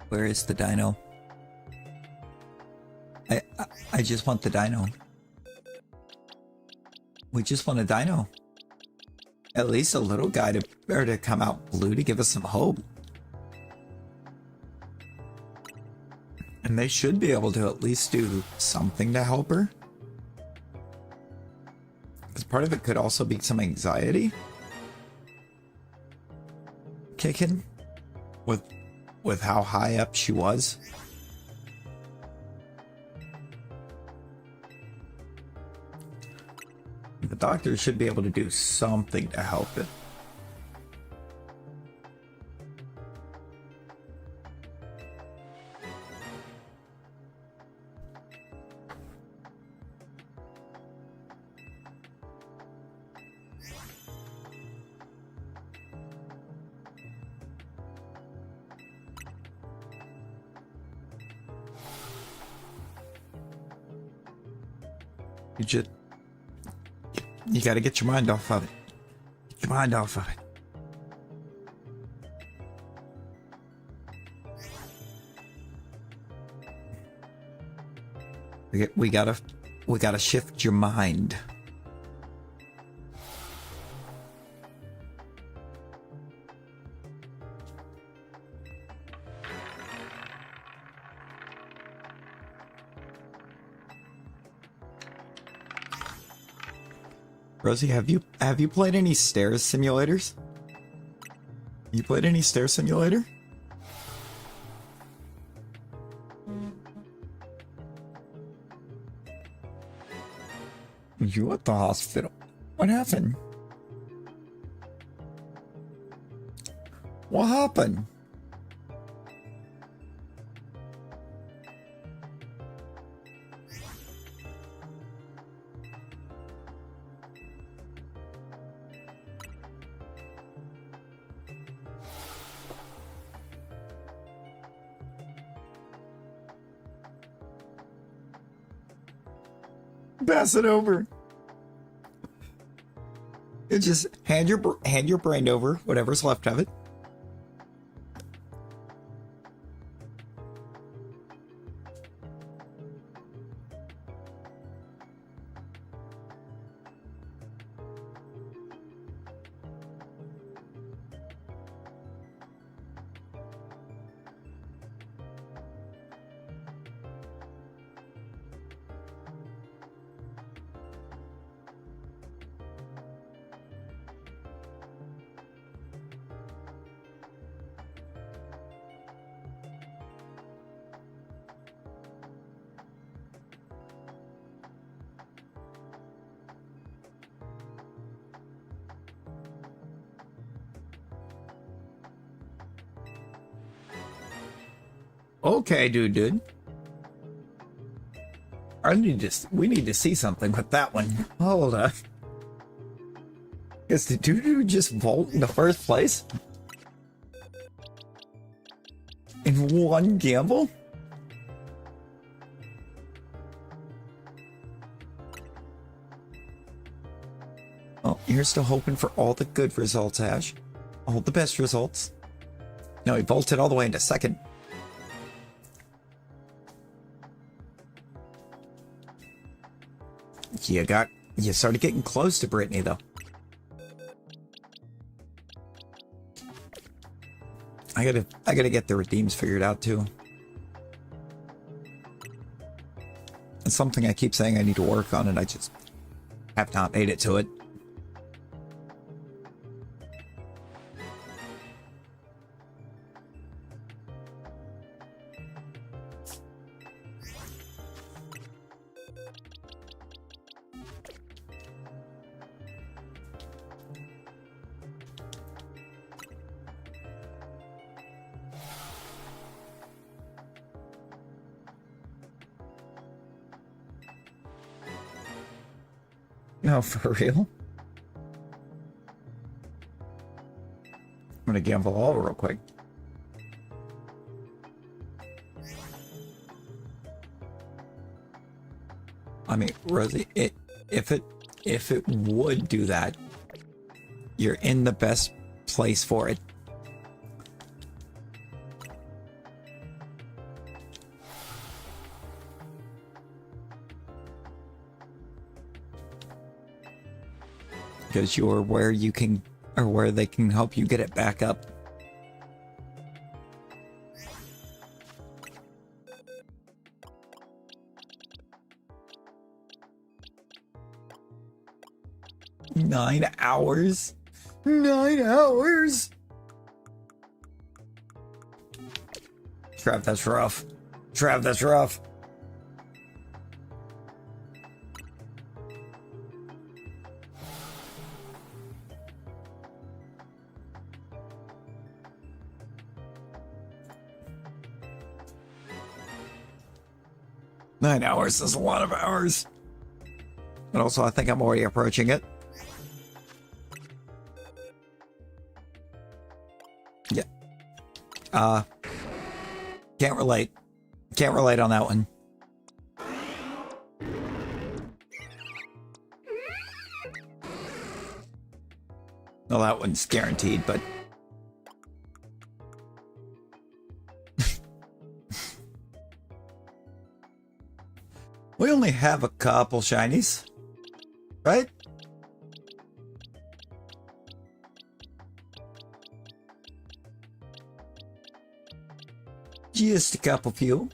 Where is the dino? I just want the dino. We just want a dino. At least a little guy to come out blue to give us some hope. And they should be able to at least do something to help her. Because part of it could also be some anxiety kicking with how high up she was. The doctor should be able to do something to help it. You gotta get your mind off of it. Get your mind off of it. We gotta shift your mind. Rosie, have you played any stairs simulators? You played any stair simulator? You at the hospital? What happened? What happened? Pass it over. You just hand your brain over, whatever's left of it. Okay, dude. We need to see something with that one. Hold on. Is the dude just vault in the first place? In one gamble? Oh, you're still hoping for all the good results, Ash. All the best results. No, he vaulted all the way into second. You started getting close to Brittany, though. I gotta get the redeems figured out, too. It's something I keep saying I need to work on, and I just have not made it to it. No, for real? I'm gonna gamble all real quick. I mean, Rosie, if it would do that, you're in the best place for it. because you're where you can, or where they can help you get it back up. Nine hours? 9 hours? Trav, that's rough. Trav, that's rough. Nine hours is a lot of hours. But also, I think I'm already approaching it. Yeah. Can't relate. Can't relate on that one. Well, that one's guaranteed, but... we only have a couple shinies, right? Just a couple few.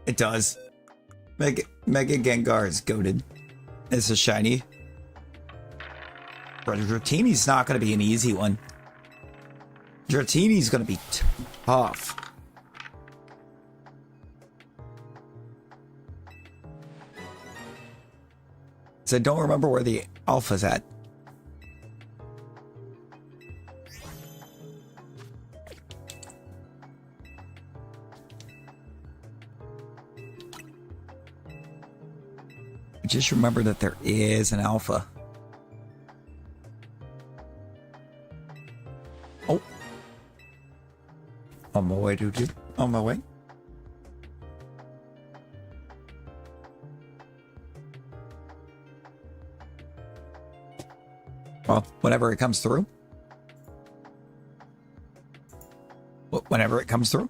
It does. Mega Gengar is goated. It's a shiny. But Dratini's not going to be an easy one. Dratini's going to be tough. So I don't remember where the alpha's at. Just remember that there is an alpha. Oh. On my way, dude. On my way. Well, whenever it comes through. Whenever it comes through.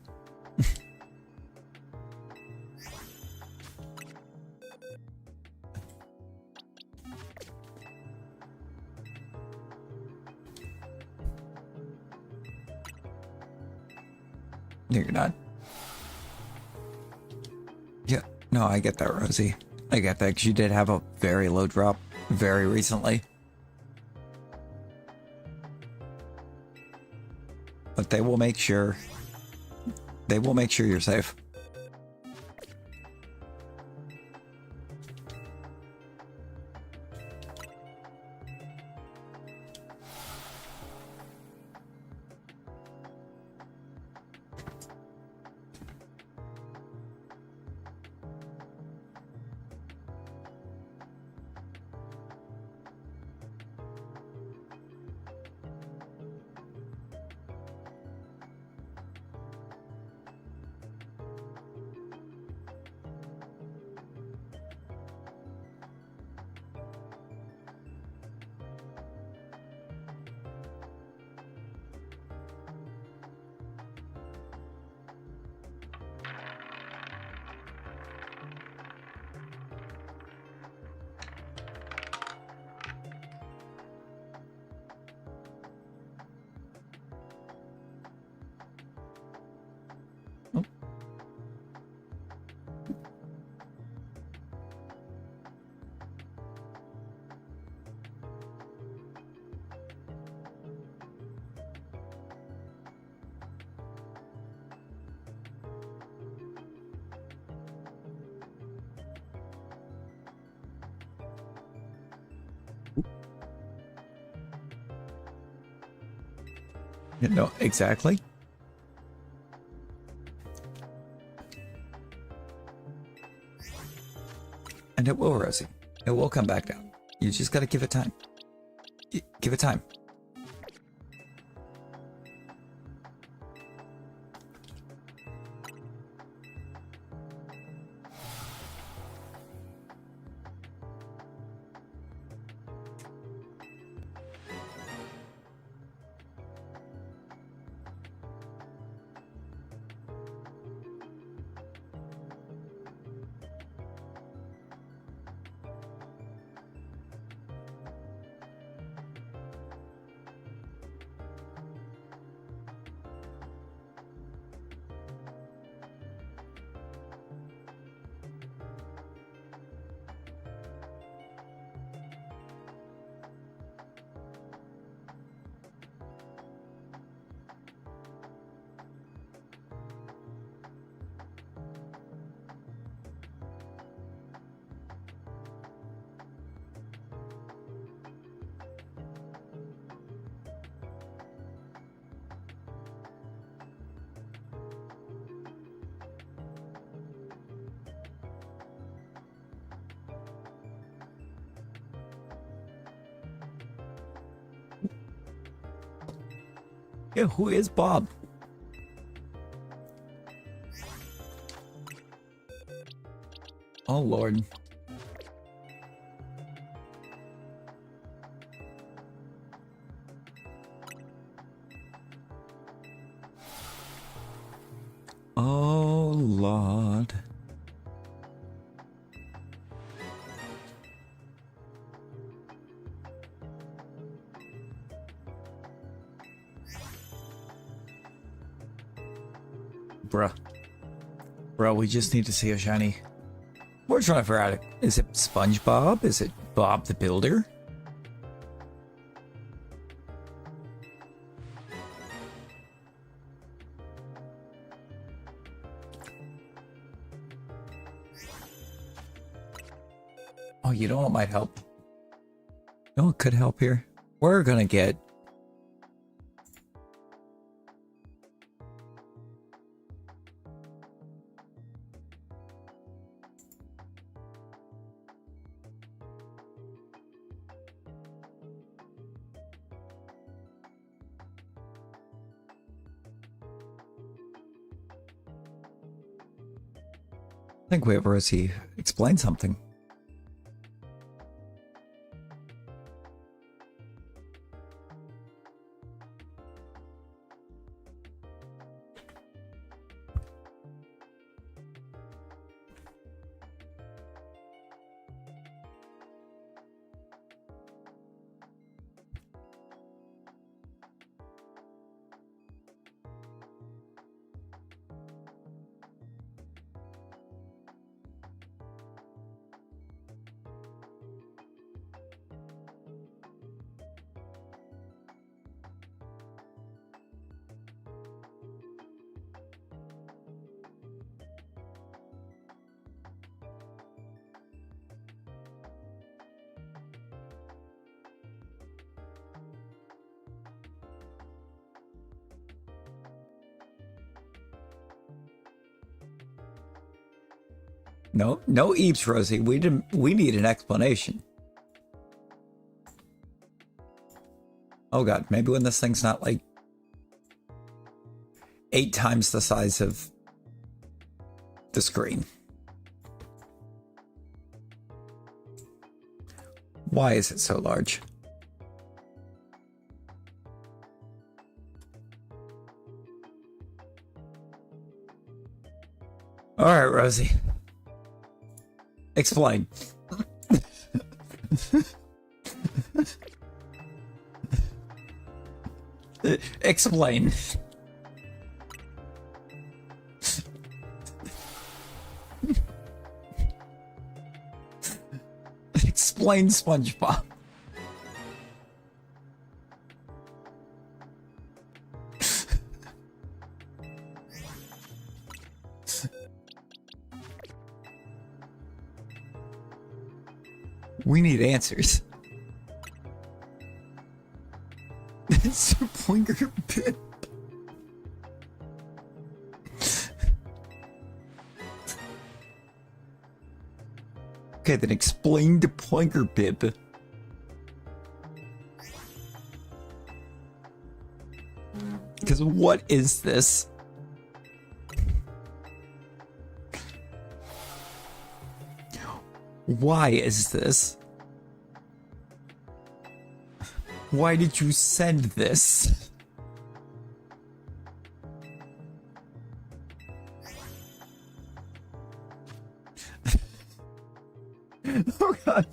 No, you're not. Yeah, no, I get that, Rosie. I get that, because you did have a very low drop very recently. But they will make sure... they will make sure you're safe. No, exactly. And it will, Rosie. It will come back down. You just gotta give it time. Give it time. Yeah, who is Bob? Oh, Lord. Oh, Lord. Bruh. Bro, we just need to see a shiny. We're trying to figure out, is it SpongeBob? Is it Bob the Builder? Oh, you know what might help? You know what could help here? We're gonna get... I think we have Rosie explain something. No, no eeps, Rosie. We need an explanation. Oh god, maybe when this thing's not like 8 times the size of the screen. Why is it so large? All right, Rosie. Explain. Explain. Explain, SpongeBob. We need answers. It's a Plinker Pip. Okay, then explain to Plinker Pip. Because what is this? Why is this? Why did you send this? Oh god.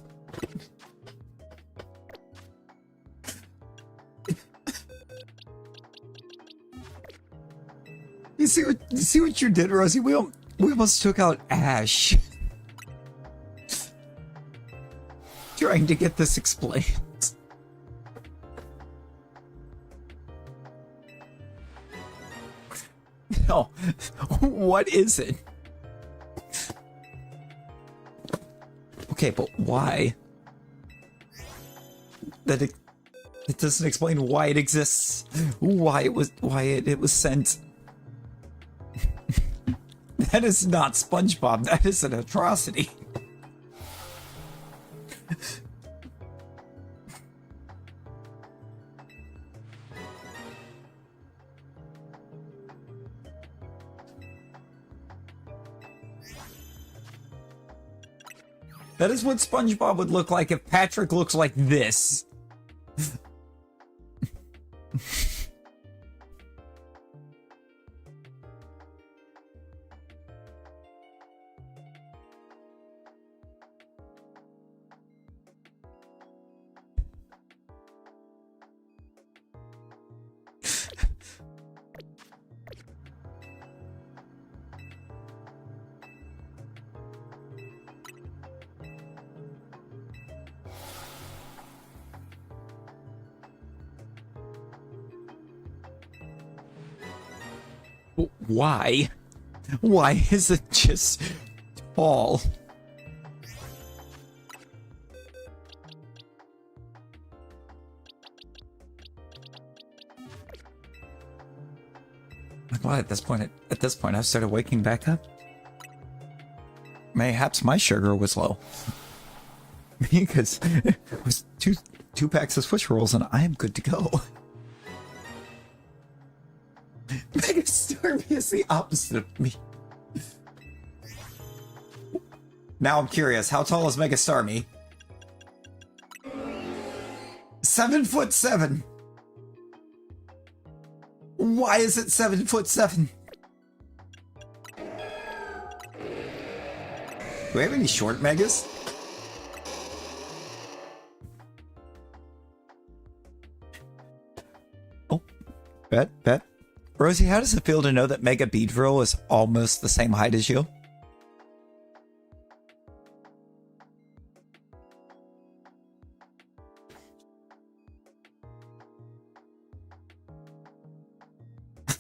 You see what you did, Rosie? We almost took out Ash. Trying to get this explained. No. What is it? Okay, but why? That it doesn't explain why it exists. Why it was sent. That is not SpongeBob. That is an atrocity. That is what SpongeBob would look like if Patrick looks like this. Why? Why is it just tall? Why at this point? At this point, I've started waking back up. Mayhaps my sugar was low because it was two packs of Swiss rolls, and I am good to go. Megastormy is the opposite of me. Now I'm curious, how tall is Megastormy? 7'7". Why is it 7'7"? Do we have any short megas? Oh, bet. Rosie, how does it feel to know that Mega Beedrill is almost the same height as you?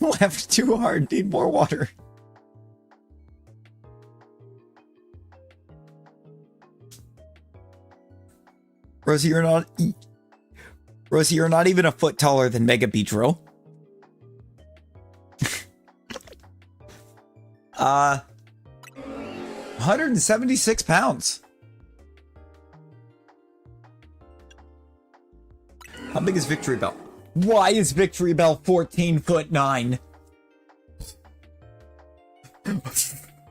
Laughed too hard, need more water. Rosie, you're not even a foot taller than Mega Beedrill. 176 pounds. How big is Victory Bell? Why is Victory Bell 14'9"?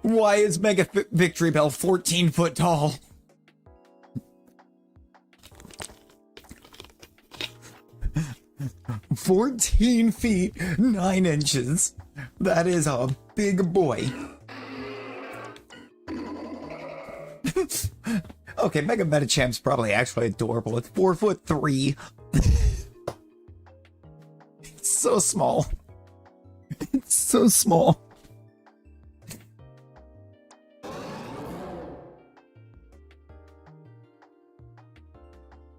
Why is Mega Victory Bell 14 foot tall? "14 feet 9 inches. That is a big boy." Okay, Mega Medichamp's probably actually adorable. It's 4'3". It's so small. It's so small.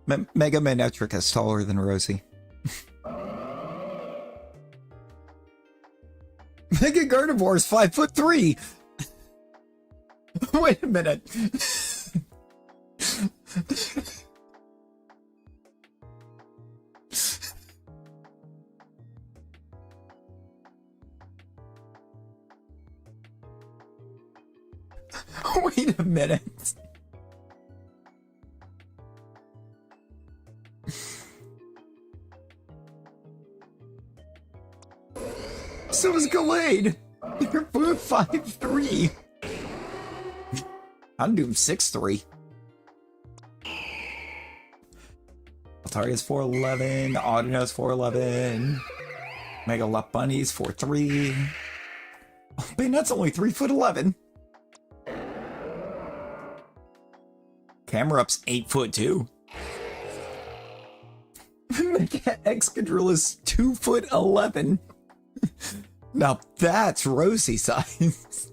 Mega Manetric is taller than Rosie. Mega Gardevoir is 5'3". Wait a minute. Wait a minute. So is Gallade. You're 5'3". I'm doing 6'3". Altaria's 4'11". Audino's 4'11". Mega Lap Bunny's 4'3". Oh, Bayonet's only 3'11". Camerup's 8'2". Mega Excadrill is 2'11". Now that's Rosie size.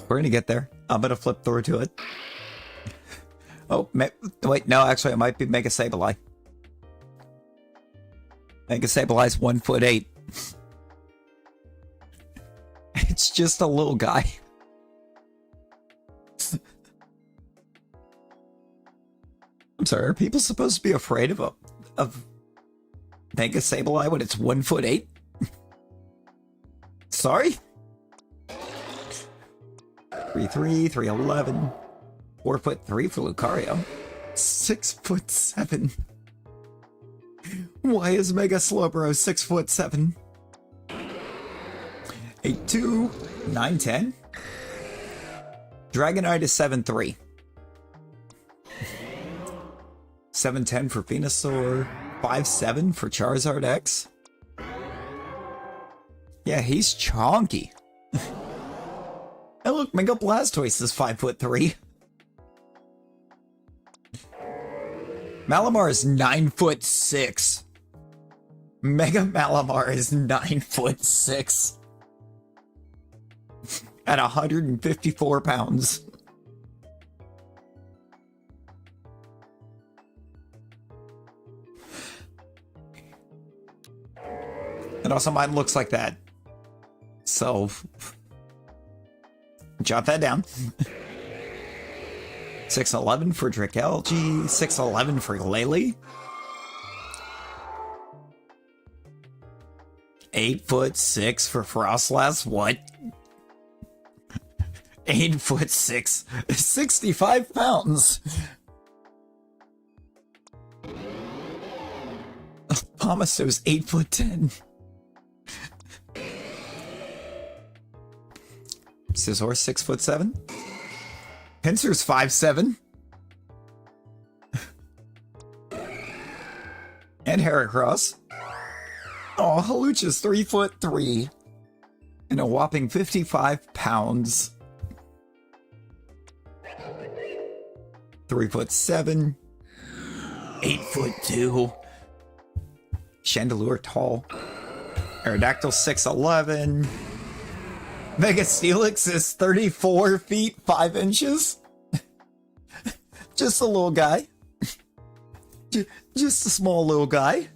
We're gonna get there. I'm gonna flip through to it. Oh, wait, no, actually, it might be Mega Sableye. Mega Sableye's 1'8". It's just a little guy. I'm sorry, are people supposed to be afraid of Mega Sableye when it's 1'8"? Sorry? 3'3", 3'11", 4'3" for Lucario. 6'7". Why is Mega Slowbro 6'7"? 8'2", 9'10". Dragonite is 7'3". 7'10" for Venusaur. 5'7" for Charizard X. Yeah, he's chonky. And look, Mega Blastoise is 5'3". Malamar is 9'6". Mega Malamar is 9'6". At 154 pounds. And also mine looks like that. So, jot that down. 6'11" for Drakelgi, 6'11" for Lele. 8'6" for Frostlass, what? 8'6", 65 pounds. Pamasto's 8'10". Scizor 6'7". Pinsir's 5'7". And Heracross. Oh, Halucha's 3'3". And a whopping 55 pounds. 3'7". 8'2". Chandelure tall. Aerodactyl 6'11". Mega Steelix is 34 feet 5 inches. Just a little guy. Just a small little guy.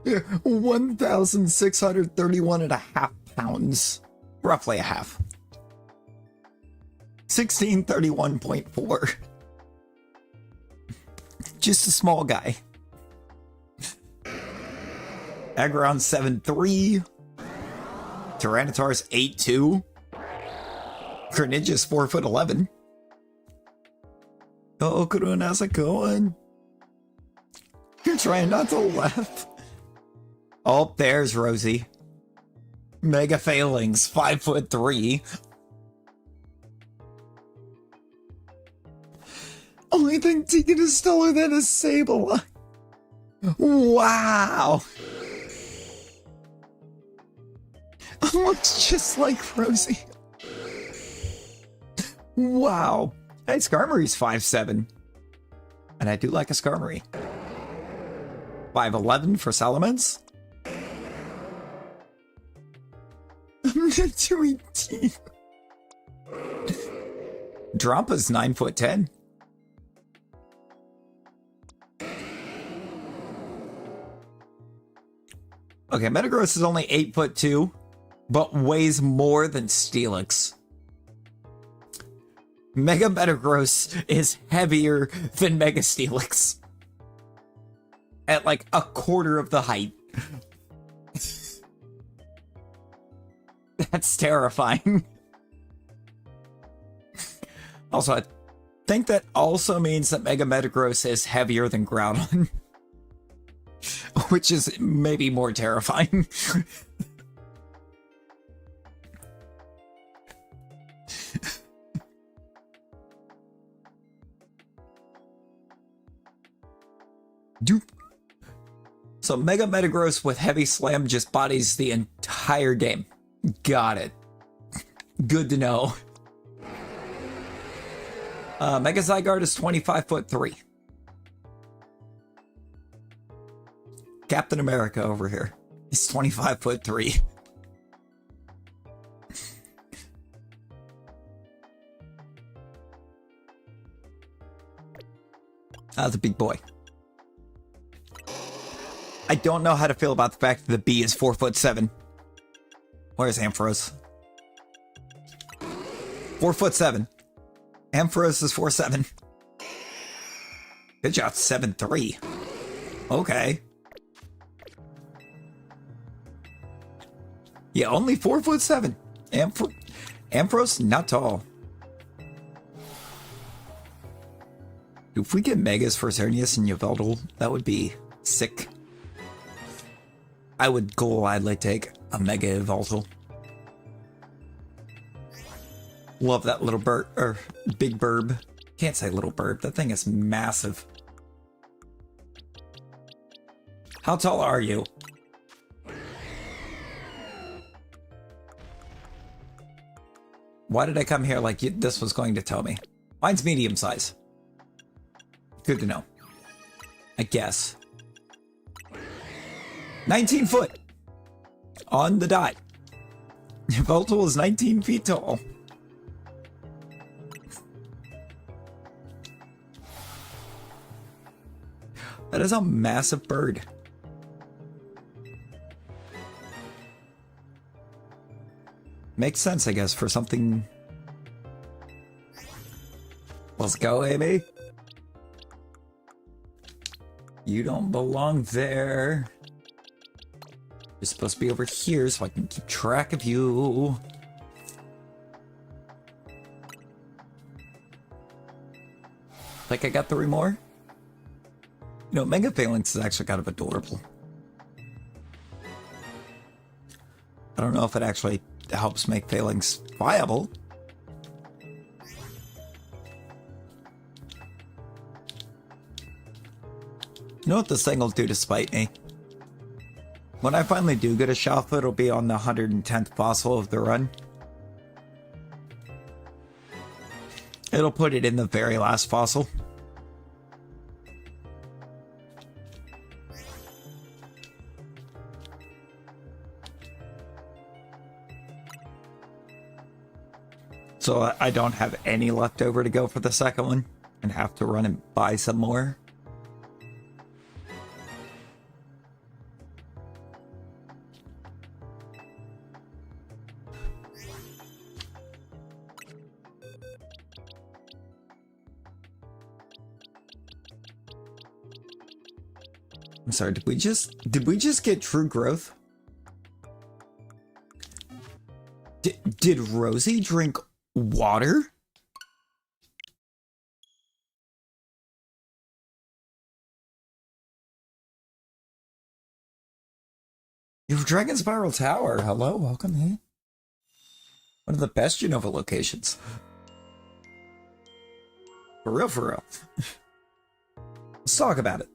Yeah, 1,631.5 pounds. Roughly a half. 1631.4. Just a small guy. Aggron 7'3". Tyranitar's 8'2". Greninja's 4'11". Oh, Karun, how's it going? You're trying not to laugh. Oh, there's Rosie. Mega Failings, 5'3". Only think Tegan is taller than a Sableye. Wow. Looks just like Rosie. Wow. Hey, Skarmory's 5'7". And I do like a Skarmory. 5'11" for Salamence. 218. Drompa's 9'10". Okay, Metagross is only 8'2", but weighs more than Steelix. Mega Metagross is heavier than Mega Steelix. At like a quarter of the height. That's terrifying. Also, I think that also means that Mega Metagross is heavier than Groudon. Which is maybe more terrifying. Doop. So Mega Metagross with Heavy Slam just bodies the entire game. Got it. Good to know. Mega Zygarde is 25'3". Captain America over here is 25'3". That's a big boy. I don't know how to feel about the fact that the bee is 4'7". Where's Ampharos? 4'7". Ampharos is 4'7". Good job, 7'3". Okay. Yeah, only 4'7". Ampharos, not tall. If we get Megas for Xerneas and Yveltal, that would be sick. I would gladly take a Mega Yveltal. Love that little bird, or big burb. Can't say little burb, that thing is massive. How tall are you? Why did I come here like this was going to tell me? Mine's medium size. Good to know. I guess. 19 foot. On the dot. Yveltal is 19 feet tall. That is a massive bird. Makes sense, I guess, for something. Let's go, Amy. You don't belong there. You're supposed to be over here so I can keep track of you. Like I got 3 more? You know, Mega Phalanx is actually kind of adorable. I don't know if it actually helps make Phalanx viable. You know what this thing will do to spite me? When I finally do get a Shalfa, it'll be on the 110th fossil of the run. It'll put it in the very last fossil. So I don't have any left over to go for the second one and have to run and buy some more. I'm sorry, did we just get true growth? Did Rosie drink water? Your Dragon Spiral Tower. Hello, welcome here. One of the best Unova locations. For real, for real. Let's talk about it.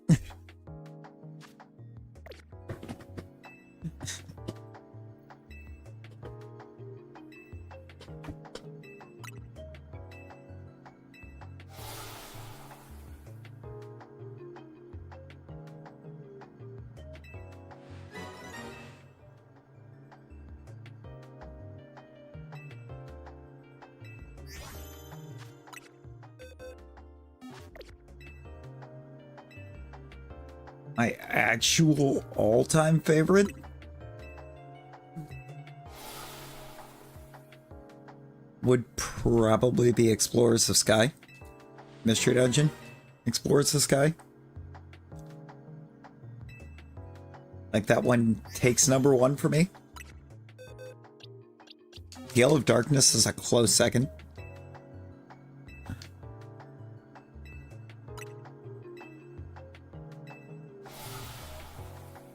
My actual all-time favorite? Would probably be Explorers of Sky. Mystery Dungeon. Explorers of Sky. Like that one takes #1 for me. Gale of Darkness is a close second.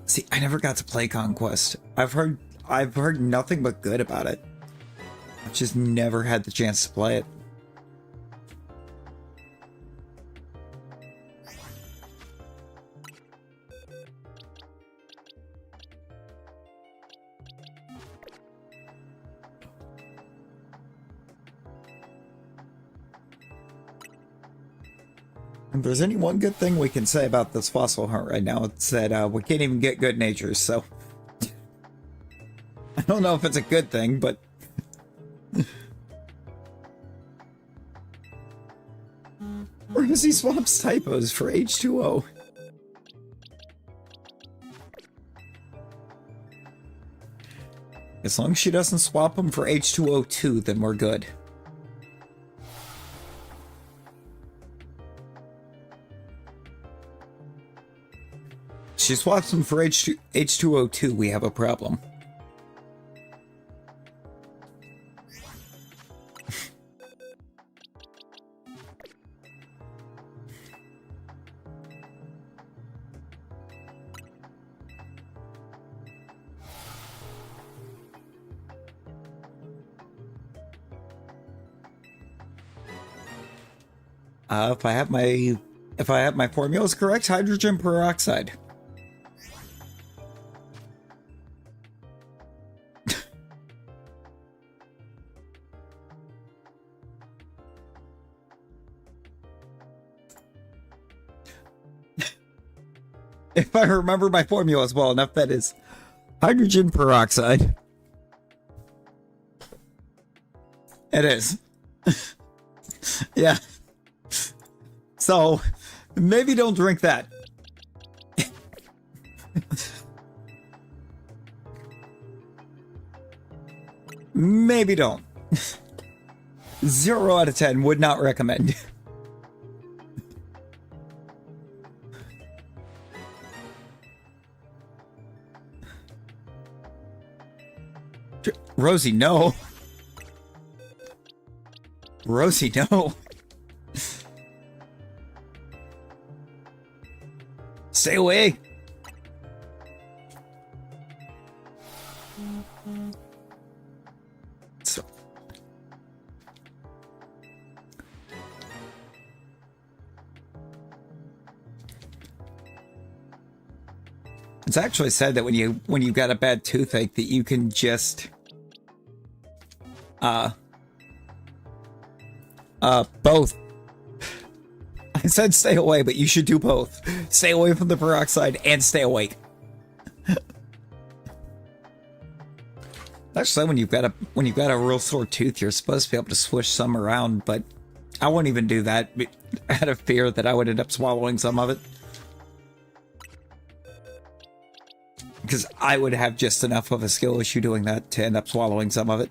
See, I never got to play Conquest. I've heard nothing but good about it. I've just never had the chance to play it. If there's any one good thing we can say about this fossil hunt right now, it's that we can't even get good natures, so... I don't know if it's a good thing, but... Rosie swaps typos for H2O. As long as she doesn't swap them for H2O2, then we're good. She swaps them for H2O2, we have a problem. If I have my formulas correct, hydrogen peroxide. If I remember my formulas well enough, that is hydrogen peroxide. It is. Yeah. So, maybe don't drink that. Maybe don't. 0 out of 10 would not recommend. Rosie, no. Rosie, no. Stay away. So. It's actually said that when you've got a bad toothache that you can just both. I said stay away, but you should do both. Stay away from the peroxide and stay awake. Actually, when you've got a real sore tooth, you're supposed to be able to swish some around, but I won't even do that out of fear that I would end up swallowing some of it. Because I would have just enough of a skill issue doing that to end up swallowing some of it.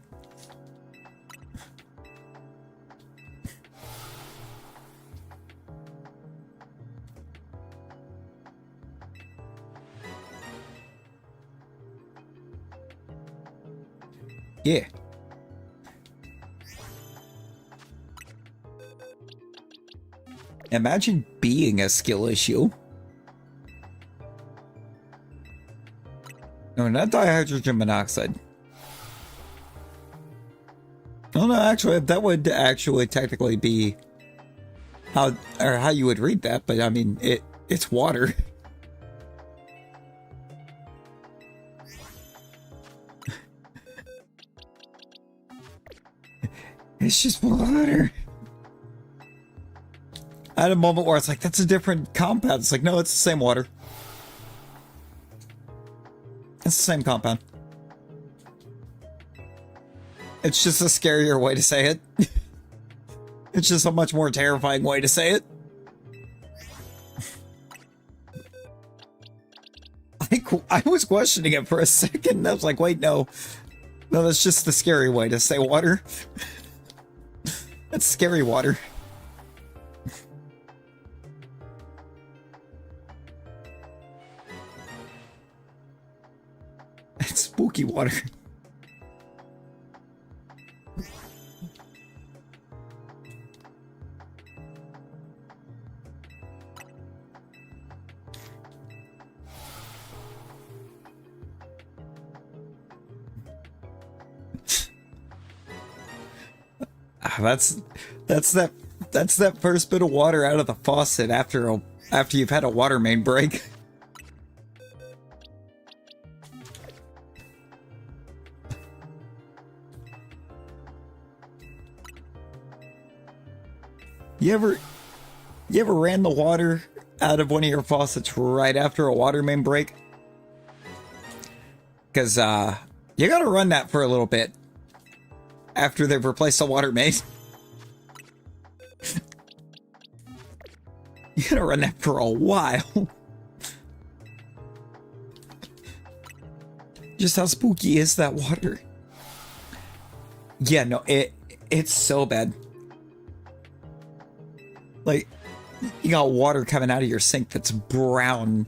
Yeah. Imagine being a skill issue. No, not dihydrogen monoxide. Oh no, actually, that would actually technically be how you would read that, but I mean, it's water. It's just water. I had a moment where it's like, that's a different compound. It's like, no, it's the same water. It's the same compound. It's just a scarier way to say it. It's just a much more terrifying way to say it. I was questioning it for a second. I was like, wait, no. No, that's just the scary way to say water. That's scary water. It's spooky water. That's that first bit of water out of the faucet after you've had a water main break. You ever ran the water out of one of your faucets right after a water main break? Because you gotta run that for a little bit after they've replaced the water main. You gotta run that for a while. Just how spooky is that water? Yeah, no, it's so bad. Like, you got water coming out of your sink that's brown.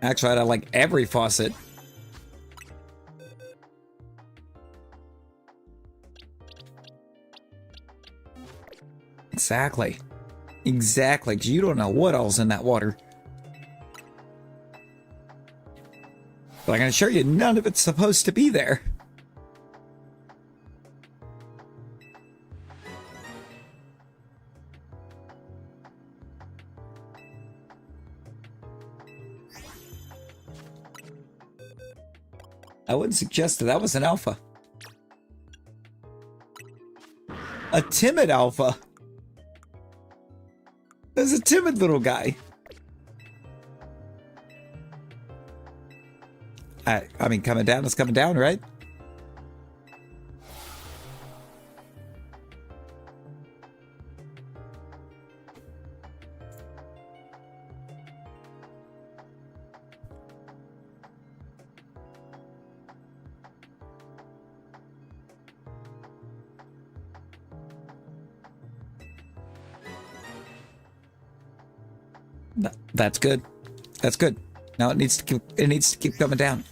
Actually, out of like every faucet. Exactly. Exactly, because you don't know what else in that water. But I can assure you, none of it's supposed to be there. I wouldn't suggest that was an alpha. A timid alpha. There's a timid little guy. I mean, coming down is coming down, right? That's good. That's good. Now it needs to keep coming down.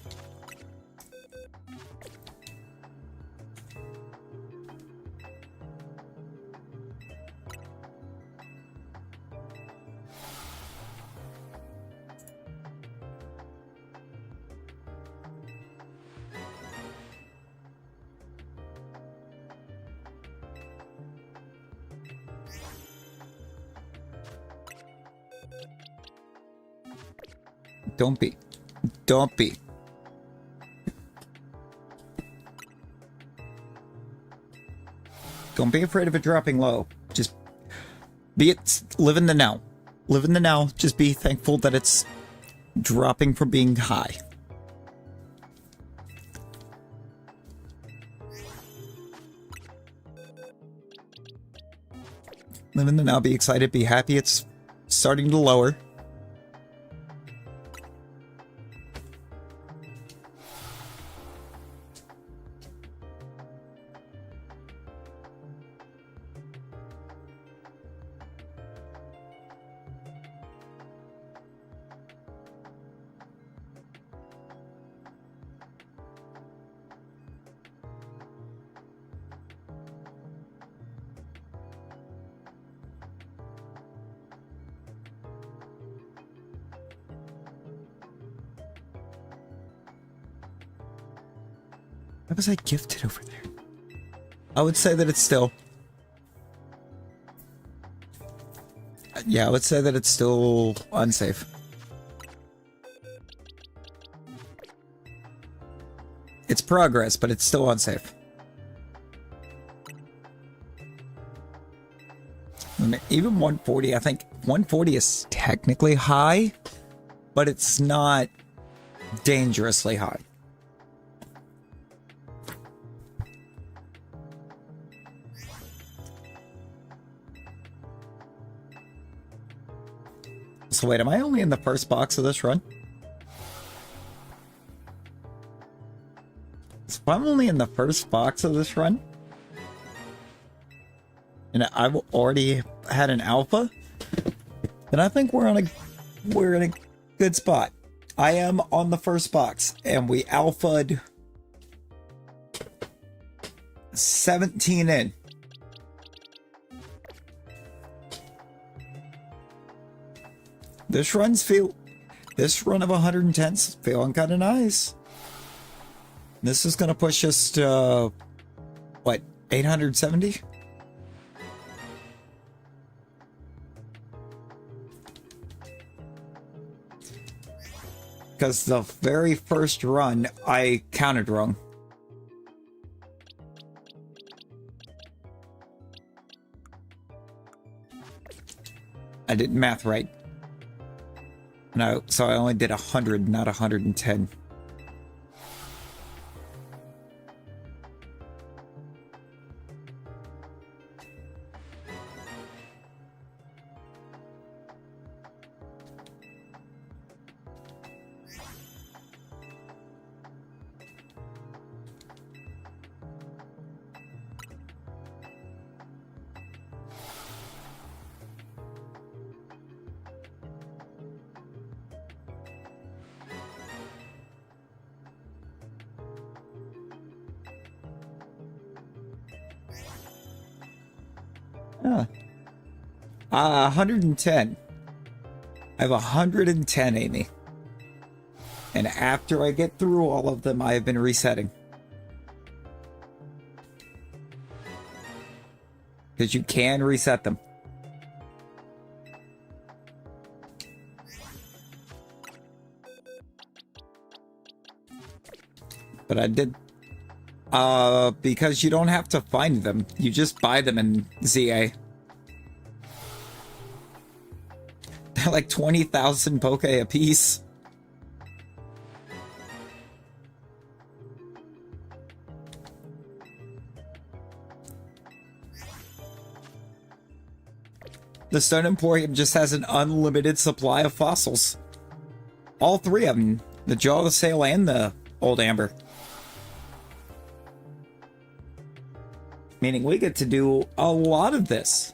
Don't be. Don't be. Don't be afraid of it dropping low. Just live in the now. Live in the now. Just be thankful that it's dropping from being high. Live in the now. Be excited. Be happy it's starting to lower. Why was I gifted over there? I would say that it's still... Yeah, I would say that it's still unsafe. It's progress, but it's still unsafe. I mean, even 140, I think 140 is technically high, but it's not dangerously high. So wait, am I only in the first box of this run? So if I'm only in the first box of this run, and I've already had an alpha, then I think we're in a good spot. I am on the first box, and we alphaed 17 in. This run of 110's feeling kind of nice. This is going to push us to, what, 870? Because the very first run, I counted wrong. I did math right. No, so I only did 100, not 110. Huh. 110. I have 110, Amy. And after I get through all of them, I have been resetting. Because you can reset them. but I did. Because you don't have to find them. You just buy them in ZA. They're like 20,000 poke a piece. The Stone Emporium just has an unlimited supply of fossils. All three of them. The Jaw of the Sail and the Old Amber. Meaning we get to do a lot of this.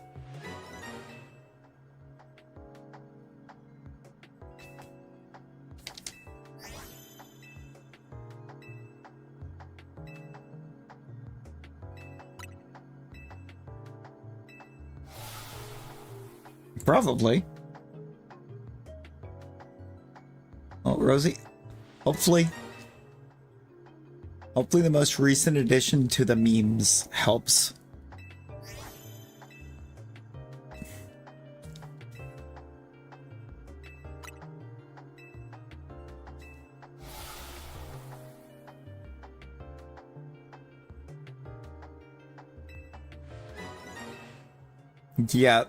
Probably. Oh, Rosie. Hopefully the most recent addition to the memes helps. Yeah,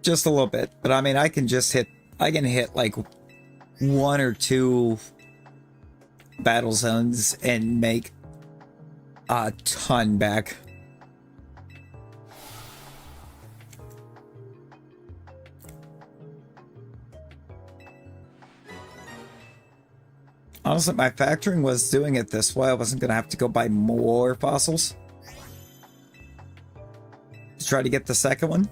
just a little bit. But I mean, I can hit like 1 or 2 battle zones and make a ton back. Honestly, my factoring was doing it this way. I wasn't going to have to go buy more fossils to try to get the second one.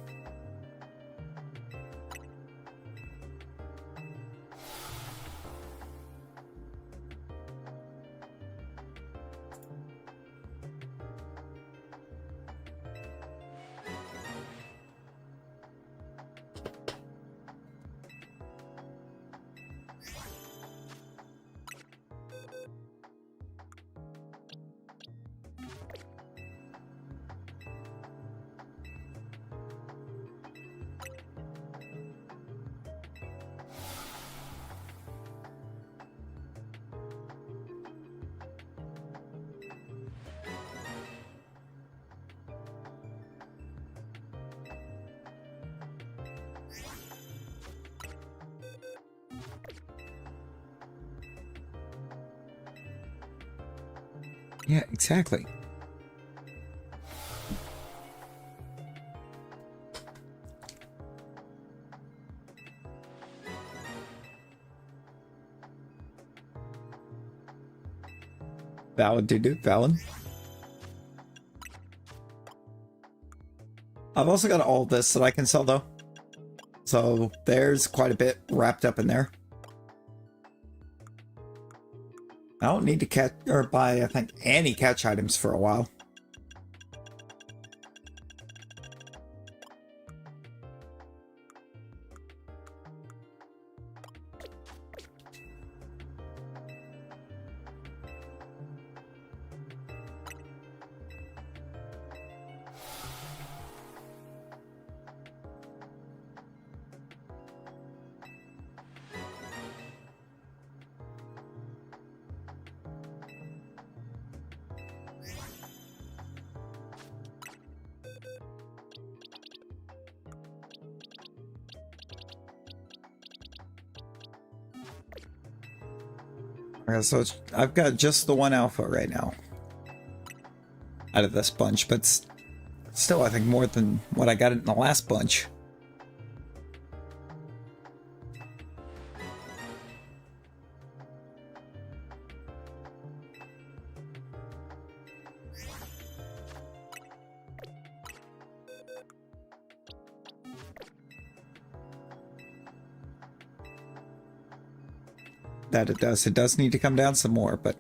Yeah, exactly. Valid, dude, valid. I've also got all this that I can sell, though. So there's quite a bit wrapped up in there. I don't need to catch or buy, I think, any catch items for a while. Okay, so I've got just the one alpha right now out of this bunch, but still I think more than what I got in the last bunch. That it does need to come down some more, but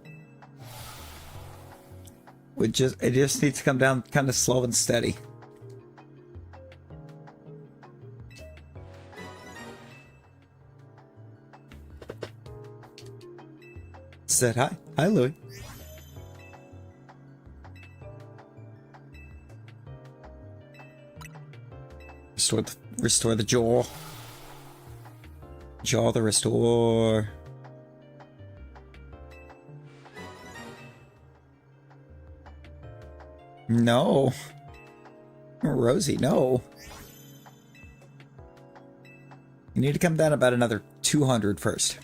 it just needs to come down kind of slow and steady. Said hi. Hi, Louie. Restore the jaw. Jaw the restore. No. Rosie, no. You need to come down about another 200 first.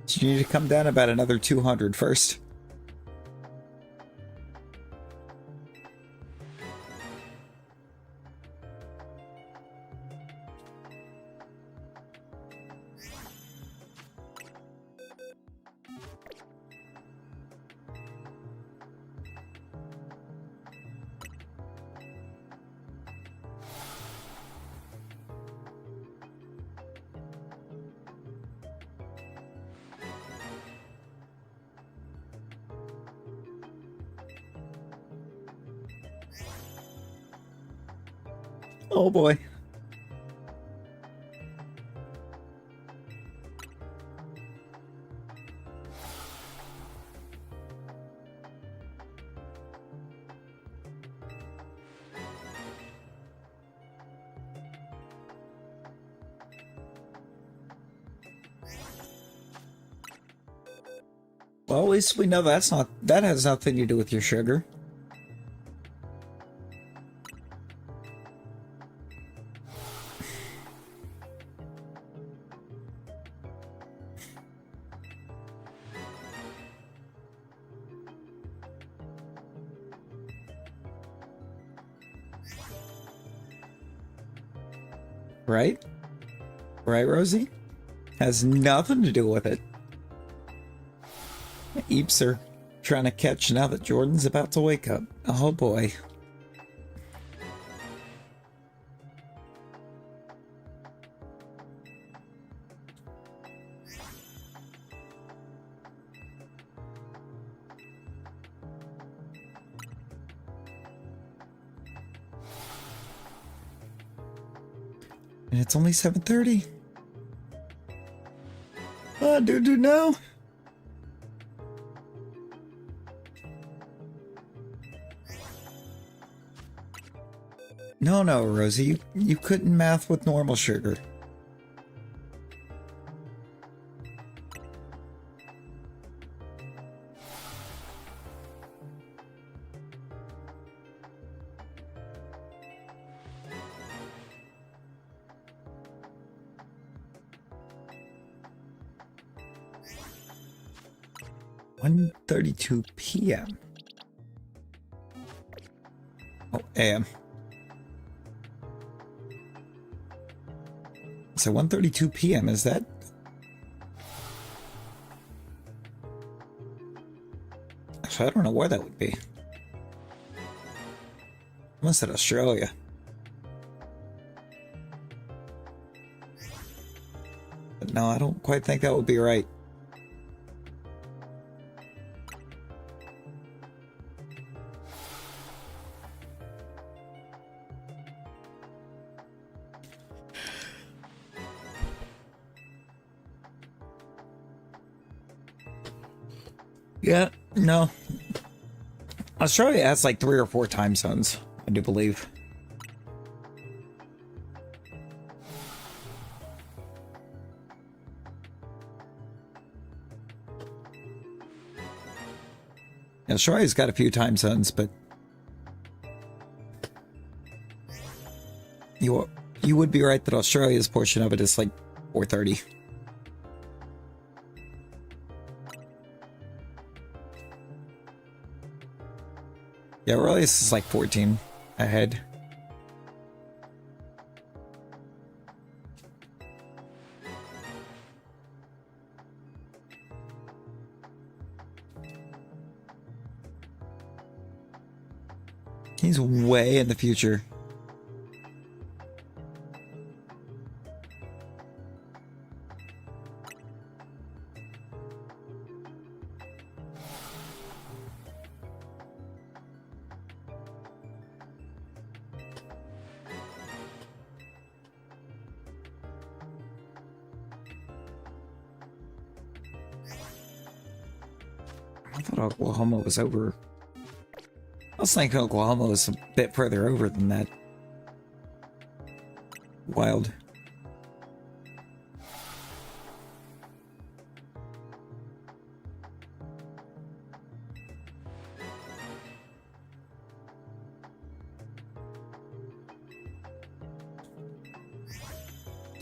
So you need to come down about another 200 first. Oh boy. Well, at least we know that has nothing to do with your sugar. Right? Right, Rosie? Has nothing to do with it. Eeps are trying to catch now that Jordan's about to wake up. Oh boy. And it's only 7:30. Dude, no. No, Rosie, you couldn't math with normal sugar. (1:32 p.m.) Oh, a.m. So 1:32 p.m. is that? So I don't know where that would be. I must said Australia. But no, I don't quite think that would be right. Yeah, no. Australia has like 3 or 4 time zones, I do believe. Australia's got a few time zones, but you would be right that Australia's portion of it is like 4:30. Yeah, really, this is like 14 ahead. He's way in the future. I thought Oklahoma was over. I was thinking Oklahoma was a bit further over than that. Wild.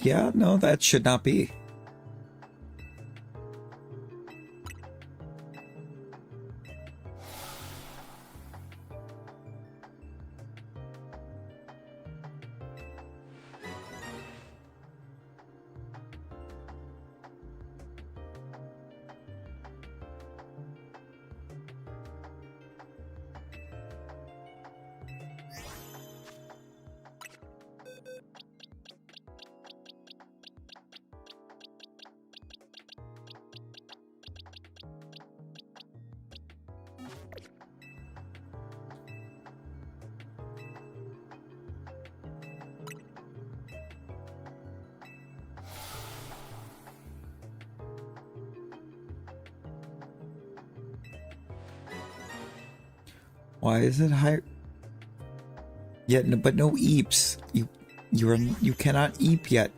Yeah, no, that should not be. Why is it higher? Yeah, no, but no eeps. You cannot eep yet.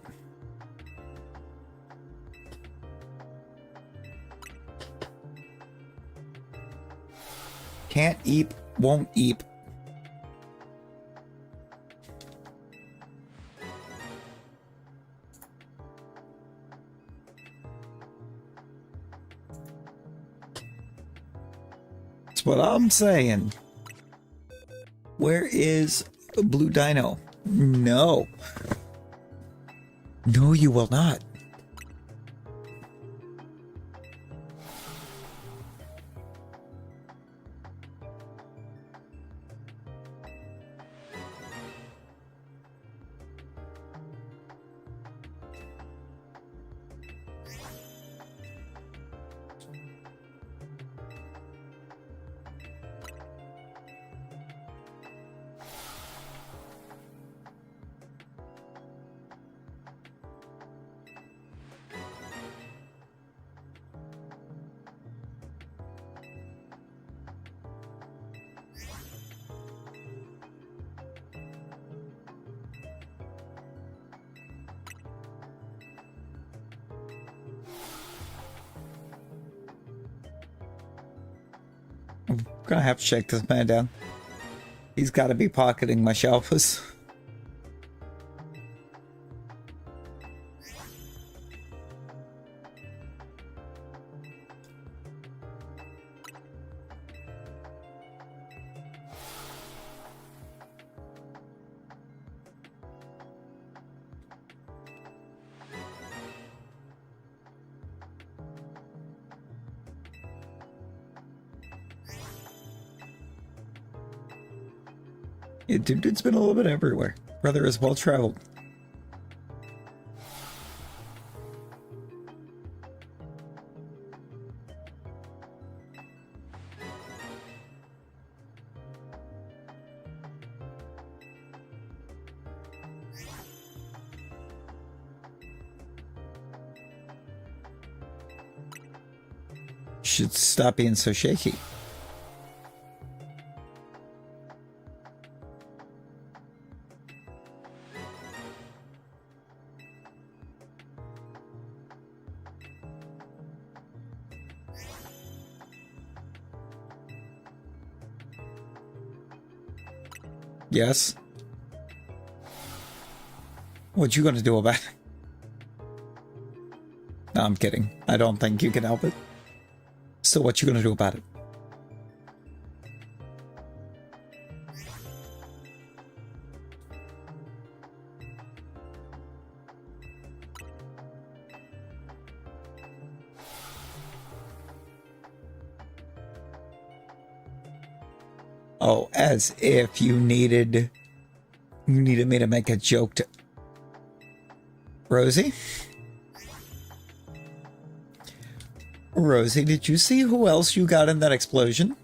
Can't eep, won't eep. That's what I'm saying. Where is Blue Dino? No. No, you will not. I'm gonna have to shake this man down. He's got to be pocketing my shelfers. Yeah, dude, it's been a little bit everywhere. Brother is well traveled. Should stop being so shaky. Yes. What you gonna do about it? No, I'm kidding. I don't think you can help it. So what you gonna do about it? Oh, as if you needed me to make a joke to Rosie? Rosie, did you see who else you got in that explosion?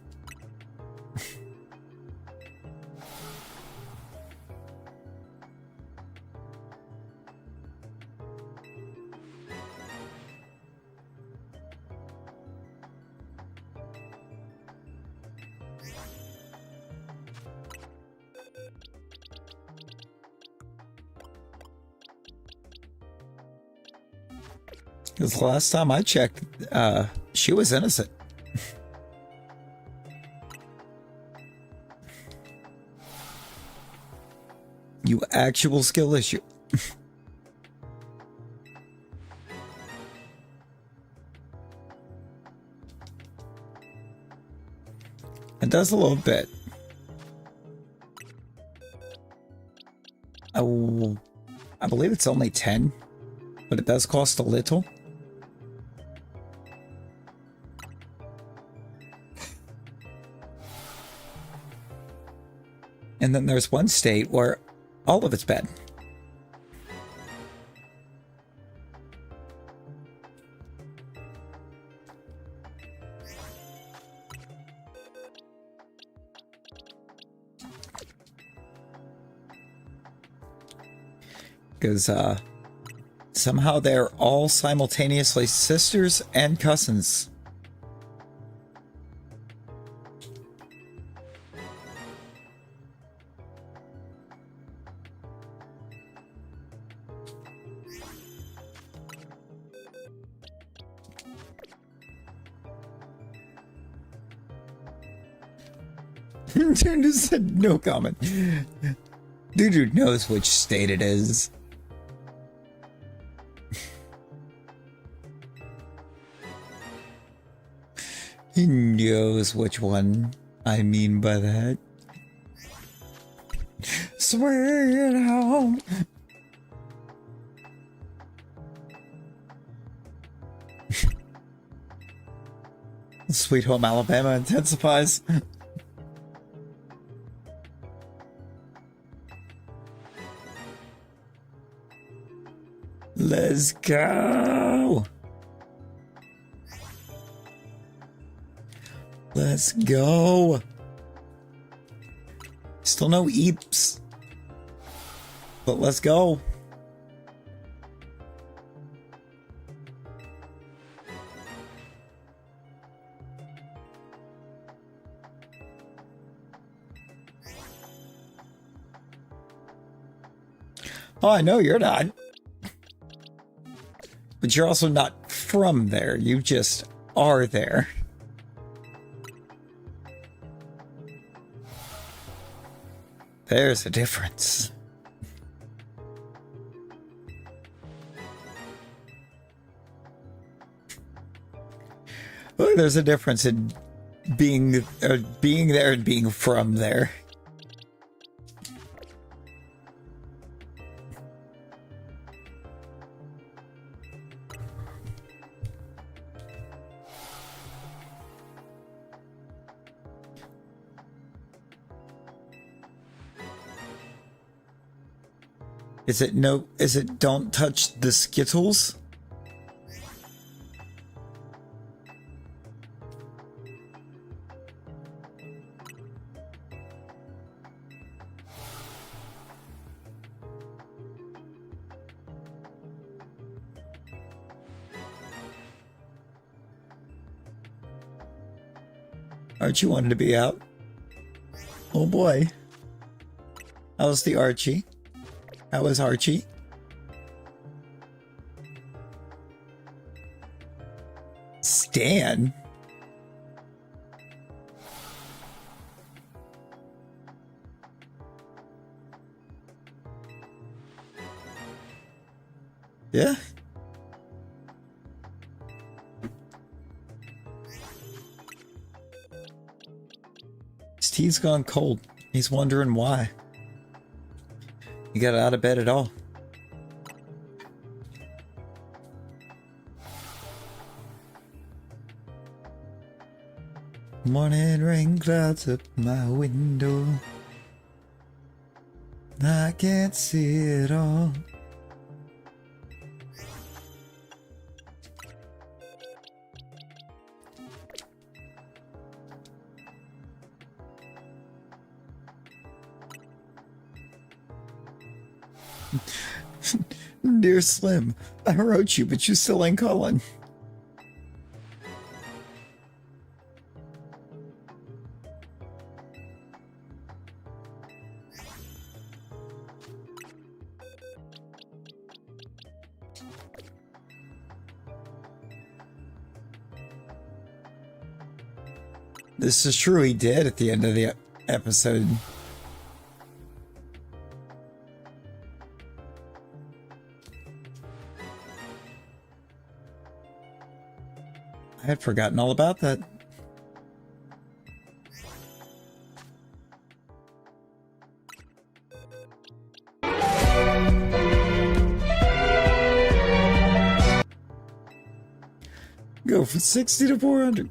Because the last time I checked, she was innocent. You actual skill issue. It does a little bit. Oh, I believe it's only 10, but it does cost a little. And then there's one state where all of it's bad. Because somehow they're all simultaneously sisters and cousins. Dude said no comment. Dude knows which state it is. He knows which one I mean by that. Sweet home. Sweet Home Alabama intensifies. Let's go. Let's go. Still no eeps. But let's go. Oh, I know you're not. But you're also not from there. You just are there. There's a difference. Look, there's a difference in being there and being from there. Is it don't touch the Skittles? Archie wanted to be out. Oh boy. How's the Archie? How was Archie? Stan? Yeah? His tea's gone cold. He's wondering why. He got out of bed at all. Morning rain clouds up my window. I can't see it all. Dear Slim, I wrote you, but you still ain't calling. This is true, he did at the end of the episode. I had forgotten all about that. Go from 60 to 400.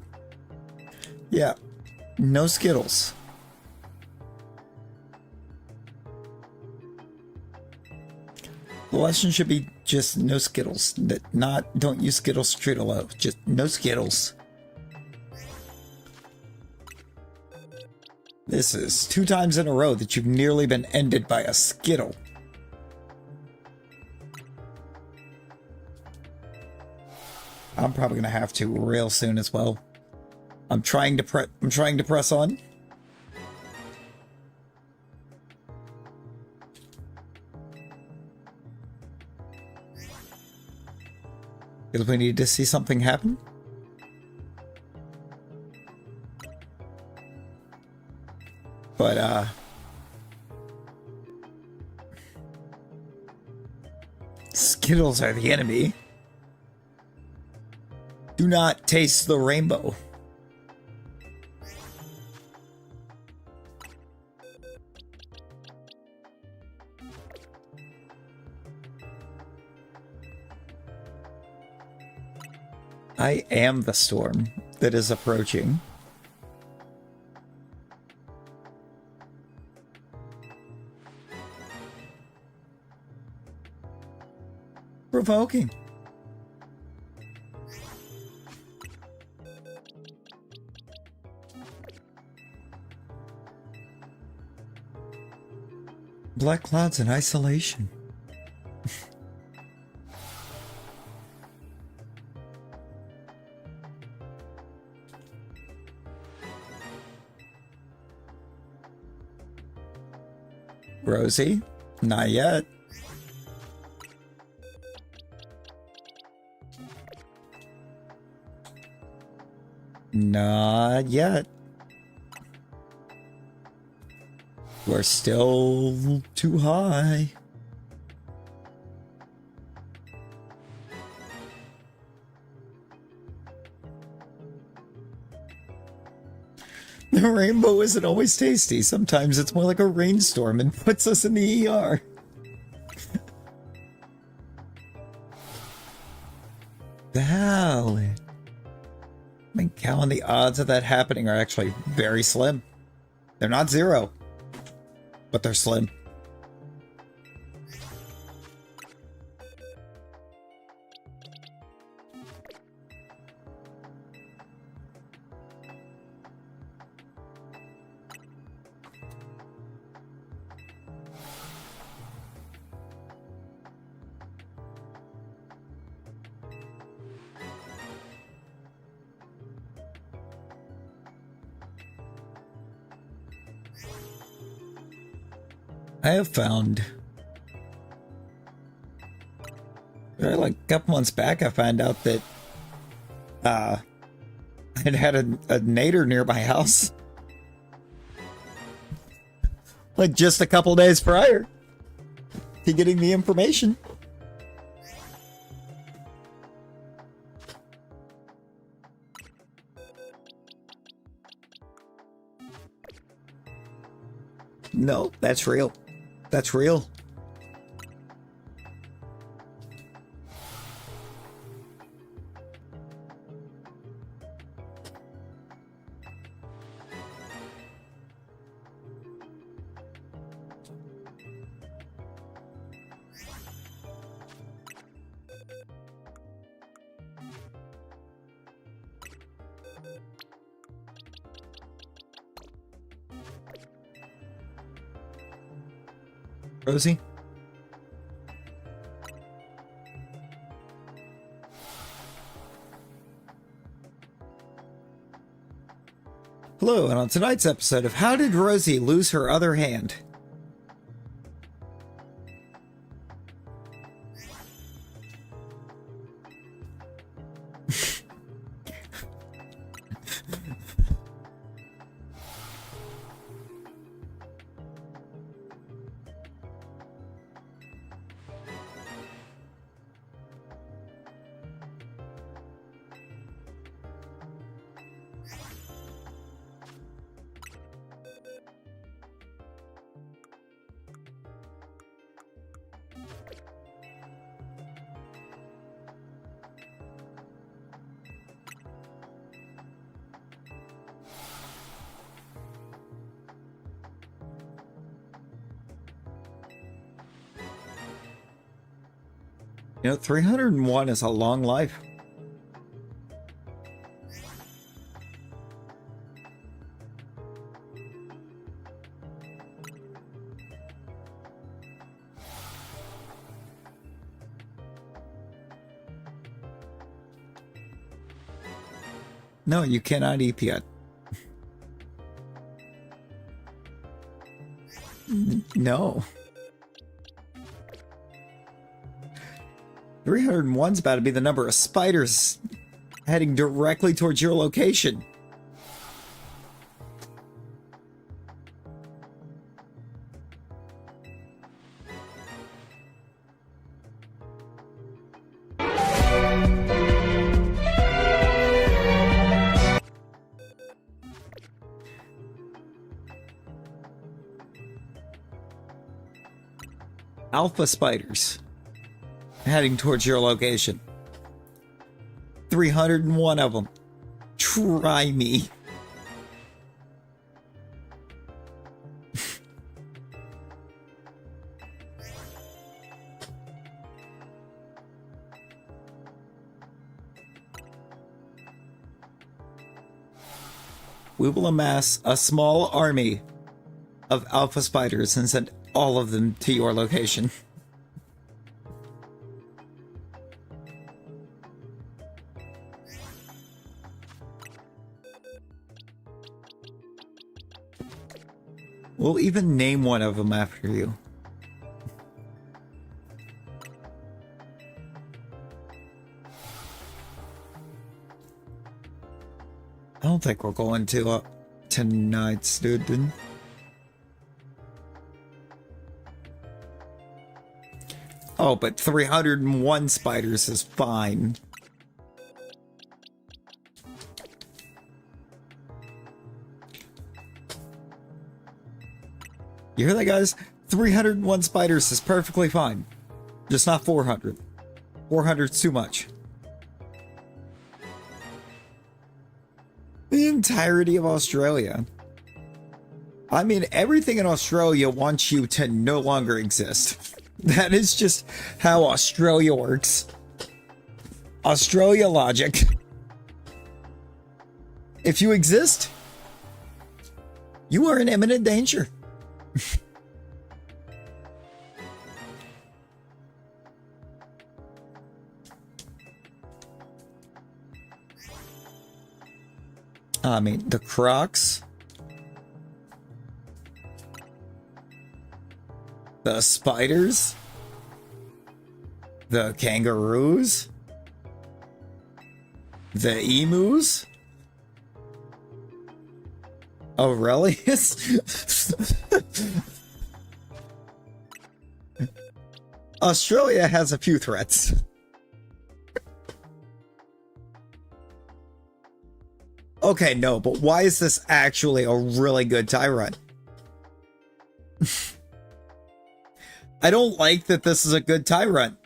Yeah. No Skittles. The lesson should be just no Skittles. Don't use Skittles straight alone. Just no Skittles. This is 2 times in a row that you've nearly been ended by a Skittle. I'm probably gonna have to real soon as well. I'm trying to press on. Because we need to see something happen. But Skittles are the enemy. Do not taste the rainbow. I am the storm that is approaching. Provoking. Black clouds in isolation. Rosie? Not yet. Not yet. We're still too high. The rainbow isn't always tasty. Sometimes it's more like a rainstorm and puts us in the ER. Valid. I mean, Callan, the odds of that happening are actually very slim. They're not 0, but they're slim. I have found, like a couple months back, I found out that I'd had a nader near my house. Like just a couple days prior to getting the information. No, that's real. That's real. Rosie? Hello, and on tonight's episode of How Did Rosie Lose Her Other Hand? You know, 301 is a long life. No, you cannot eat yet. No. 301's about to be the number of spiders heading directly towards your location. Alpha spiders heading towards your location. 301 of them. Try me. We will amass a small army of alpha spiders and send all of them to your location. We'll even name one of them after you. I don't think we're going to tonight's dude. Oh, but 301 spiders is fine. You hear that, guys? 301 spiders is perfectly fine. Just not 400. 400's too much. The entirety of Australia. I mean, everything in Australia wants you to no longer exist. That is just how Australia works. Australia logic. If you exist, you are in imminent danger. I mean, the crocs, the spiders, the kangaroos, the emus, Aurelius. Australia has a few threats. Okay, no, but why is this actually a really good tie run? I don't like that this is a good tie run.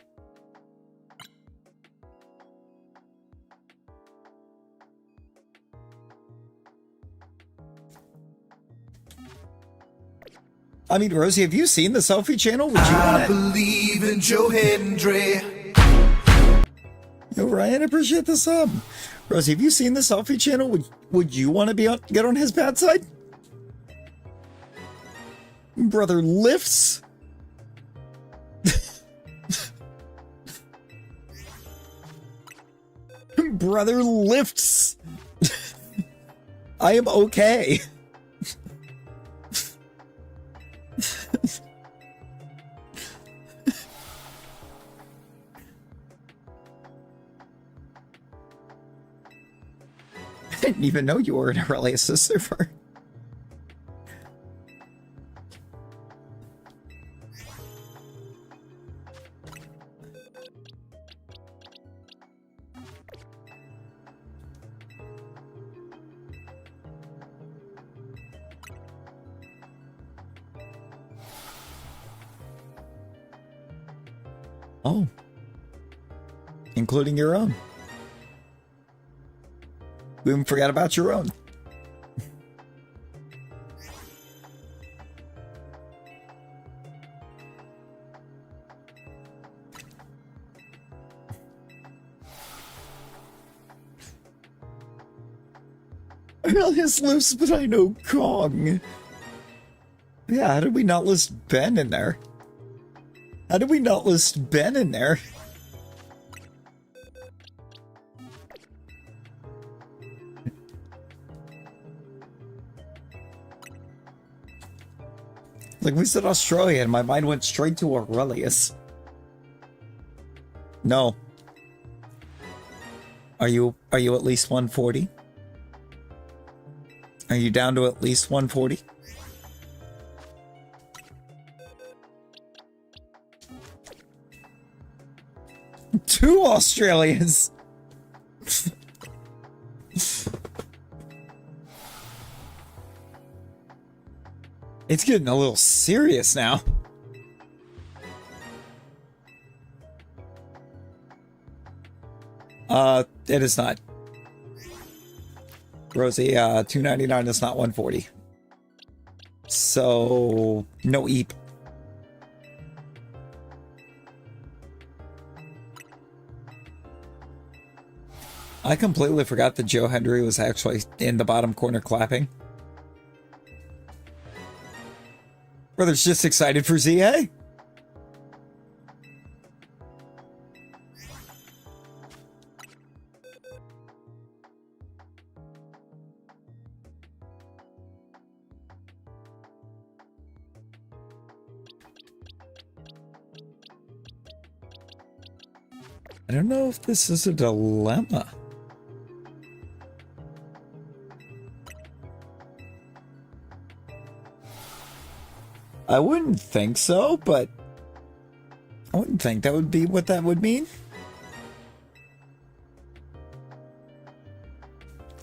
I mean, Rosie, have you seen the selfie channel? Would you I believe in Joe Hendry. Yo, Ryan, I appreciate the sub. Rosie, have you seen the selfie channel? Would you want to get on his bad side? Brother lifts. Brother lifts. I am okay. I didn't even know you were in Aurelius' server. Oh. Including your own. We even forgot about your own. Earliest lists, but I know Kong. Yeah, how did we not list Ben in there? How did we not list Ben in there? Like, we said Australia, and my mind went straight to Aurelius. No. Are you at least 140? Are you down to at least 140? Two Australians! It's getting a little serious now. It is not. Rosie, 299 is not 140. So, no eep. I completely forgot that Joe Hendry was actually in the bottom corner clapping. Brother's just excited for ZA. I don't know if this is a dilemma. I wouldn't think so, but I wouldn't think that would be what that would mean.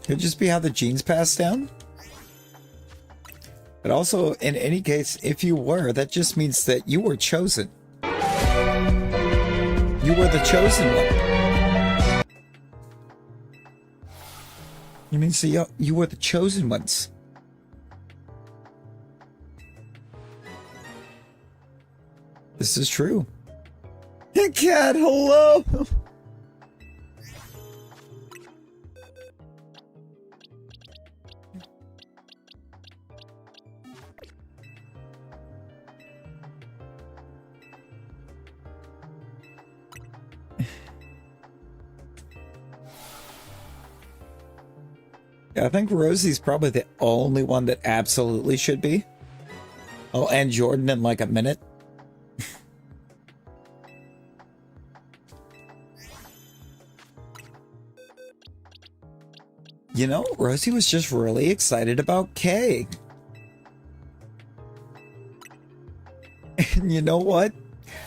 Could just be how the genes pass down. But also, in any case, if you were, that just means that you were chosen. You were the chosen one. You mean so you were the chosen ones. This is true. Hey, cat, hello! Yeah, I think Rosie's probably the only one that absolutely should be. I'll end Jordan in like a minute. You know, Rosie was just really excited about Kay. And you know what?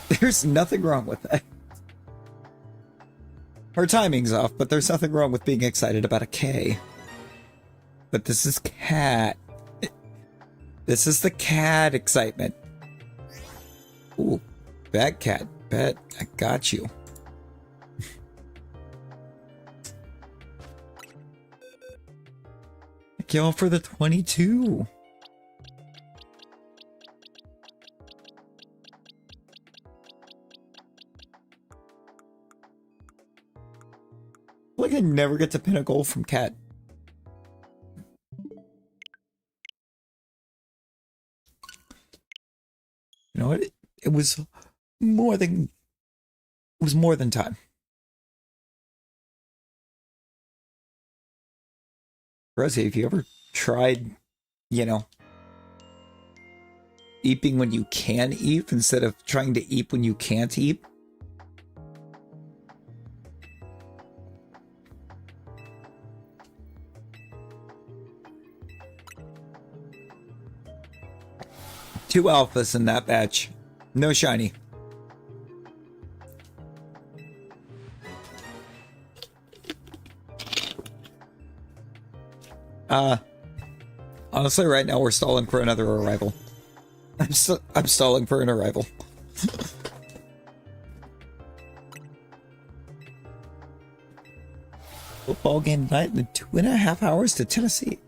There's nothing wrong with that. Her timing's off, but there's nothing wrong with being excited about a K. But this is cat. This is the cat excitement. Ooh, bad cat. Bet I got you. Thank y'all for the 22. Like I never get to pin a goal from cat. You know what? It was more than time. Rosie, have you ever tried, you know, eeping when you can eep instead of trying to eep when you can't eep? Two alphas in that batch. No shiny. Honestly, right now we're stalling for another arrival. I'm stalling for an arrival. Football game tonight in 2.5 hours to Tennessee.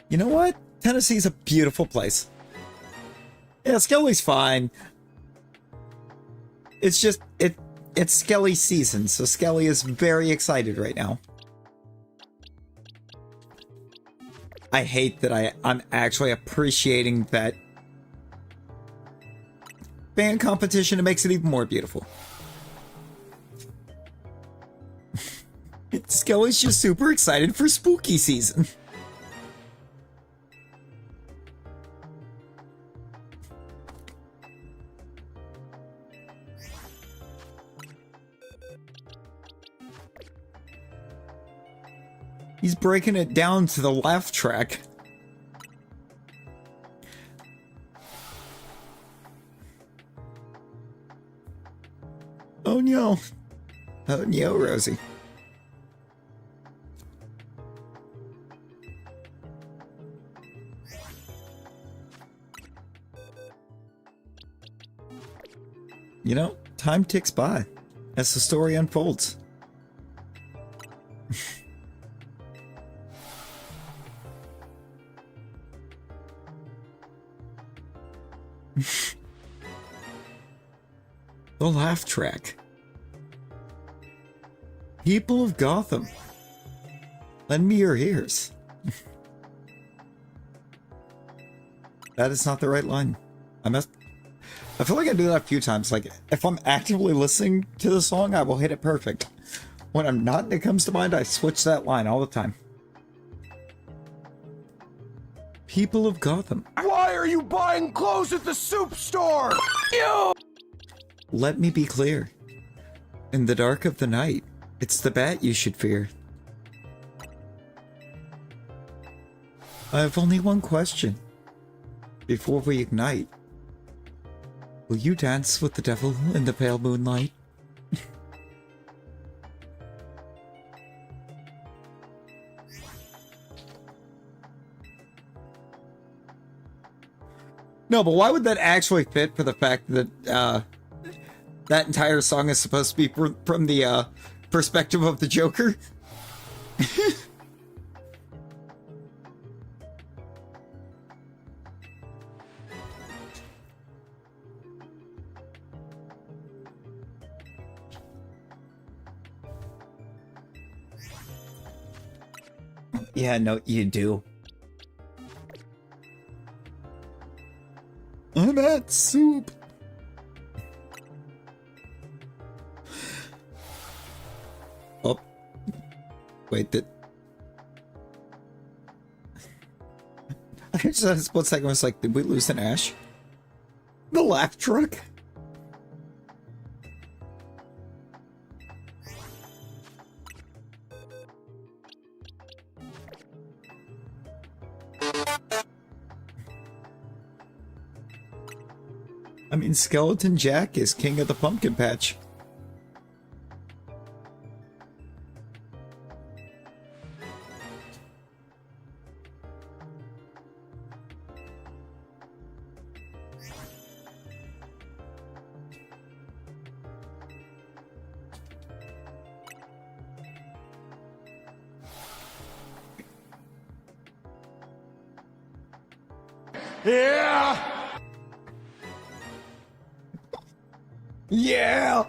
You know what? Tennessee's a beautiful place. Yeah, Skelly's fine. It's just, it's Skelly season, so Skelly is very excited right now. I hate that I'm actually appreciating that band competition. It makes it even more beautiful. Skelly's just super excited for spooky season. He's breaking it down to the laugh track. Oh no. Oh no, Rosie. You know, time ticks by as the story unfolds. The laugh track. People of Gotham, lend me your ears. That is not the right line. I feel like I do that a few times. Like, if I'm actively listening to the song, I will hit it perfect. When I'm not and it comes to mind, I switch that line all the time. People of Gotham. Why are you buying clothes at the soup store? You! Let me be clear. In the dark of the night, it's the bat you should fear. I have only one question. Before we ignite, will you dance with the devil in the pale moonlight? No, but why would that actually fit for the fact that that entire song is supposed to be from the perspective of the Joker? Yeah, no, you do. I'm at soup. Oh. Wait, I just had a split second, I was like, did we lose an Ash? The laugh truck? I mean, Skeleton Jack is king of the pumpkin patch. Yeah! Yeah!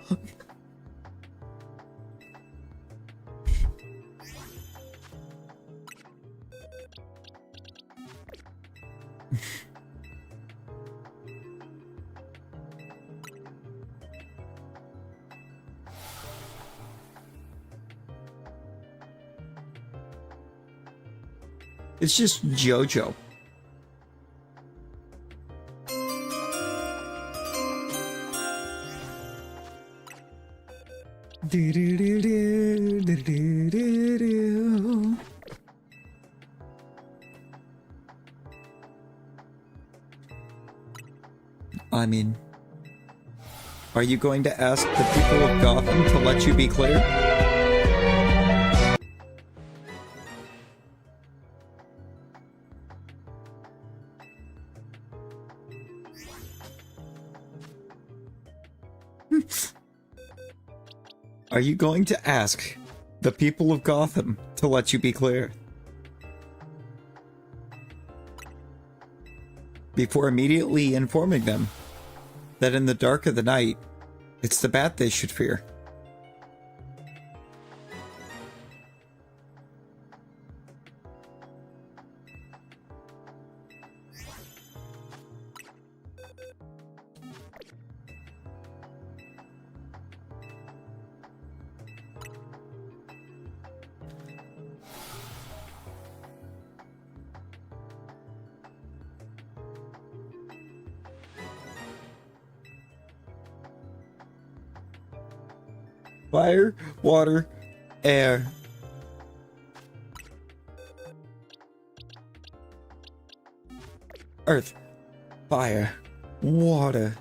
It's just JoJo. I mean, are you going to ask the people of Gotham to let you be clear? Are you going to ask the people of Gotham to let you be clear? Before immediately informing them that in the dark of the night, it's the bat they should fear. Fire, water, air. Earth, fire, water,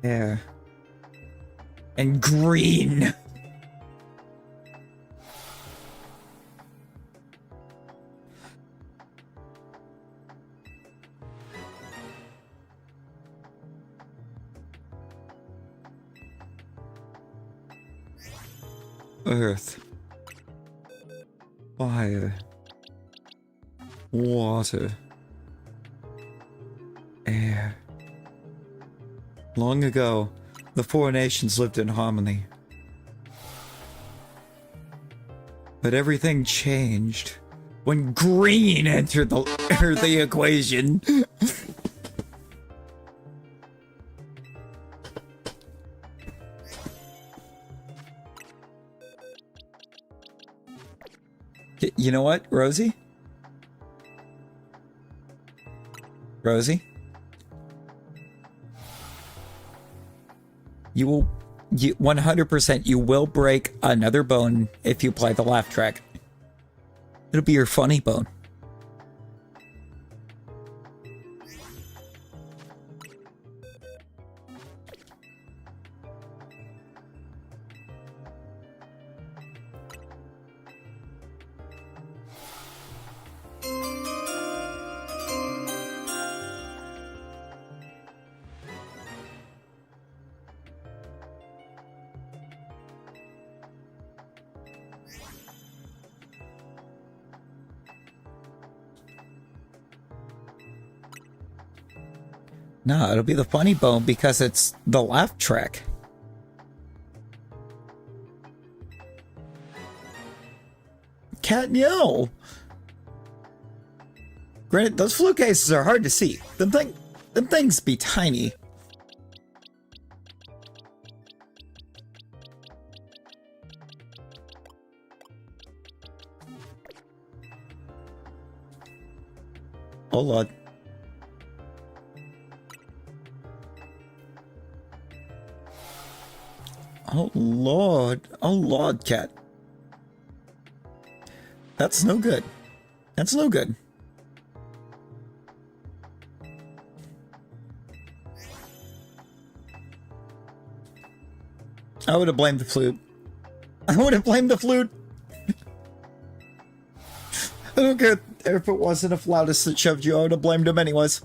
air, and green. Earth, fire, water, air. Long ago, the four nations lived in harmony. But everything changed when green entered the equation. You know what, Rosie? Rosie? You will, 100% you will break another bone if you play the laugh track. It'll be your funny bone. No, it'll be the funny bone because it's the laugh track. Cat, no. Granted, those flute cases are hard to see. Them things be tiny. Oh Lord. Oh Lord. Oh Lord, cat. That's no good. That's no good. I would have blamed the flute. I would have blamed the flute. I don't care if it wasn't a flautist that shoved you. I would have blamed him anyways.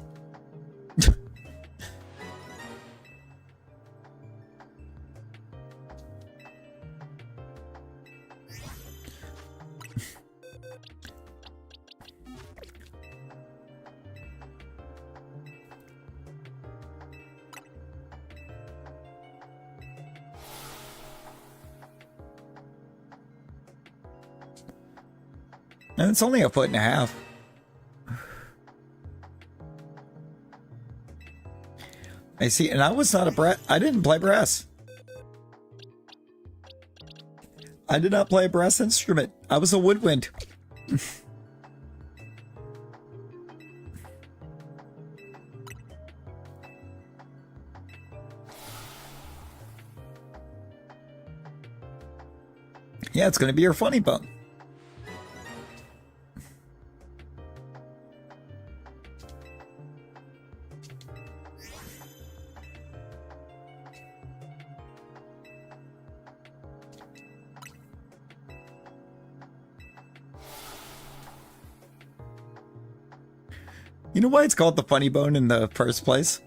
And it's only 1.5 feet. I see, and I was not a brass. I didn't play brass. I did not play a brass instrument. I was a woodwind. Yeah, it's going to be your funny bone. You know why it's called the funny bone in the first place?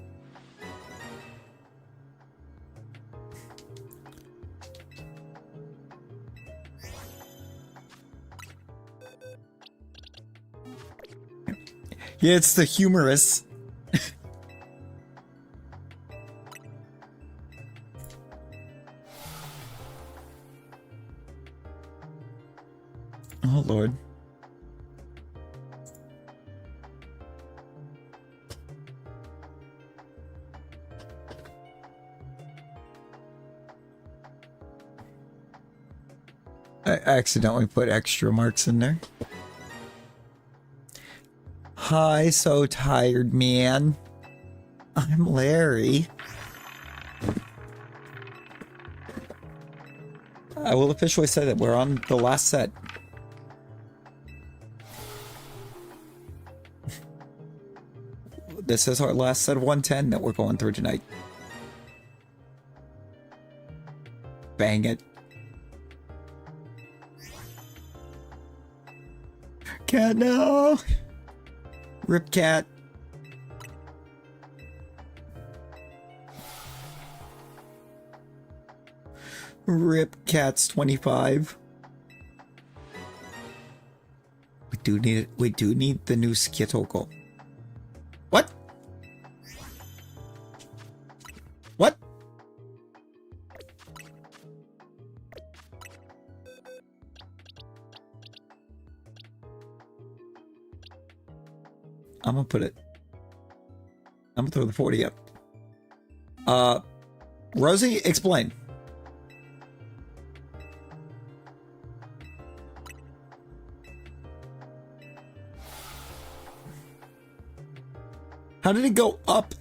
Yeah, it's the humorous. Oh, Lord. I accidentally put extra marks in there. Hi, so tired, man. I'm Larry. I will officially say that we're on the last set. This is our last set of 110 that we're going through tonight. Bang it. Cat, no! Rip cat. Rip cats 25. We do need the new Skitoko. What? What? I'm gonna put it. I'm gonna throw the 40 up. Rosie, explain. How did it go up?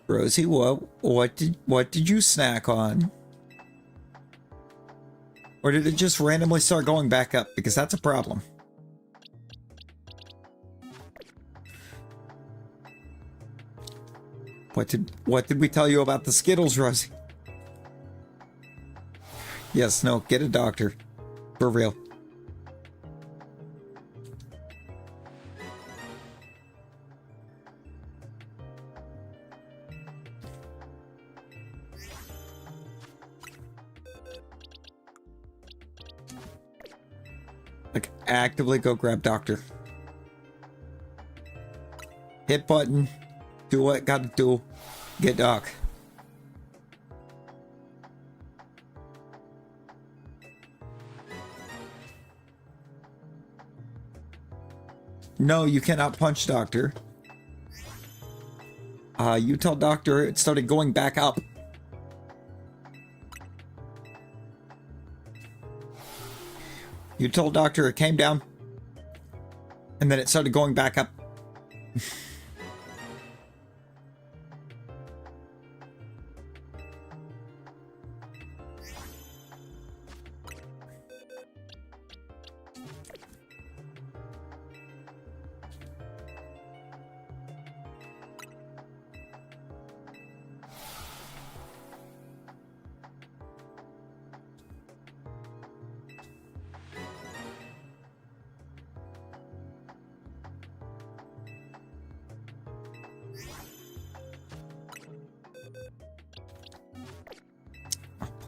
Rosie, what did you snack on? Or did it just randomly start going back up? Because that's a problem. What did we tell you about the Skittles, Rosie? Yes, no, get a doctor. For real. Like, actively go grab doctor. Hit button. Do what gotta do. Get doc. No, you cannot punch doctor. You tell doctor it started going back up. You told doctor it came down. And then it started going back up.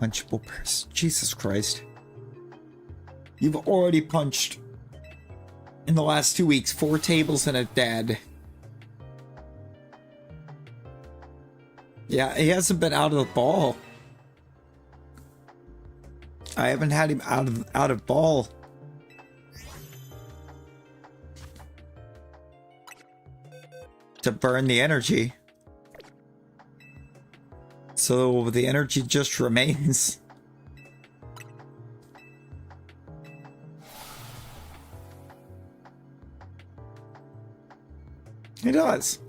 Punchable person. Jesus Christ. You've already punched in the last 2 weeks 4 tables and a dad. Yeah, he hasn't been out of the ball. I haven't had him out of ball. To burn the energy. So the energy just remains. He does.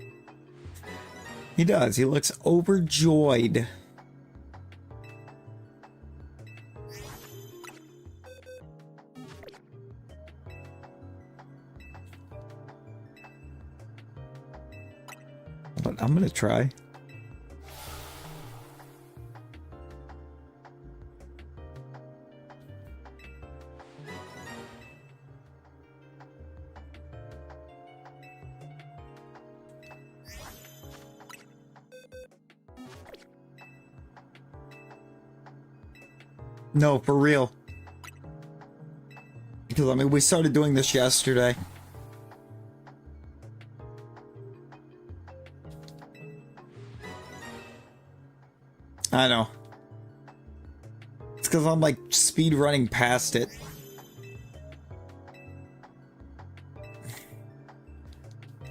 He does. He looks overjoyed. But I'm gonna try. No, for real. Because, I mean, we started doing this yesterday. I know. It's because I'm, like, speed running past it.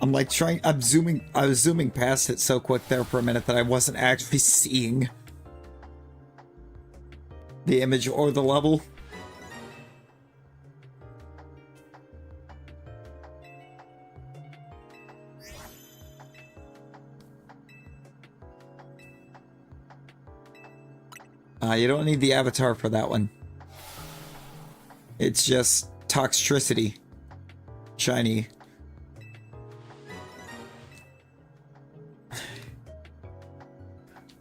I'm, like, I was zooming past it so quick there for a minute that I wasn't actually seeing the image or the level. You don't need the avatar for that one. It's just Toxtricity. Shiny.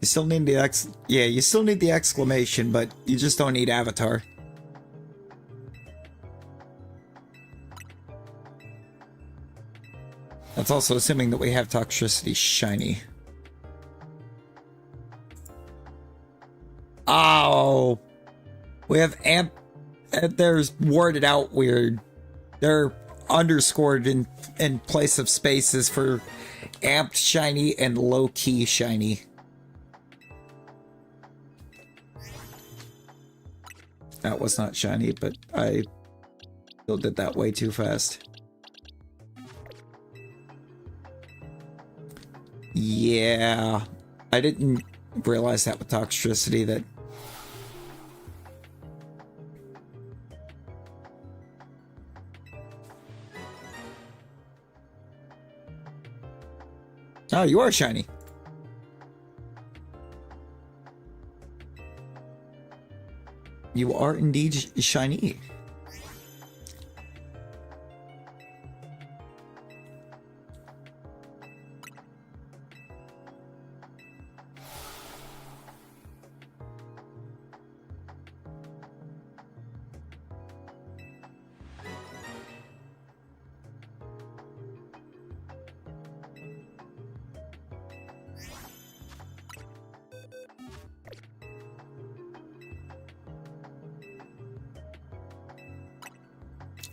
You still need the you still need the exclamation, but you just don't need avatar. That's also assuming that we have Toxtricity shiny. Oh, we have amp. There's worded out weird. They're underscored in place of spaces for amped shiny and low key shiny. That was not shiny, but I still did that way too fast. Yeah, I didn't realize that with Toxtricity that. Oh, you are shiny. You are indeed shiny.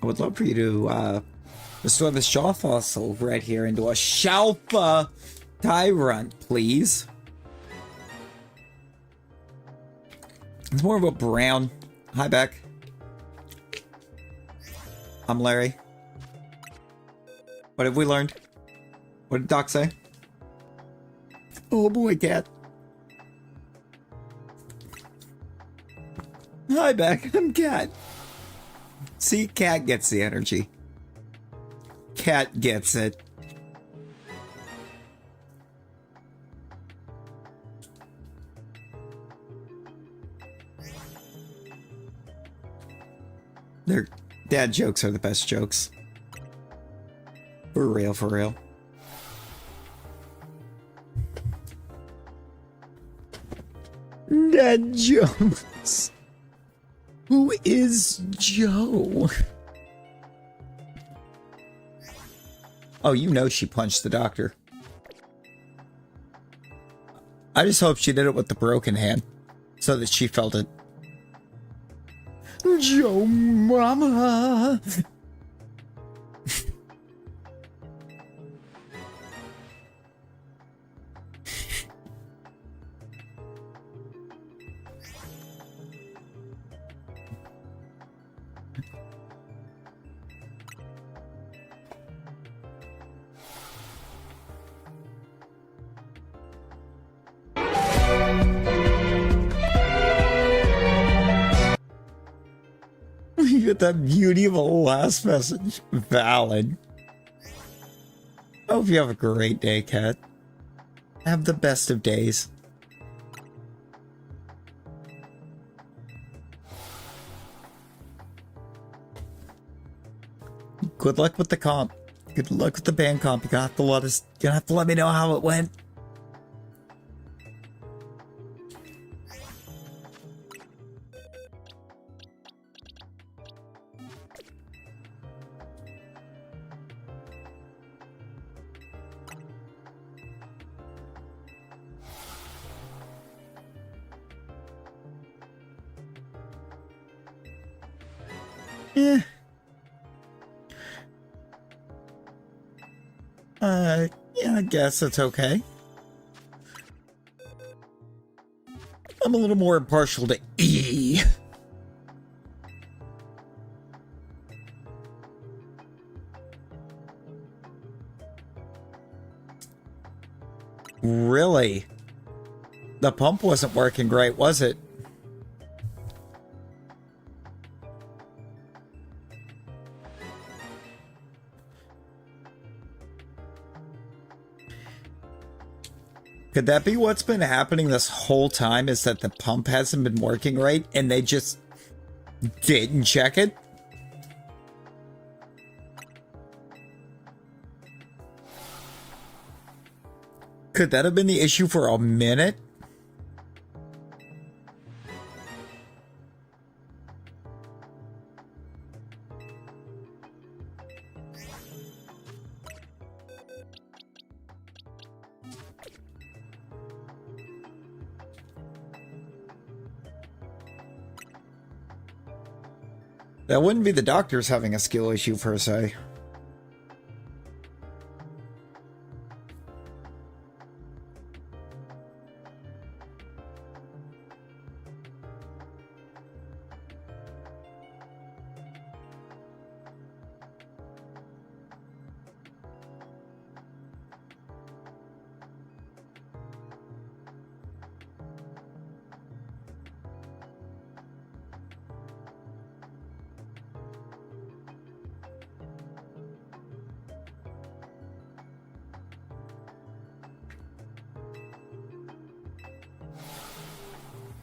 I would love for you to restore the Shaw fossil right here into a Shalpa Tyrant, please. It's more of a brown. Hi, Beck. I'm Larry. What have we learned? What did Doc say? Oh boy, Cat. Hi, Beck. I'm Cat. See, Cat gets the energy. Cat gets it. Their dad jokes are the best jokes. For real, for real. Dad jokes. Who is Joe? Oh, you know she punched the doctor. I just hope she did it with the broken hand, so that she felt it. Joe Mama! You get that beauty of a last message. Valid. I hope you have a great day, Cat. Have the best of days. Good luck with the comp. Good luck with the band comp. You're gonna have to let me know how it went. Yeah. Yeah, I guess it's okay. I'm a little more impartial to E. Really? The pump wasn't working great, was it? Could that be what's been happening this whole time, is that the pump hasn't been working right and they just didn't check it? Could that have been the issue for a minute? That wouldn't be the doctors having a skill issue per se.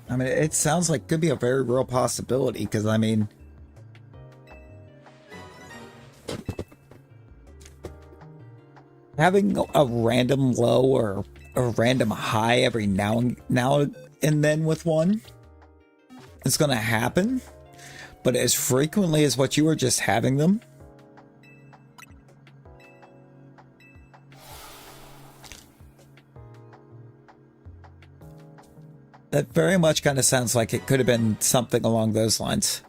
I mean, it sounds like could be a very real possibility, because I mean, having a random low or a random high every now and then with one, it's going to happen, but as frequently as what you were just having them, that very much kind of sounds like it could have been something along those lines.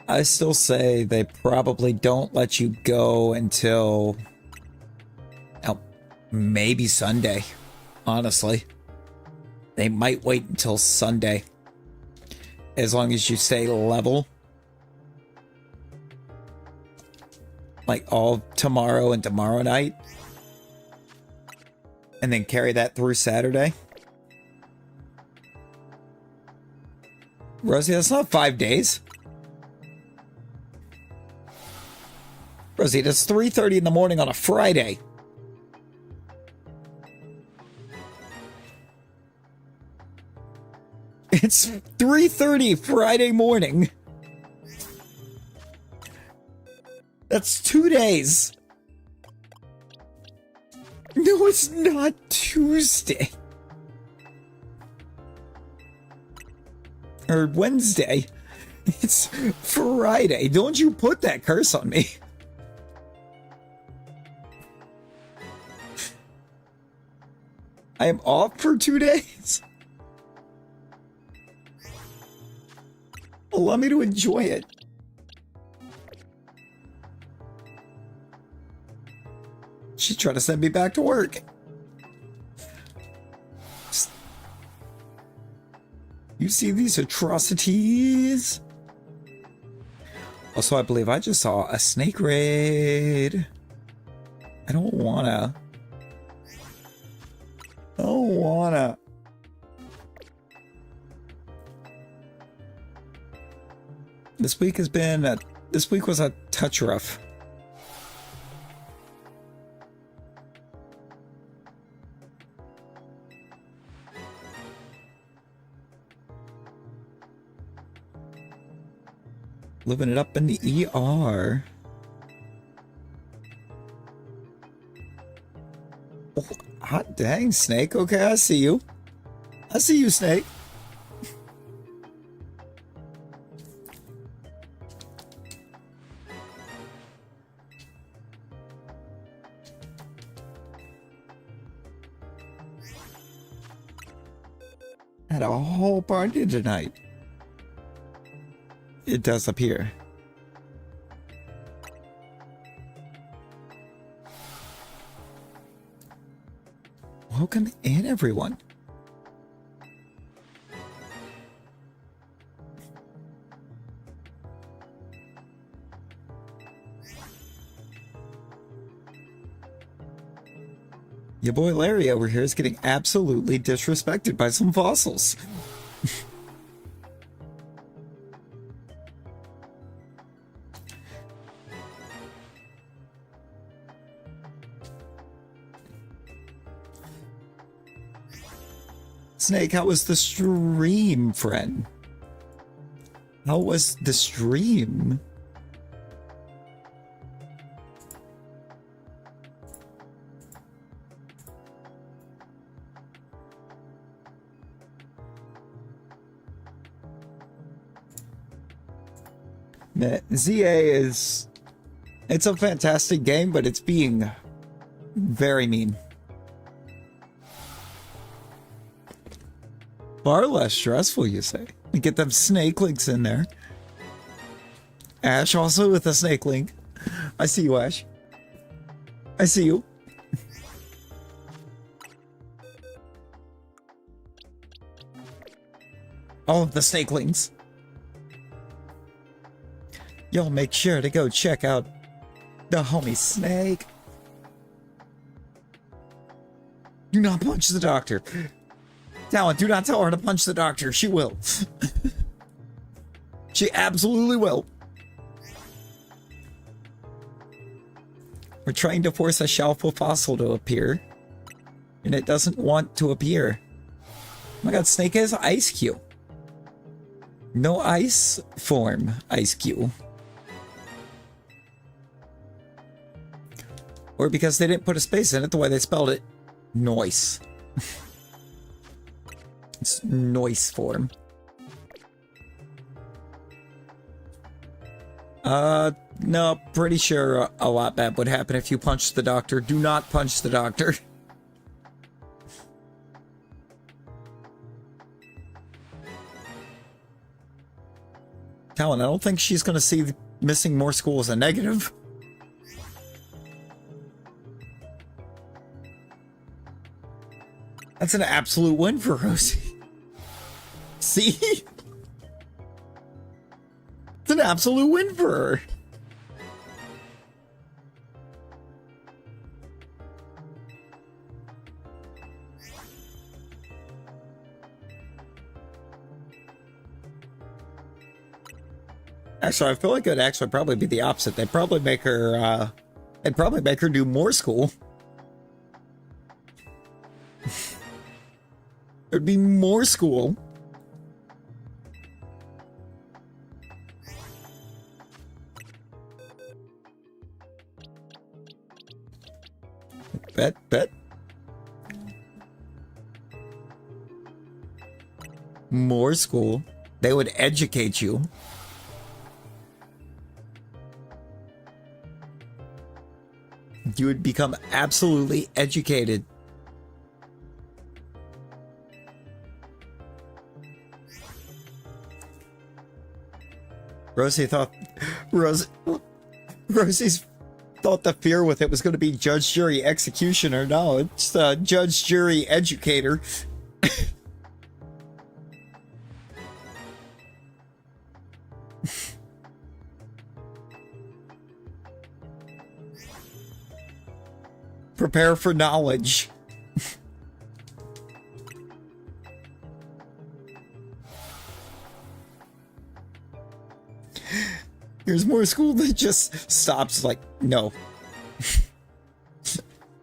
I still say they probably don't let you go until maybe Sunday. Honestly, they might wait until Sunday, as long as you stay level. Like all tomorrow and tomorrow night, and then carry that through Saturday. Rosie, that's not 5 days. Rosie, that's 3:30 in the morning on a Friday. It's 3:30 Friday morning. That's 2 days. No, it's not Tuesday. Or Wednesday. It's Friday. Don't you put that curse on me. I am off for 2 days. Allow me to enjoy it. She's trying to send me back to work. You see these atrocities? Also, I believe I just saw a snake raid. I don't wanna. This week has been this week was a touch rough. Living it up in the ER. Oh, hot dang, Snake. Okay, I see you. I see you, Snake. Had a whole party tonight. It does appear. Welcome in, everyone. Your boy Larry over here is getting absolutely disrespected by some fossils. Snake, how was the stream, friend? How was the stream? ZA is... It's a fantastic game, but it's being very mean. Far less stressful, you say? We get them snake links in there. Ash also with a snake link. I see you, Ash. I see you. All of the snake links. Y'all make sure to go check out the homie Snake. Do not punch the doctor. Talon, do not tell her to punch the doctor. She will. She absolutely will. We're trying to force a Shalfo fossil to appear, and it doesn't want to appear. Oh my god, Snake has Ice Cube. No ice form Ice Cube. Or because they didn't put a space in it the way they spelled it. Noise. It's noise form. No, pretty sure a lot bad would happen if you punched the doctor. Do not punch the doctor. Talon, I don't think she's gonna see missing more school as a negative. That's an absolute win for Rosie. See? It's an absolute win for her. Actually, I feel like it'd actually probably be the opposite. They'd probably make her, do more school. There'd be more school. Bet. More school. They would educate you. You would become absolutely educated. Rosie's thought the fear with it was going to be judge, jury, executioner. No, it's judge, jury, educator. Prepare for knowledge. Here's more school that just stops like, no.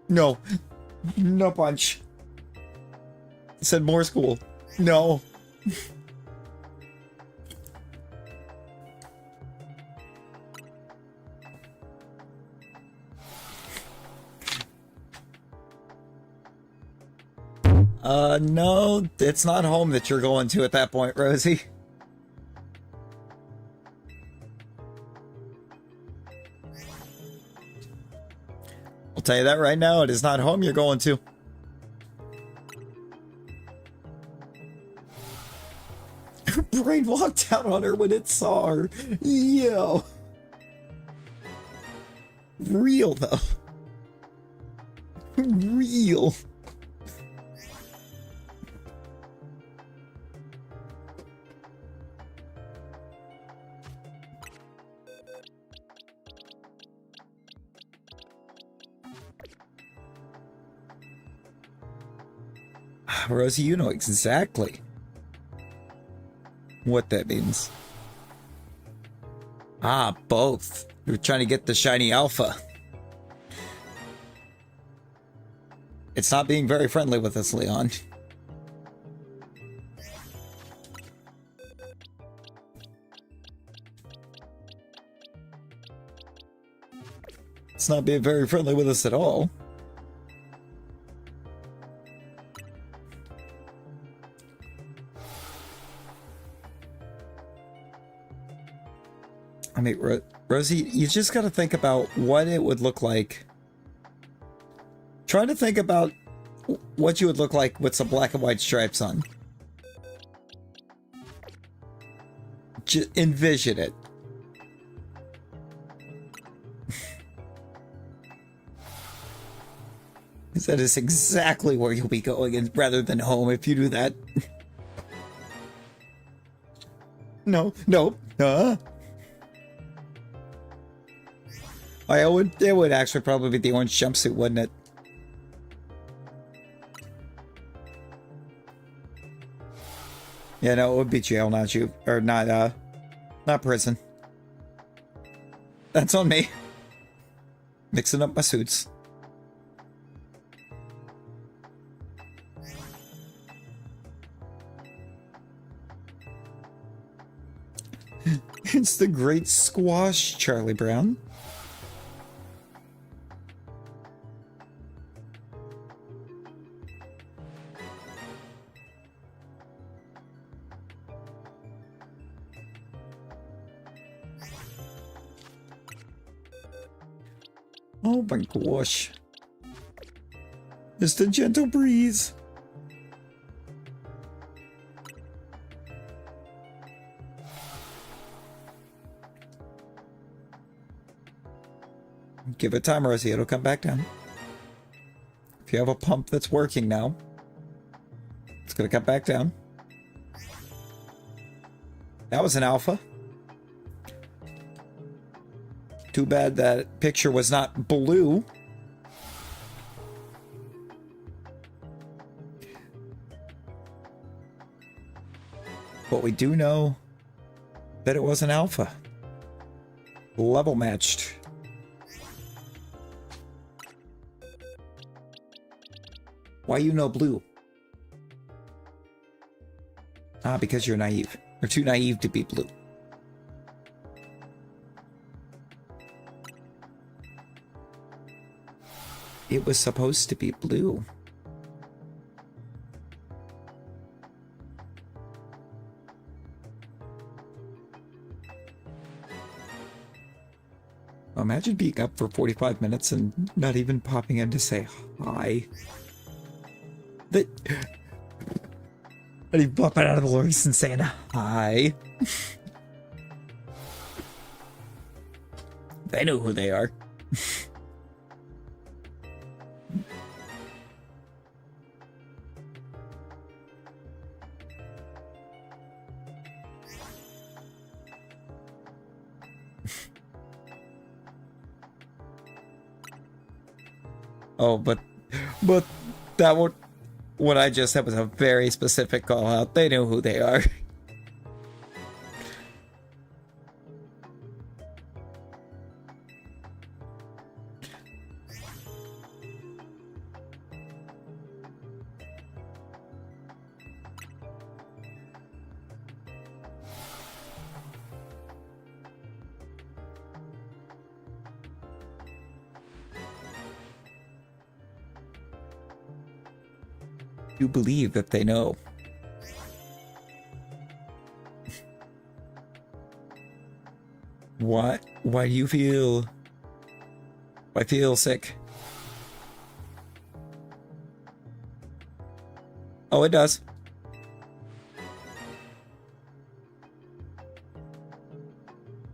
No. No punch. It said more school. No. No, it's not home that you're going to at that point, Rosie. I'll tell you that right now, it is not home you're going to. Her brain walked out on her when it saw her. Yo. Real, though. Real. Rosie, you know exactly what that means. Ah, both. You're trying to get the shiny alpha. It's not being very friendly with us, Leon. It's not being very friendly with us at all. I mean, Rosie, you just got to think about what it would look like. Try to think about what you would look like with some black and white stripes on. Just envision it. That is exactly where you'll be going, and rather than home if you do that. No. It would actually probably be the orange jumpsuit, wouldn't it? Yeah, no, it would be jail, not you. Or not prison. That's on me. Mixing up my suits. It's the Great Squash, Charlie Brown. Oh my gosh. Just a gentle breeze. Give it time, Rosie. It'll come back down. If you have a pump that's working now, it's going to come back down. That was an alpha. Too bad that picture was not blue. But we do know that it was an alpha. Level matched. Why you know blue? Ah, because you're naive. You're too naive to be blue. It was supposed to be blue. Imagine being up for 45 minutes and not even popping in to say hi. And he popping out of the Lorries and saying hi. They know who they are. Oh, but that what I just said was a very specific call out. They know who they are. You believe that they know. Why do you feel... I feel sick. Oh, it does.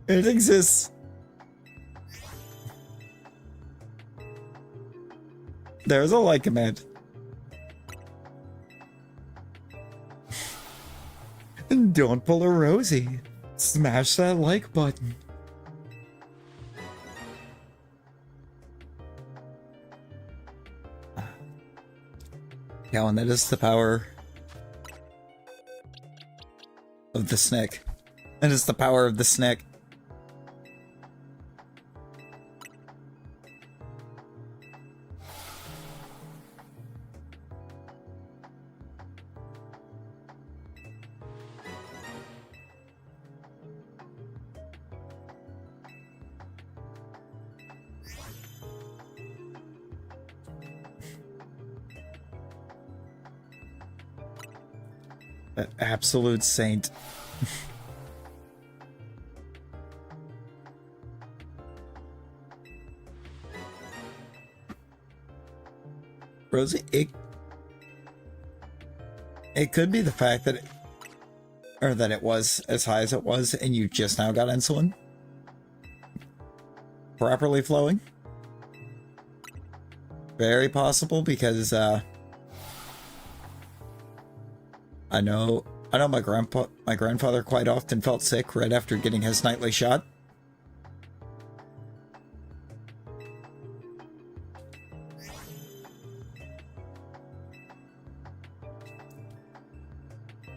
It exists. There's a like command. And don't pull a Rosie. Smash that like button. Yeah, and that is the power of the snake. That is the power of the snake. That absolute saint. Rosie, it could be the fact that it was as high as it was and you just now got insulin properly flowing. Very possible, because I know my grandfather quite often felt sick right after getting his nightly shot.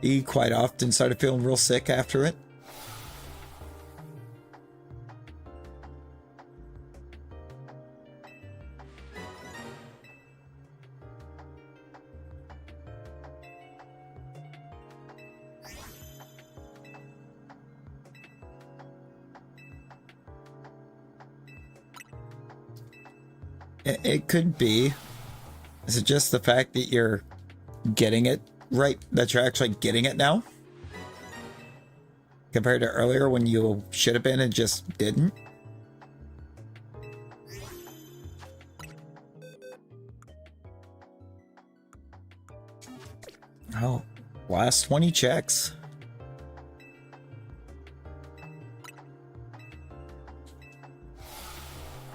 He quite often started feeling real sick after it. It could be. Is it just the fact that you're getting it right, that you're actually getting it now? Compared to earlier when you should have been and just didn't? Oh, last 20 checks.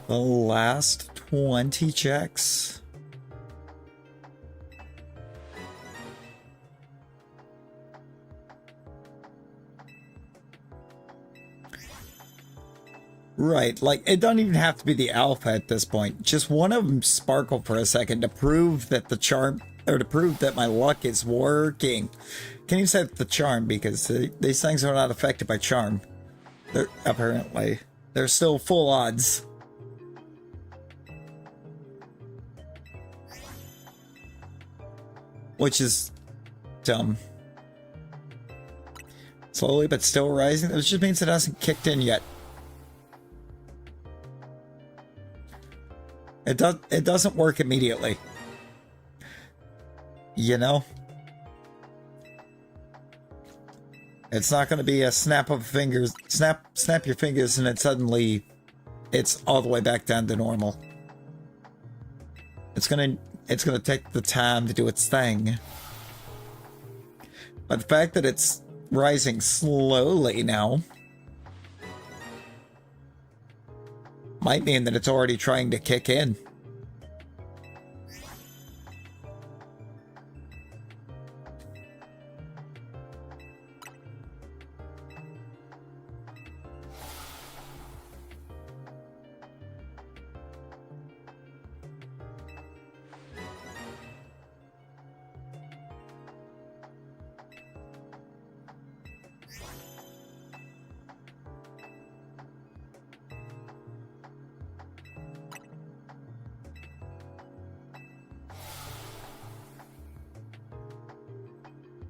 The last 20 checks. Right, like, it doesn't even have to be the alpha at this point. Just one of them sparkle for a second to prove that the charm, or to prove that my luck is working. Can't even say the charm, because these things are not affected by charm. Apparently. They're still full odds. Which is dumb. Slowly but still rising. Which just means it hasn't kicked in yet. It doesn't work immediately. You know? It's not going to be a snap of fingers, snap your fingers, and it's all the way back down to normal. It's gonna take the time to do its thing. But the fact that it's rising slowly now might mean that it's already trying to kick in.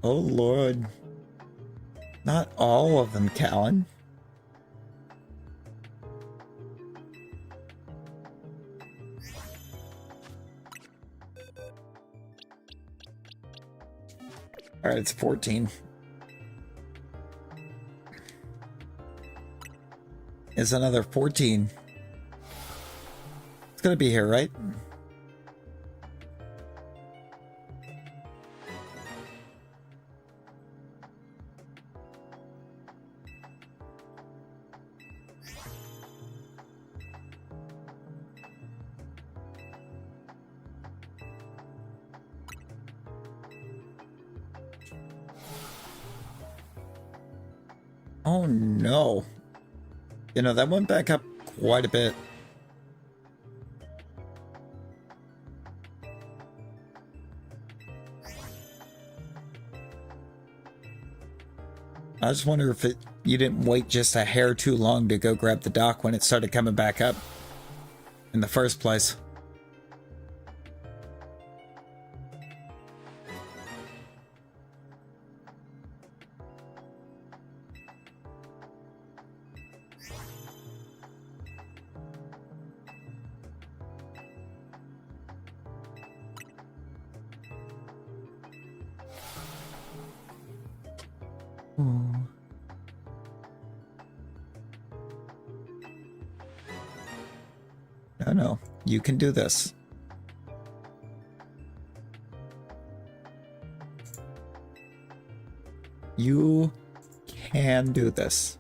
Oh Lord. Not all of them, Callan. Alright, it's 14. It's another 14. It's gonna be here, right? Oh no. You know, that went back up quite a bit. I just wonder if you didn't wait just a hair too long to go grab the dock when it started coming back up in the first place. Oh. No, no, you can do this. You can do this.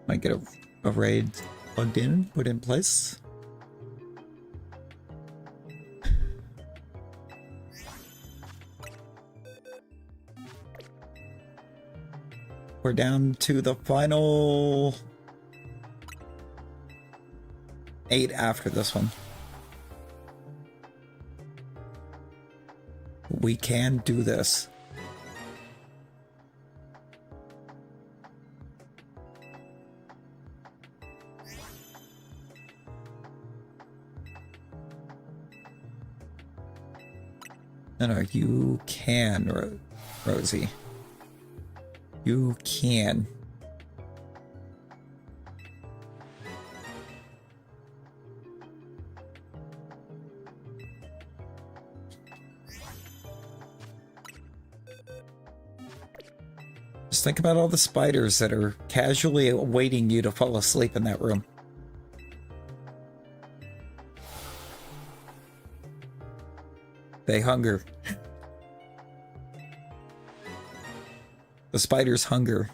Might get a raid plugged in, put in place. We're down to the final 8 after this one. We can do this. No, you can, Rosie. You can. Just think about all the spiders that are casually awaiting you to fall asleep in that room. They hunger. The spiders hunger.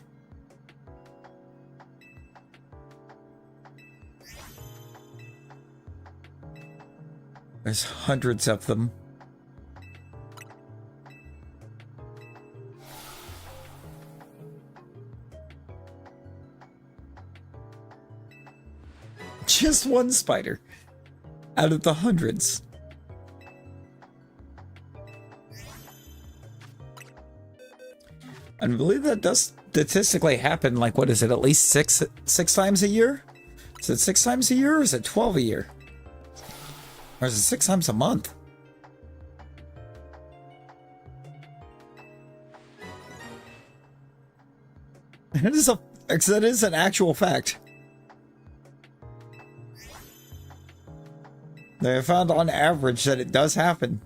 There's hundreds of them. Just one spider out of the hundreds. I believe that does statistically happen, like, what is it, at least six times a year? Is it 6 times a year, or is it 12 a year? Or is it 6 times a month? That is an actual fact. They have found on average that it does happen.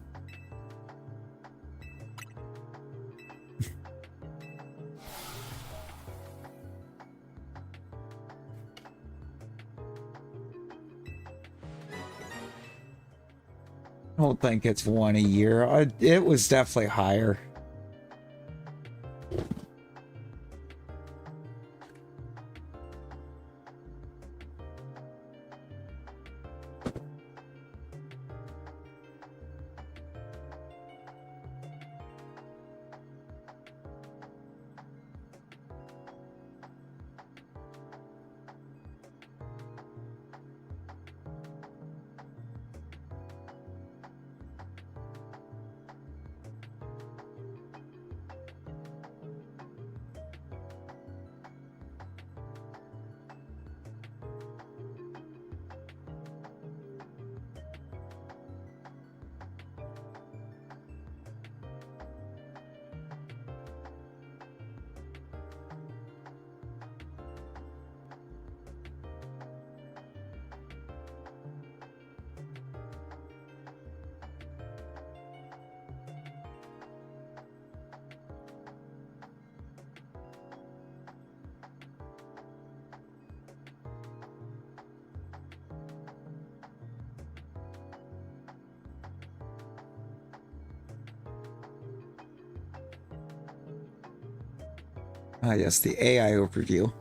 I don't think it's 1 a year. It was definitely higher. Ah, yes, the AI overview.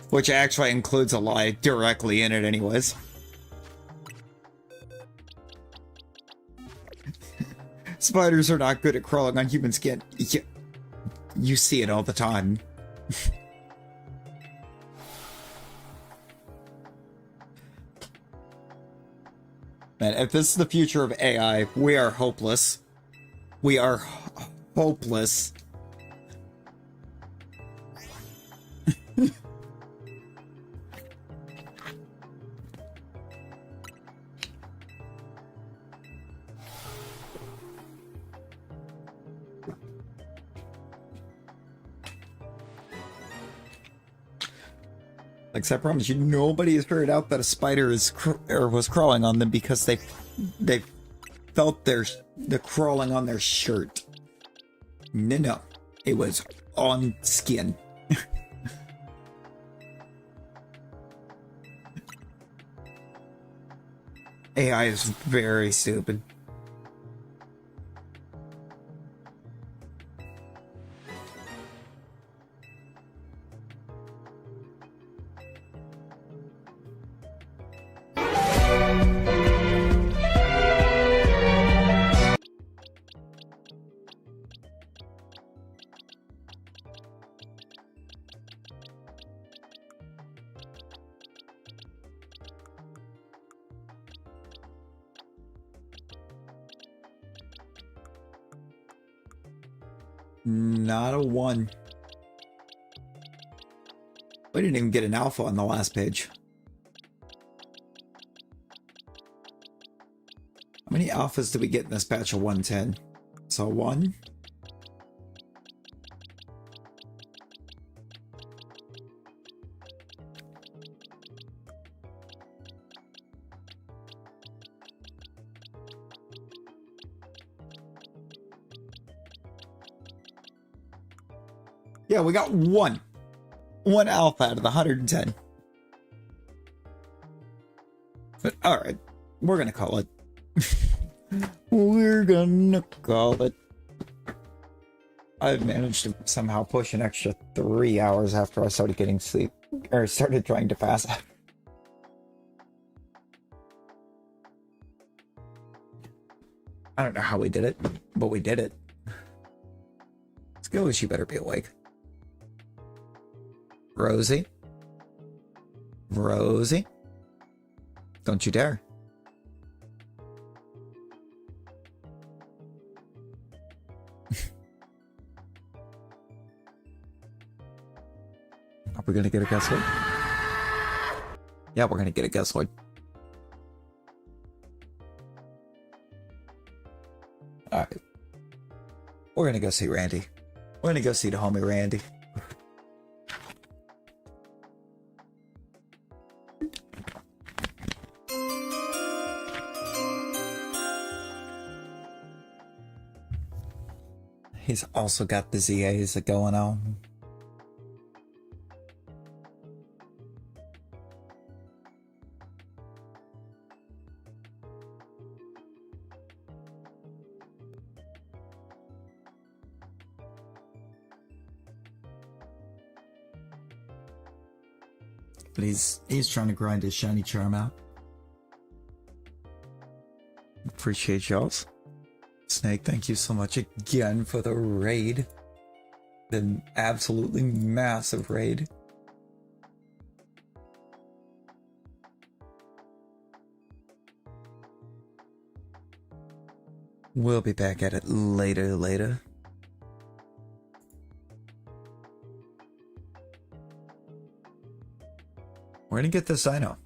Which actually includes a lie directly in it anyways. Spiders are not good at crawling on human skin. You see it all the time. Man, if this is the future of AI, we are hopeless. We are hopeless. Like, I promise you, nobody has figured out that a spider is was crawling on them because they felt the crawling on their shirt. No, it was on skin. AI is very stupid. Not a 1. We didn't even get an alpha on the last page. How many alphas did we get in this patch of 110? So 1. Yeah, we got 1. 1 alpha out of the 110. But alright, we're gonna call it. We're gonna call it. I've managed to somehow push an extra 3 hours after I started getting sleep, or started trying to fast. I don't know how we did it, but we did it. Skillish, you better be awake. Rosie? Rosie? Don't you dare. Are we gonna get a Guzzlord? Yeah, we're gonna get a Guzzlord. Alright. We're gonna go see Randy. We're gonna go see the homie Randy. He's also got the ZAs going on. But he's trying to grind his shiny charm out. Appreciate y'all's. Snake, thank you so much again for the raid. The absolutely massive raid. We'll be back at it later. We're gonna get this Dino.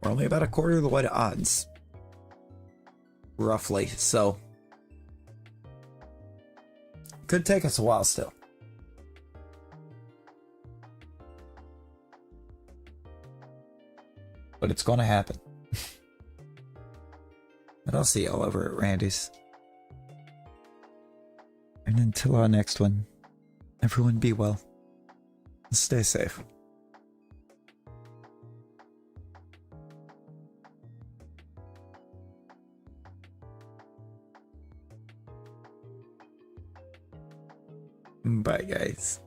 We're only about a quarter of the way to odds. Roughly, so. Could take us a while still. But it's gonna happen. And I'll see y'all over at Randy's. And until our next one, everyone be well. Stay safe. Bye, guys.